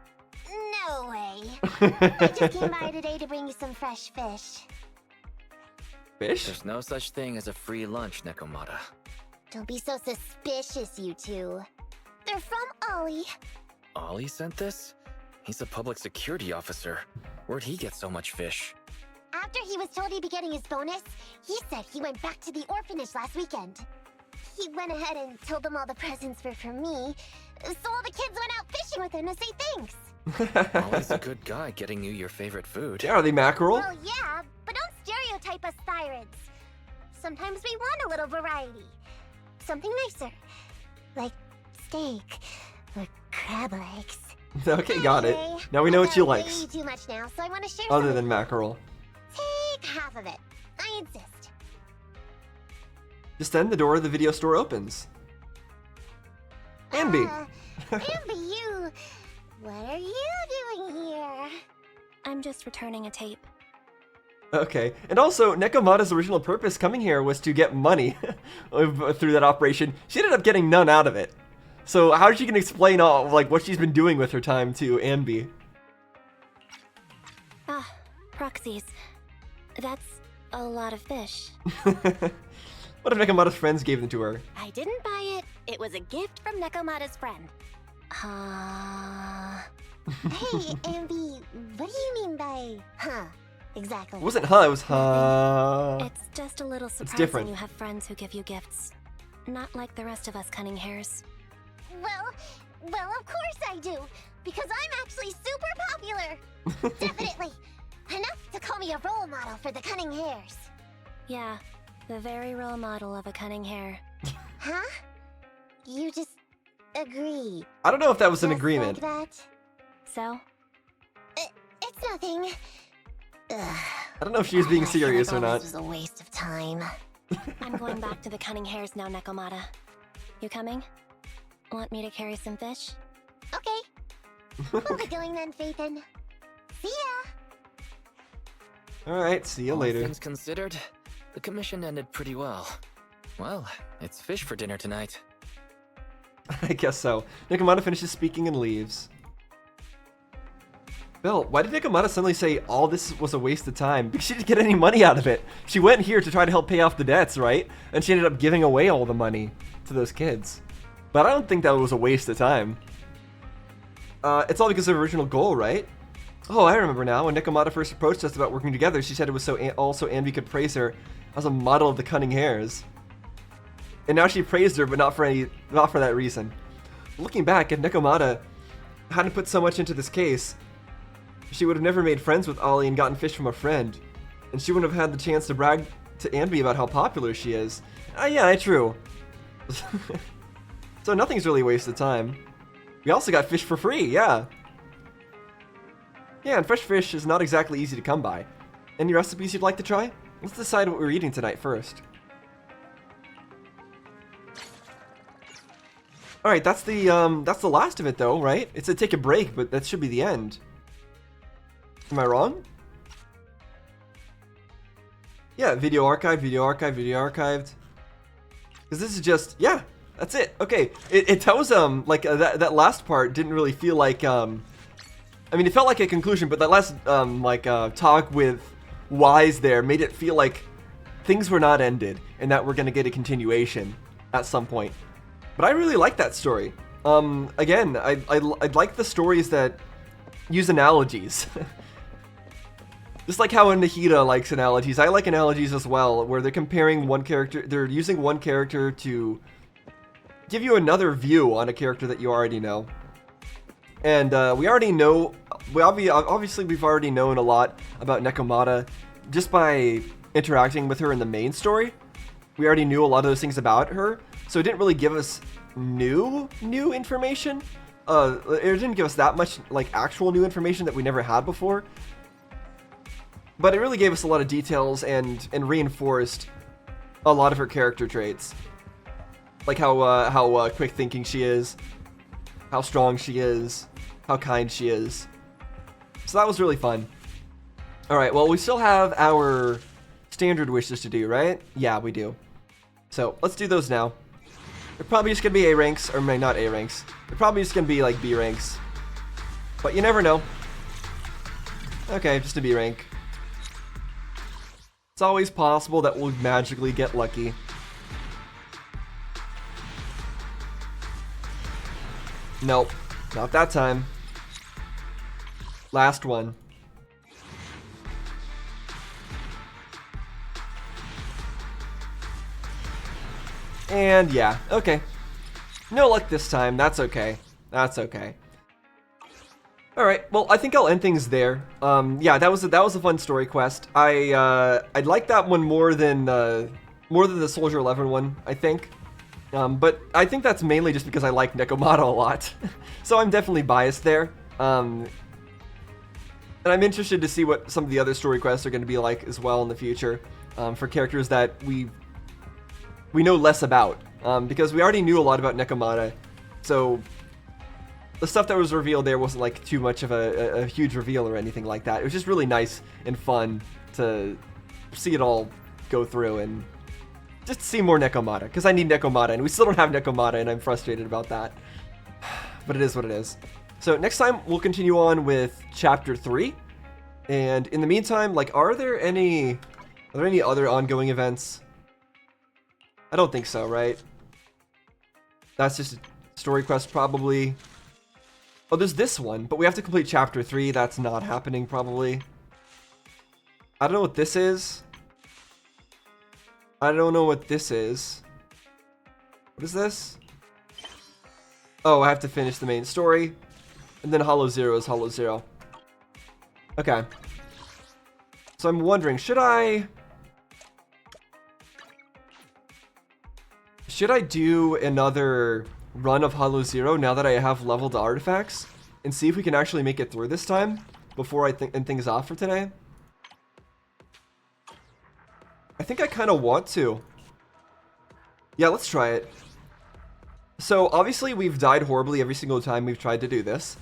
Speaker 2: No way. I just came by today to bring you some fresh fish.
Speaker 1: Fish?
Speaker 4: There's no such thing as a free lunch, Nekomata.
Speaker 2: Don't be so suspicious, you two. They're from Ollie.
Speaker 4: Ollie sent this? He's a public security officer. Where'd he get so much fish?
Speaker 2: After he was told he'd be getting his bonus, he said he went back to the orphanage last weekend. He went ahead and told them all the presents were for me, so all the kids went out fishing with him to say thanks.
Speaker 4: Always a good guy getting you your favorite food.
Speaker 1: Yeah, are they mackerel?
Speaker 2: Well, yeah, but don't stereotype us Thyrids. Sometimes we want a little variety. Something nicer. Like steak or crab legs.
Speaker 1: Okay, got it.
Speaker 2: Anyway,
Speaker 1: Now we know what she
Speaker 2: I've got
Speaker 1: likes.
Speaker 2: way too much now, so I want to share
Speaker 1: Other
Speaker 2: some
Speaker 1: than
Speaker 2: with
Speaker 1: mackerel.
Speaker 2: you. Take half of it. I insist.
Speaker 1: Just then, the door of the video store opens. Ambi!
Speaker 2: Ambi, you... What are you doing here?
Speaker 5: I'm just returning a tape.
Speaker 1: Okay, and also, Nekomata's original purpose coming here was to get money through that operation. She ended up getting none out of it. So how is she gonna explain all, like, what she's been doing with her time to Ambi?
Speaker 5: Ah, proxies. That's a lot of fish.
Speaker 1: What if Nekomata's friends gave them to her?
Speaker 5: I didn't buy it. It was a gift from Nekomata's friend.
Speaker 2: Hey, Ambi, what do you mean by huh? Exactly.
Speaker 1: It wasn't huh, it was huh.
Speaker 5: It's just a little surprising
Speaker 1: different.
Speaker 5: you have friends who give you gifts. Not like the rest of us cunning hares.
Speaker 2: Well, of course I do, because I'm actually super popular. Definitely. Enough to call me a role model for the cunning hares.
Speaker 5: Yeah, the very role model of a cunning hare.
Speaker 2: Huh? You just agree.
Speaker 1: I don't know if that was an
Speaker 2: Just
Speaker 1: agreement.
Speaker 2: Like that?
Speaker 5: So?
Speaker 2: It's nothing. Ugh.
Speaker 1: I don't know if she was being
Speaker 2: I feel
Speaker 1: serious
Speaker 2: like
Speaker 1: or
Speaker 2: all
Speaker 1: not.
Speaker 2: This was a waste of time.
Speaker 5: I'm going back to the cunning hares now, Nekomata. You coming? Want me to carry some fish?
Speaker 2: Okay. We'll be going then, Phaethon. See ya!
Speaker 1: Alright, see you
Speaker 4: All
Speaker 1: later.
Speaker 4: things considered, the commission ended pretty well. Well, it's fish for dinner tonight.
Speaker 1: I guess so. Nekomata finishes speaking and leaves. Bill, why did Nekomata suddenly say all this was a waste of time? Because she didn't get any money out of it. She went here to try to help pay off the debts, right? And she ended up giving away all the money to those kids. But I don't think that was a waste of time. It's all because of her original goal, right? Oh, I remember now. When Nekomata first approached us about working together, she said it was so also Ambi could praise her as a model of the cunning hares. And now she praised her, but not for that reason. Looking back, if Nekomata hadn't put so much into this case, she would have never made friends with Ollie and gotten fish from a friend. And she wouldn't have had the chance to brag to Ambi about how popular she is. Yeah, true. So nothing's really a waste of time. We also got fish for free, yeah. Yeah, and fresh fish is not exactly easy to come by. Any recipes you'd like to try? Let's decide what we're eating tonight first. Alright, that's the last of it though, right? It's a take a break, but that should be the end. Am I wrong? Yeah, video archive, video archive, video archived. Because this is just, yeah, that's it. Okay, it tells like that last part didn't really feel like I mean, it felt like a conclusion, but that last talk with Wise there made it feel like things were not ended and that we're gonna get a continuation at some point. But I really like that story. Again, I like the stories that use analogies. Just like how Nahida likes analogies, I like analogies as well, where they're comparing one character, they're using one character to give you another view on a character that you already know. And we already know, obviously we've already known a lot about Nekomata just by interacting with her in the main story. We already knew a lot of those things about her, so it didn't really give us new information. It didn't give us that much like actual new information that we never had before. But it really gave us a lot of details and reinforced a lot of her character traits. Like how quick thinking she is, how strong she is, how kind she is. So that was really fun. Alright, well we still have our standard wishes to do, right? Yeah, we do. So let's do those now. They're probably just gonna be A ranks, or not A ranks. They're probably just gonna be like B ranks. But you never know. Okay, just a B rank. It's always possible that we'll magically get lucky. Nope, not that time. And yeah, okay. No luck this time. That's okay. That's okay. All right. Well, I think I'll end things there. Yeah, that was a fun story quest. I like that one more than the Soldier 11 one, I think. But I think that's mainly just because I like Nekomata a lot. So I'm definitely biased there. And I'm interested to see what some of the other story quests are going to be like as well in the future, for characters that we know less about, because we already knew a lot about Nekomata, so the stuff that was revealed there wasn't like too much of a huge reveal or anything like that. It was just really nice and fun to see it all go through and just see more Nekomata, because I need Nekomata, and we still don't have Nekomata, and I'm frustrated about that. But it is what it is. So next time we'll continue on with Chapter 3, and in the meantime, like, are there any other ongoing events? I don't think so, right? That's just a story quest, probably. Oh, there's this one, but we have to complete Chapter 3. That's not happening, probably. I don't know what this is. I don't know what this is. What is this? Oh, I have to finish the main story. And then Hollow Zero is Hollow Zero. Okay. So I'm wondering, should I do another run of Hollow Zero now that I have leveled the artifacts and see if we can actually make it through this time before I end things off for today? I think I kind of want to. Yeah, let's try it. So obviously we've died horribly every single time we've tried to do this,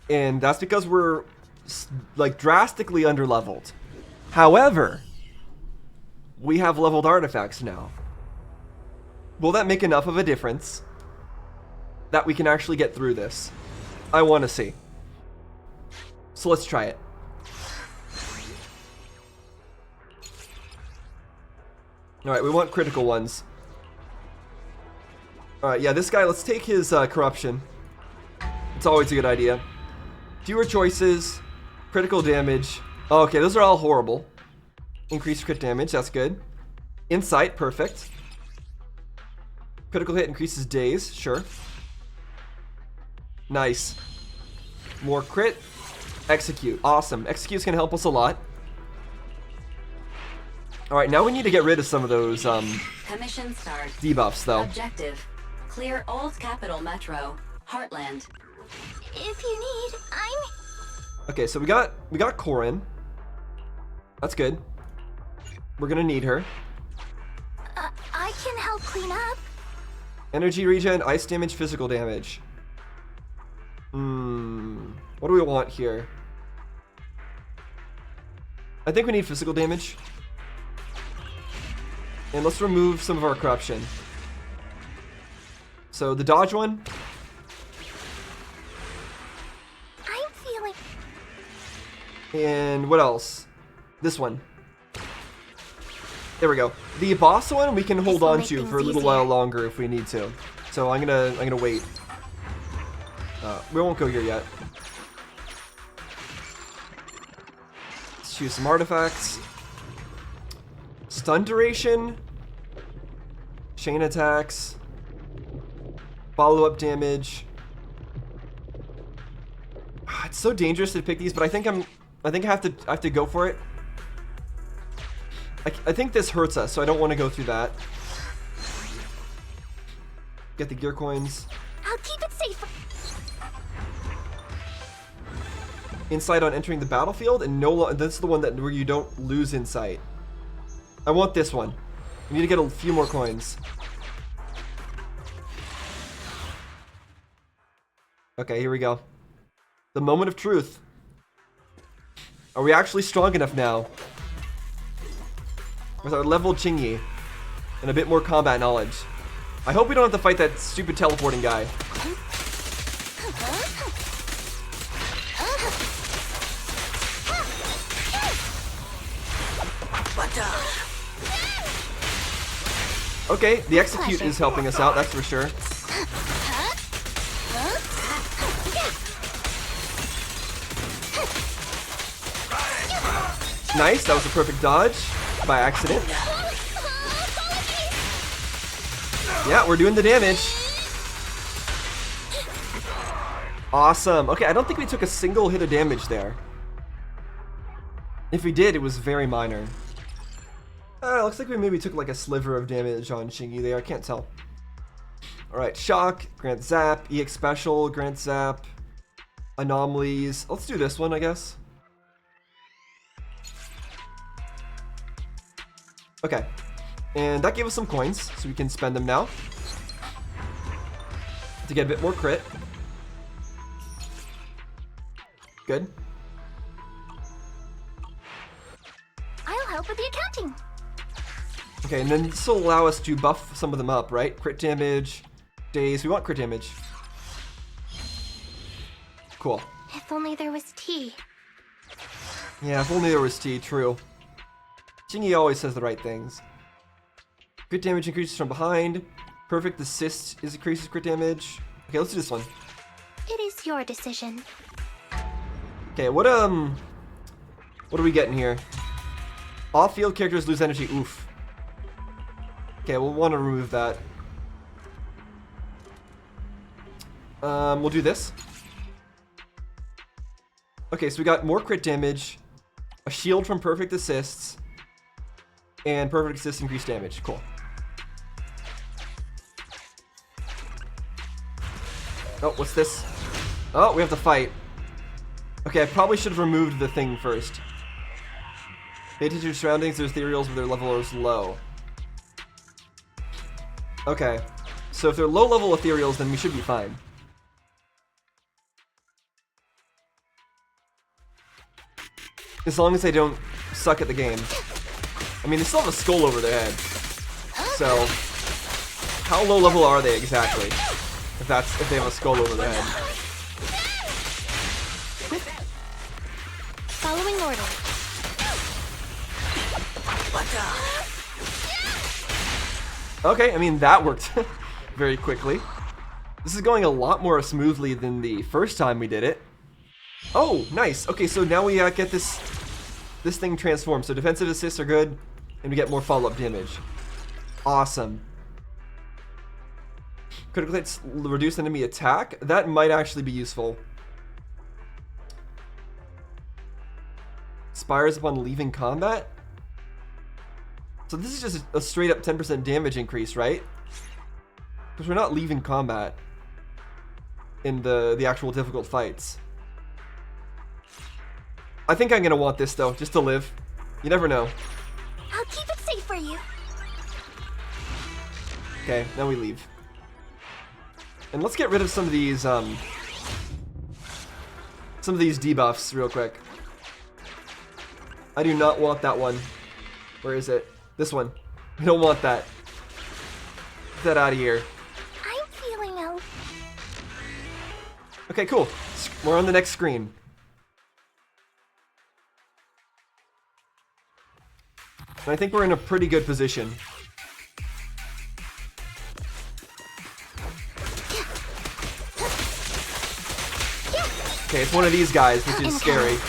Speaker 1: and that's because we're like drastically underleveled. However, we have leveled artifacts now. Will that make enough of a difference that we can actually get through this? I want to see. So let's try it. Alright, we want critical ones. Alright, yeah, this guy, let's take his corruption. It's always a good idea. Fewer choices, critical damage. Oh, okay, those are all horrible. Increased crit damage, that's good. Insight, perfect. Critical hit increases days, sure. Nice. More crit. Execute, awesome. Execute's gonna help us a lot. Alright, now we need to get rid of some of those
Speaker 6: Commission start.
Speaker 1: debuffs, though.
Speaker 6: Objective: clear Old Capital Metro, Heartland.
Speaker 2: If you need, I'm...
Speaker 1: Okay, so we got Corin. That's good. We're gonna need her.
Speaker 2: I can help clean up.
Speaker 1: Energy regen, ice damage, physical damage. What do we want here? I think we need physical damage. And let's remove some of our corruption. So the dodge one.
Speaker 2: I'm feeling...
Speaker 1: And what else? This one. There we go. The boss one we can hold on to for a little while longer if we need to. So I'm gonna wait. We won't go here yet. Let's choose some artifacts. Stun duration. Chain attacks. Follow-up damage. It's so dangerous to pick these, but I think I have to go for it. I think this hurts us, so I don't want to go through that. Get the gear coins.
Speaker 2: I'll keep it safe.
Speaker 1: Insight on entering the battlefield, and that's the one where you don't lose insight. I want this one. We need to get a few more coins. Okay, here we go. The moment of truth. Are we actually strong enough now? With our leveled Chingy and a bit more combat knowledge. I hope we don't have to fight that stupid teleporting guy. Okay, the execute is helping us out, that's for sure. Nice, that was a perfect dodge by accident. Yeah, we're doing the damage. Awesome. Okay, I don't think we took a single hit of damage there. If we did, it was very minor. Looks like we maybe took like a sliver of damage on Shingy there. I can't tell. Alright, Shock, Grant Zap, EX Special, Grant Zap, Anomalies. Let's do this one, I guess. Okay. And that gave us some coins, so we can spend them now to get a bit more crit. Good.
Speaker 2: I'll help with the accounting.
Speaker 1: Okay, and then this will allow us to buff some of them up, right? Crit damage, daze. We want crit damage. Cool.
Speaker 2: If only there was tea.
Speaker 1: Yeah, if only there was tea, true. Shingy always says the right things. Crit damage increases from behind. Perfect assist increases crit damage. Okay, let's do this one.
Speaker 2: It is your decision.
Speaker 1: Okay, what are we getting here? Off-field characters lose energy. Oof. Okay, we'll want to remove that. We'll do this. Okay, so we got more crit damage, a shield from perfect assists, and perfect assist increased damage. Cool. Oh, what's this? Oh, we have to fight. Okay, I probably should have removed the thing first. Pay attention to your surroundings. There's ethereals where their level is low. Okay, so if they're low level ethereals, then we should be fine. As long as they don't suck at the game. I mean, they still have a skull over their head. So, how low level are they exactly? If they have a skull over their head.
Speaker 2: Following order.
Speaker 1: Okay, I mean, that worked very quickly. This is going a lot more smoothly than the first time we did it. Oh, nice. Okay, so now we get this thing transformed. So defensive assists are good, and we get more follow-up damage. Awesome. Critical hits reduce enemy attack. That might actually be useful. Expires upon leaving combat. So this is just a straight up 10% damage increase, right? Because we're not leaving combat in the actual difficult fights. I think I'm gonna want this though, just to live. You never know.
Speaker 2: I'll keep it safe for you.
Speaker 1: Okay, now we leave. And let's get rid of some of these debuffs real quick. I do not want that one. Where is it? This one. We don't want that. Get that out of here.
Speaker 2: I'm feeling out.
Speaker 1: Okay, cool. We're on the next screen. And I think we're in a pretty good position. Okay, it's one of these guys, which is scary.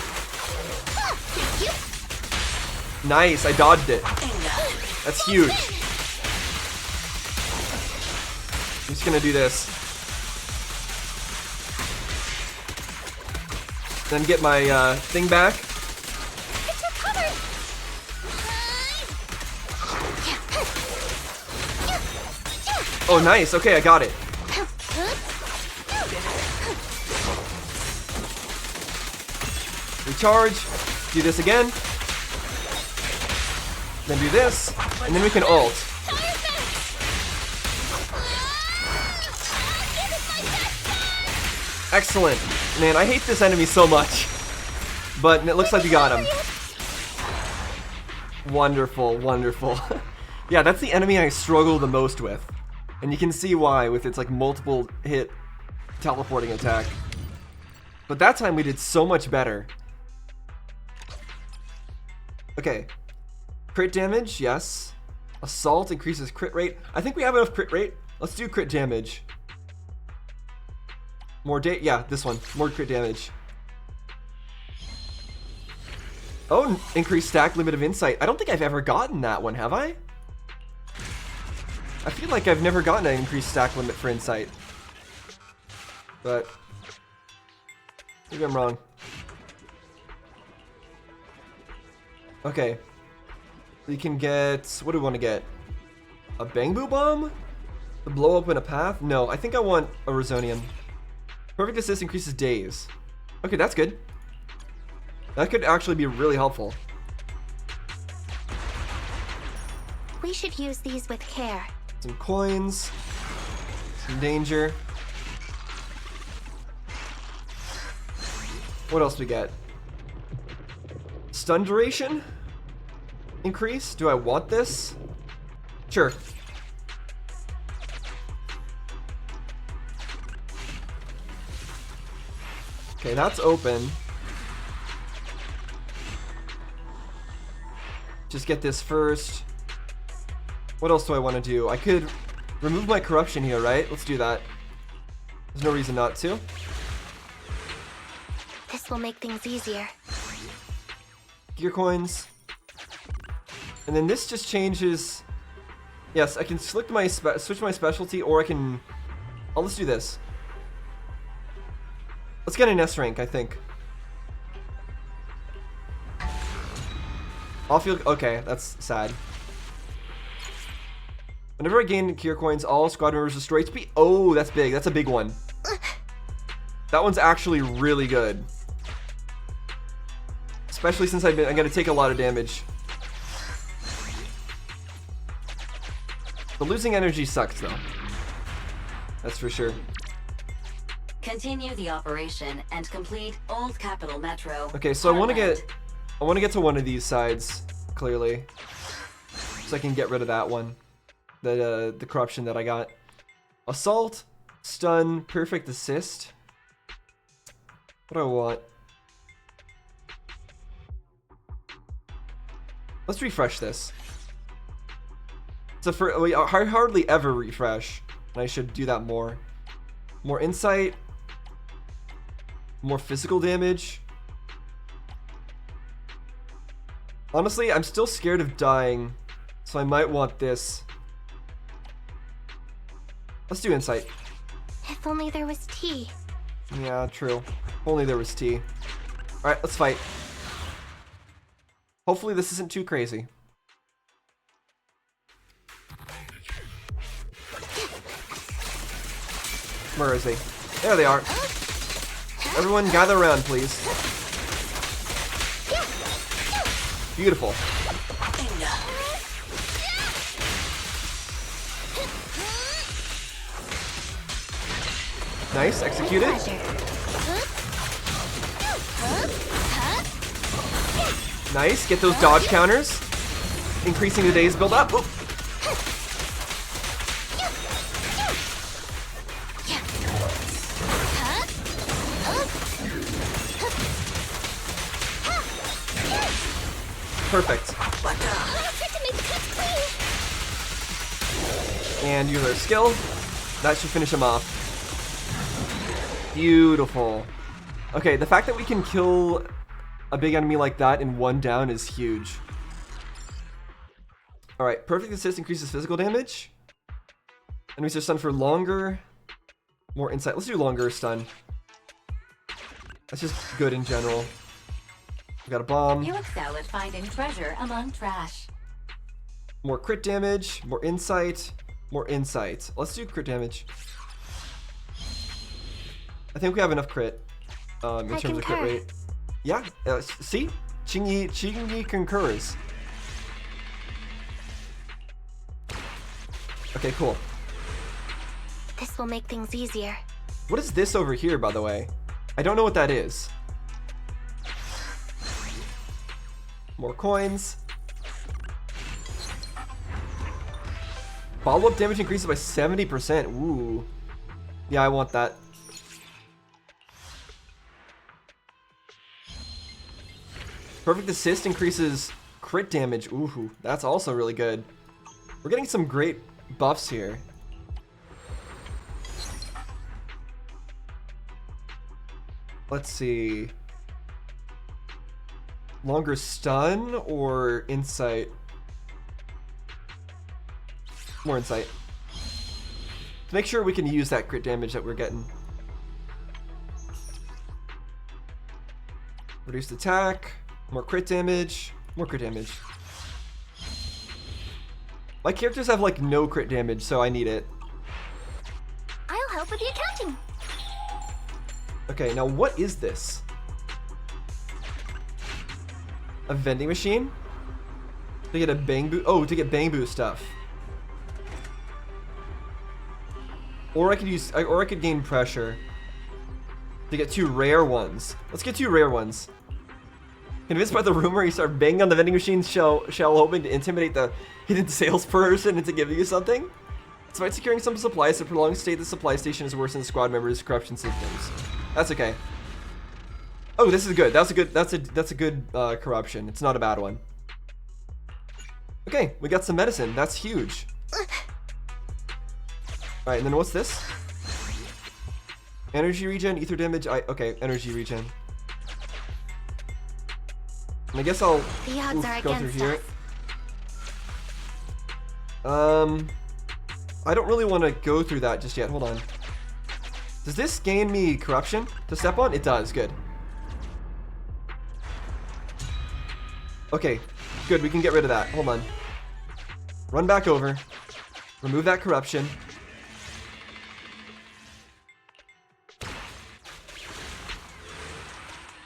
Speaker 1: Nice, I dodged it. That's huge. I'm just gonna do this. Then get my thing back. Oh, nice. Okay, I got it. Recharge. Do this again. Then do this. And then we can ult. Excellent. Man, I hate this enemy so much. But it looks like we got him. Wonderful, wonderful. Yeah, that's the enemy I struggle the most with. And you can see why with its like multiple hit teleporting attack. But that time we did so much better. Okay. Crit damage, yes. Assault increases crit rate. I think we have enough crit rate. Let's do crit damage. More yeah, this one. More crit damage. Oh, increased stack limit of insight. I don't think I've ever gotten that one, have I? I feel like I've never gotten an increased stack limit for insight. But maybe I'm wrong. Okay. We can get... What do we want to get? A Bamboo Bomb? To blow open a path? No, I think I want a Rosonium. Perfect Assist increases days. Okay, that's good. That could actually be really helpful.
Speaker 2: We should use these with care.
Speaker 1: Some coins. Some danger. What else we get? Stun duration? Increase? Do I want this? Sure. Okay, that's open. Just get this first. What else do I want to do? I could remove my corruption here, right? Let's do that. There's no reason not to.
Speaker 2: This will make things easier.
Speaker 1: Gear coins. And then this just changes. Yes, I can switch my specialty, or I can... Oh, let's do this. Let's get an S rank, I think. I'll feel... Okay, that's sad. Whenever I gain gear coins, all squad members restore HP. Oh, that's big. That's a big one. That one's actually really good. Especially since I'm going to take a lot of damage. The losing energy sucks, though. That's for sure.
Speaker 6: Continue the operation and complete Old Capital Metro.
Speaker 1: Okay, so I want to get to one of these sides, clearly. So I can get rid of that one. The corruption that I got. Assault, stun, perfect assist. What do I want? Let's refresh this. So I hardly ever refresh, and I should do that more. More insight. More physical damage. Honestly, I'm still scared of dying, so I might want this. Let's do insight.
Speaker 2: If only there was tea.
Speaker 1: Yeah, true. If only there was tea. Alright, let's fight. Hopefully this isn't too crazy. Where is he? There they are. Everyone gather around, please. Beautiful. Nice, executed. Nice, get those dodge counters. Increasing the day's build up. Oop. Perfect. And use our skill. That should finish him off. Beautiful. Okay, the fact that we can kill a big enemy like that in one down is huge. Alright, perfect assist increases physical damage. Enemies are stunned for longer. More insight. Let's do longer stun. That's just good in general. We got a bomb.
Speaker 6: You excel at finding treasure among trash.
Speaker 1: More crit damage, more insight, more insight. Let's do crit damage. I think we have enough crit in terms of crit rate. Yeah, see? Chingy concurs. Okay, cool.
Speaker 2: This will make things easier.
Speaker 1: What is this over here, by the way? I don't know what that is. More coins. Follow-up damage increases by 70%. Ooh. Yeah, I want that. Perfect assist increases crit damage. Ooh, that's also really good. We're getting some great buffs here. Let's see. Longer stun or insight? More insight. to make sure we can use that crit damage that we're getting. Reduced attack, more crit damage, more crit damage. My characters have like no crit damage, so I need it.
Speaker 5: I'll help with the accounting.
Speaker 1: Okay, now what is this? A vending machine? To get a bang boo? Oh, to get bang boo stuff. Or I could gain pressure to get 2 rare ones. Let's get 2 rare ones. Convinced by the rumor, you start banging on the vending machine shell hoping to intimidate the hidden salesperson into giving you something. Despite securing some supplies, the prolonged state of the supply station has worsened squad members' corruption symptoms. That's okay. Oh, this is good. That's a good corruption. It's not a bad one. Okay, we got some medicine. That's huge. Alright, and then what's this? Energy regen, ether damage. Okay, energy regen. And I guess I'll go through here. I don't really want to go through that just yet. Hold on. Does this gain me corruption to step on? It does. Good. Okay, good. We can get rid of that. Hold on. Run back over. Remove that corruption.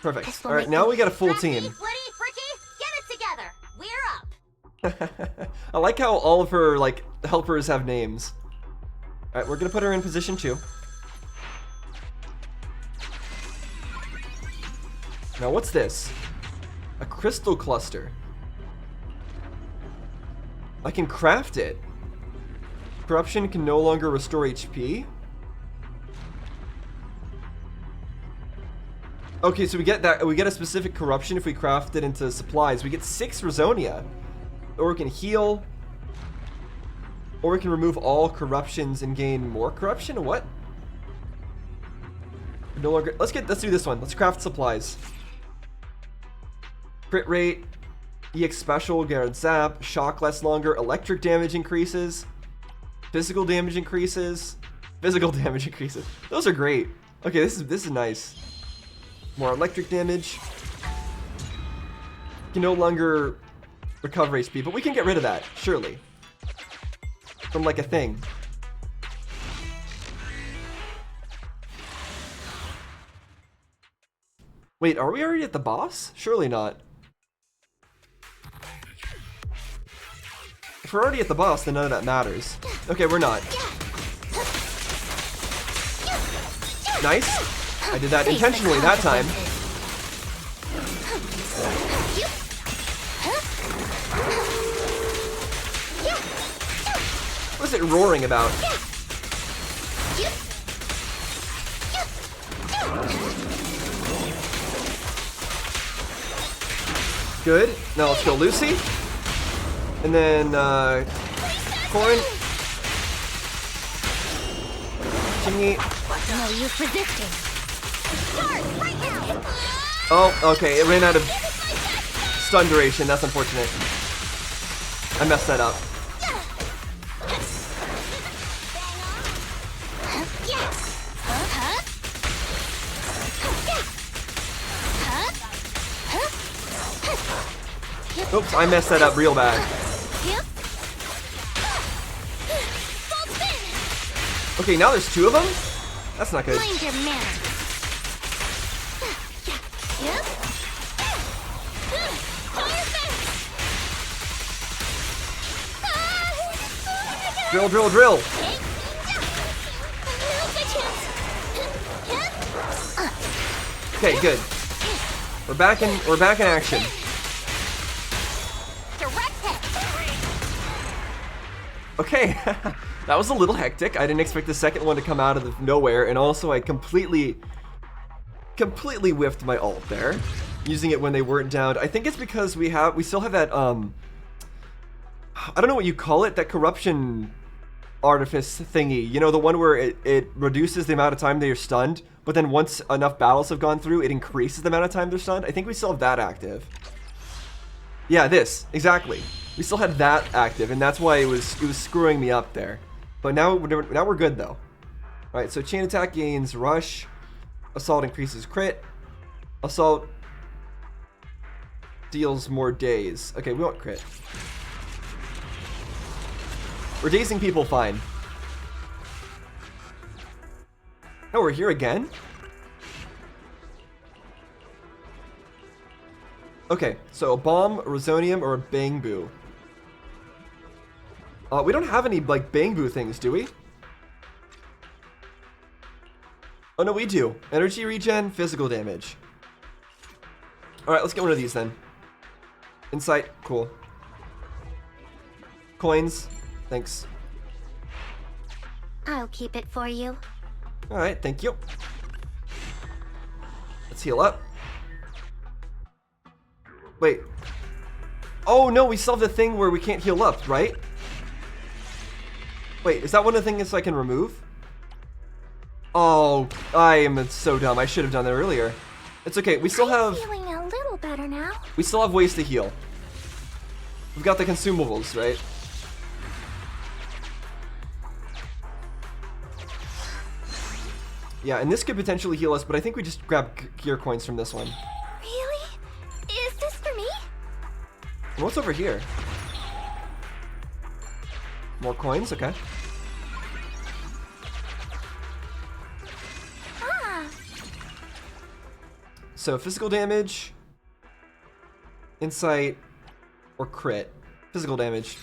Speaker 1: Perfect. All right, now we got a full team.
Speaker 2: Woody, Bricky, get it together. We're up.
Speaker 1: I like how all of her like helpers have names. All right, we're gonna put her in position 2. Now what's this? A crystal cluster. I can craft it. Corruption can no longer restore HP. Okay, so we get that. We get a specific corruption if we craft it into supplies. We get 6 Razonia. Or we can heal. Or we can remove all corruptions and gain more corruption. What? No longer. Let's do this one. Let's craft supplies. Crit rate, EX special, guaranteed zap, shock lasts longer, electric damage increases, physical damage increases, physical damage increases. Those are great. Okay, this is nice. More electric damage. You can no longer recover HP, but we can get rid of that, surely. From like a thing. Wait, are we already at the boss? Surely not. If we're already at the boss, then none of that matters. Okay, we're not. Nice. I did that intentionally that time. What is it roaring about? Good. Now let's go Lucy. And then, Corin. Chingy.
Speaker 2: No use resisting. Start right now.
Speaker 1: Oh, okay. It ran out of stun duration. That's unfortunate. I messed that up. Oops, I messed that up real bad. Okay, now there's 2 of them? That's not good.
Speaker 2: Mind your manners.
Speaker 1: Drill, drill, drill. Okay, good. We're back in action. Okay, that was a little hectic. I didn't expect the second one to come out of nowhere, and also I completely whiffed my ult there, using it when they weren't downed. I think it's because we still have that I don't know what you call it, that corruption artifice thingy. You know, the one where it reduces the amount of time they are stunned, but then once enough battles have gone through, it increases the amount of time they're stunned. I think we still have that active. Yeah, this exactly. We still had that active, and that's why it was screwing me up there. But now we're good though. All right, so chain attack gains rush, assault increases crit, assault deals more daze. Okay, we want crit. We're dazing people fine. Oh, we're here again? Okay, so a bomb, a resonium, or a bangbu. We don't have any, like, bangbu things, do we? Oh, no, we do. Energy regen, physical damage. Alright, let's get one of these then. Insight, cool. Coins, thanks.
Speaker 2: I'll keep it for you.
Speaker 1: Alright, thank you. Let's heal up. Wait. Oh, no, we still have the thing where we can't heal up, right? Wait, is that one of the things I can remove? Oh, I am so dumb. I should have done that earlier. It's okay. We still have...
Speaker 2: Feeling a little better now.
Speaker 1: We still have ways to heal. We've got the consumables, right? Yeah, and this could potentially heal us, but I think we just grab gear coins from this one.
Speaker 2: Really? Is this for me?
Speaker 1: And what's over here? More coins? Okay. So physical damage, insight, or crit. Physical damage.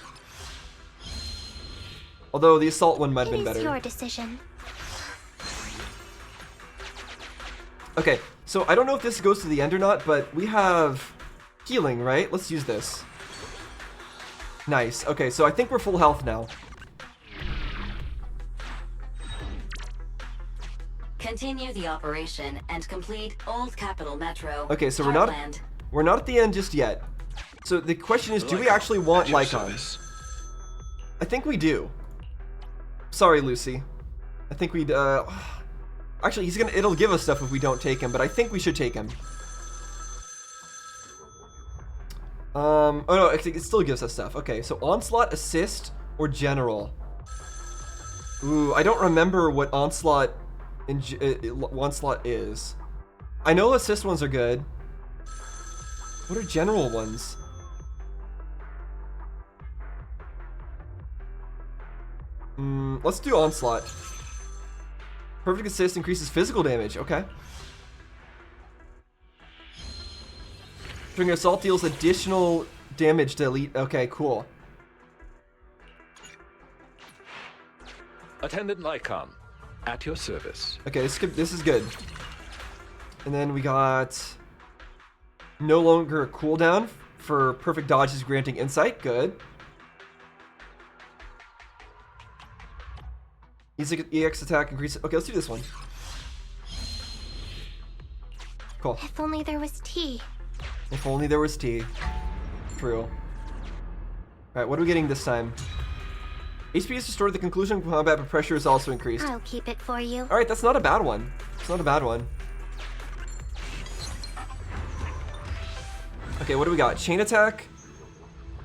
Speaker 1: Although the assault one might have been better.
Speaker 2: It is your decision.
Speaker 1: Okay, so I don't know if this goes to the end or not, but we have healing, right? Let's use this. Nice. Okay, so I think we're full health now.
Speaker 6: Continue the operation and complete Old Capital Metro.
Speaker 1: Okay, so
Speaker 6: Heartland.
Speaker 1: we're not at the end just yet. So the question is, do we actually want Lycon? I think we do. Sorry, Lucy. I think we'd actually it'll give us stuff if we don't take him, but I think we should take him. Oh no, it still gives us stuff. Okay, so Onslaught, Assist, or General. Ooh, I don't remember what Onslaught is. I know Assist ones are good. What are General ones? Let's do Onslaught. Perfect Assist increases physical damage. Okay. During assault deals additional damage to elite. Okay, cool.
Speaker 17: Attendant Lycon, at your service.
Speaker 1: Okay, this is good. And then we got no longer a cooldown for perfect dodges granting insight. Good. EX attack increases. Okay, let's do this one. Cool.
Speaker 2: If only there was tea.
Speaker 1: If only there was tea. True. Alright, what are we getting this time? HP is restored at the conclusion of combat, but pressure is also increased.
Speaker 2: I'll keep it for you.
Speaker 1: Alright, that's not a bad one. It's not a bad one. Okay, what do we got? Chain attack,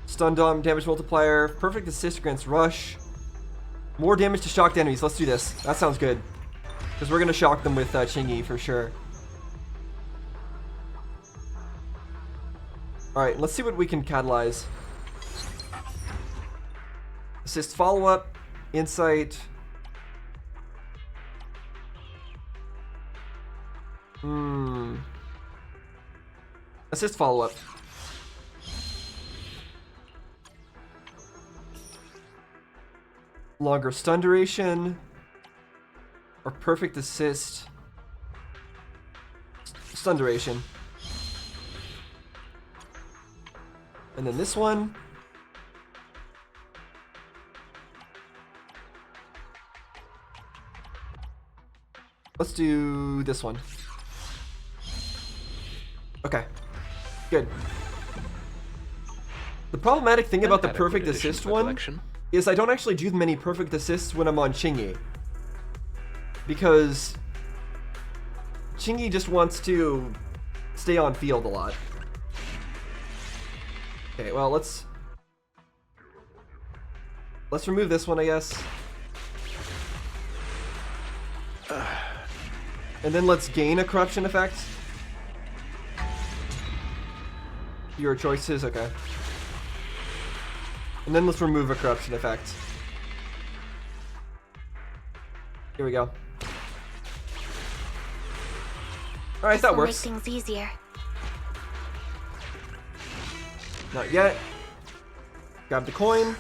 Speaker 1: stun damage multiplier, perfect assist against rush, more damage to shocked enemies. Let's do this. That sounds good. Because we're going to shock them with Chingy for sure. Alright, let's see what we can catalyze. Assist follow-up, insight. Assist follow-up. Longer stun duration. Or perfect assist. Stun duration. And then this one. Let's do this one. Okay. Good. The problematic thing about the perfect assist one is I don't actually do many perfect assists when I'm on Chingy. Because Chingy just wants to stay on field a lot. Okay, well, let's remove this one, I guess. And then let's gain a corruption effect. Your choices, okay. And then let's remove a corruption effect. Here we go. Alright, that works.
Speaker 2: Make things easier.
Speaker 1: Not yet. Grab the coin.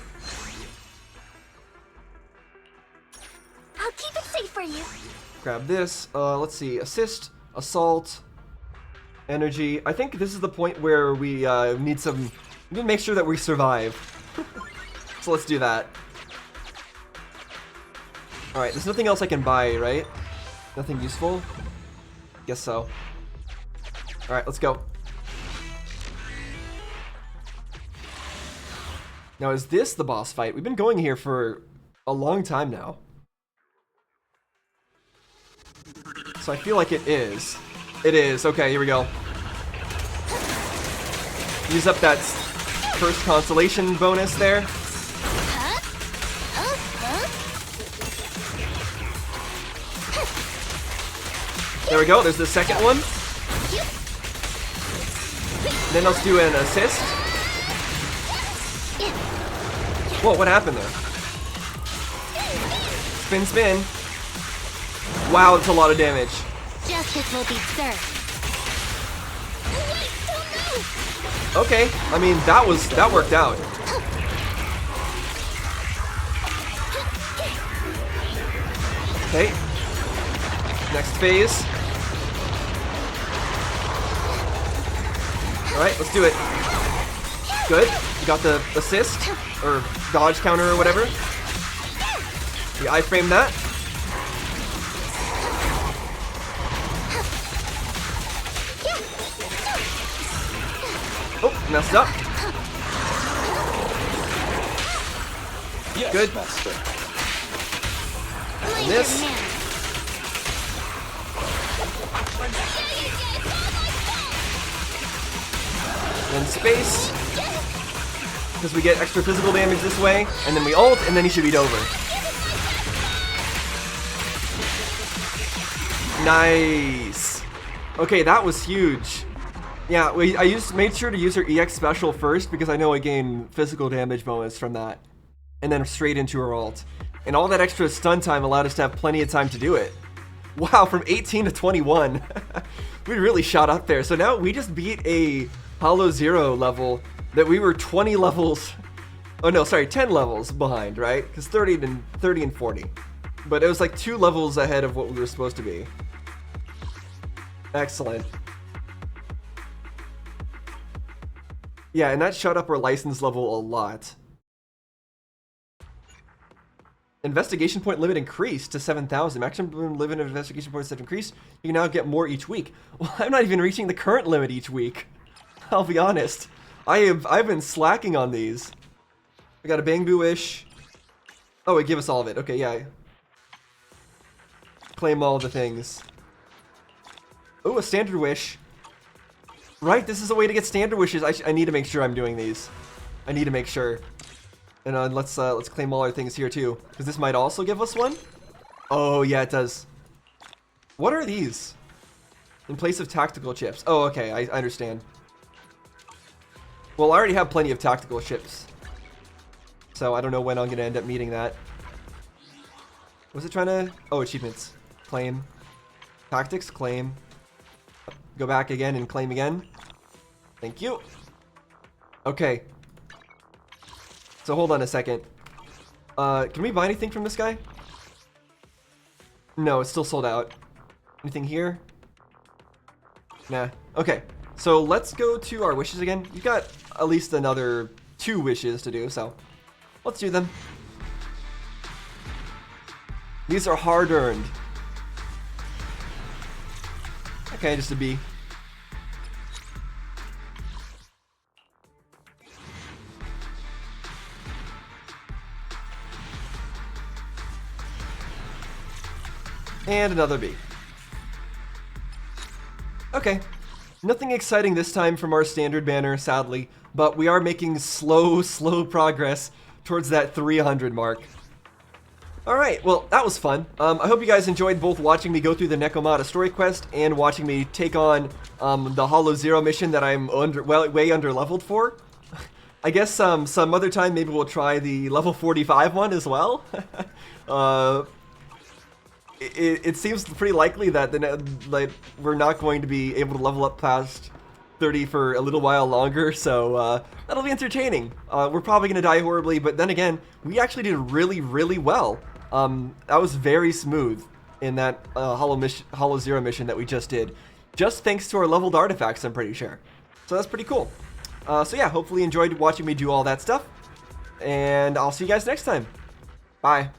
Speaker 2: I'll keep it safe for you.
Speaker 1: Grab this. Let's see. Assist, assault, energy. I think this is the point where we need to make sure that we survive. So let's do that. Alright, there's nothing else I can buy, right? Nothing useful? Guess so. Alright, let's go. Now, is this the boss fight? We've been going here for a long time now. So I feel like it is. It is. Okay, here we go. Use up that first consolation bonus there. There we go. There's the second one. Then let's do an assist. Whoa, what happened there? Spin, spin. Wow, that's a lot of damage.
Speaker 2: Justice will be served.
Speaker 1: Okay, I mean that worked out. Okay. Next phase. Alright, let's do it. Good. You got the assist or dodge counter or whatever. We iframe that. Oh, messed up.
Speaker 17: Yes,
Speaker 1: good.
Speaker 17: Master.
Speaker 1: And this. Then space. Because we get extra physical damage this way. And then we ult, and then he should beat over. Nice. Okay, that was huge. Yeah, I made sure to use her EX special first because I know I gain physical damage bonus from that. And then straight into her ult. And all that extra stun time allowed us to have plenty of time to do it. Wow, from 18 to 21. We really shot up there. So now we just beat a Hollow Zero level that we were 20 levels... Oh no, sorry, 10 levels behind, right? Because 30 and 40. But it was like 2 levels ahead of what we were supposed to be. Excellent. Yeah, and that shot up our license level a lot. Investigation point limit increased to 7,000. Maximum limit of investigation points have increased. You can now get more each week. Well, I'm not even reaching the current limit each week. I'll be honest. I've been slacking on these. I got a Bangbu Wish. Oh, wait, give us all of it. Okay, yeah. Claim all the things. Oh, a standard wish. Right, this is a way to get standard wishes. I need to make sure I'm doing these. I need to make sure. And let's claim all our things here too, because this might also give us one. Oh yeah, it does. What are these? In place of tactical chips. Oh, okay, I understand. Well, I already have plenty of tactical chips, so I don't know when I'm gonna end up needing that. Was it trying to? Oh, achievements. Claim. Tactics. Claim. Go back again and claim again. Thank you. Okay. So hold on a second. Can we buy anything from this guy? No, it's still sold out. Anything here? Nah. Okay. So let's go to our wishes again. You got at least another 2 wishes to do, so let's do them. These are hard-earned. Okay, just a B. And another B. Okay. Nothing exciting this time from our standard banner, sadly, but we are making slow progress towards that 300 mark. Alright, well, that was fun. I hope you guys enjoyed both watching me go through the Nekomata story quest and watching me take on the Hollow Zero mission that I'm way under leveled for. I guess some other time maybe we'll try the level 45 one as well. It seems pretty likely that we're not going to be able to level up past 30 for a little while longer, so that'll be entertaining. We're probably going to die horribly, but then again, we actually did really, really well. That was very smooth in that Hollow Zero mission that we just did, just thanks to our leveled artifacts, I'm pretty sure. So that's pretty cool. So yeah, hopefully you enjoyed watching me do all that stuff, and I'll see you guys next time. Bye.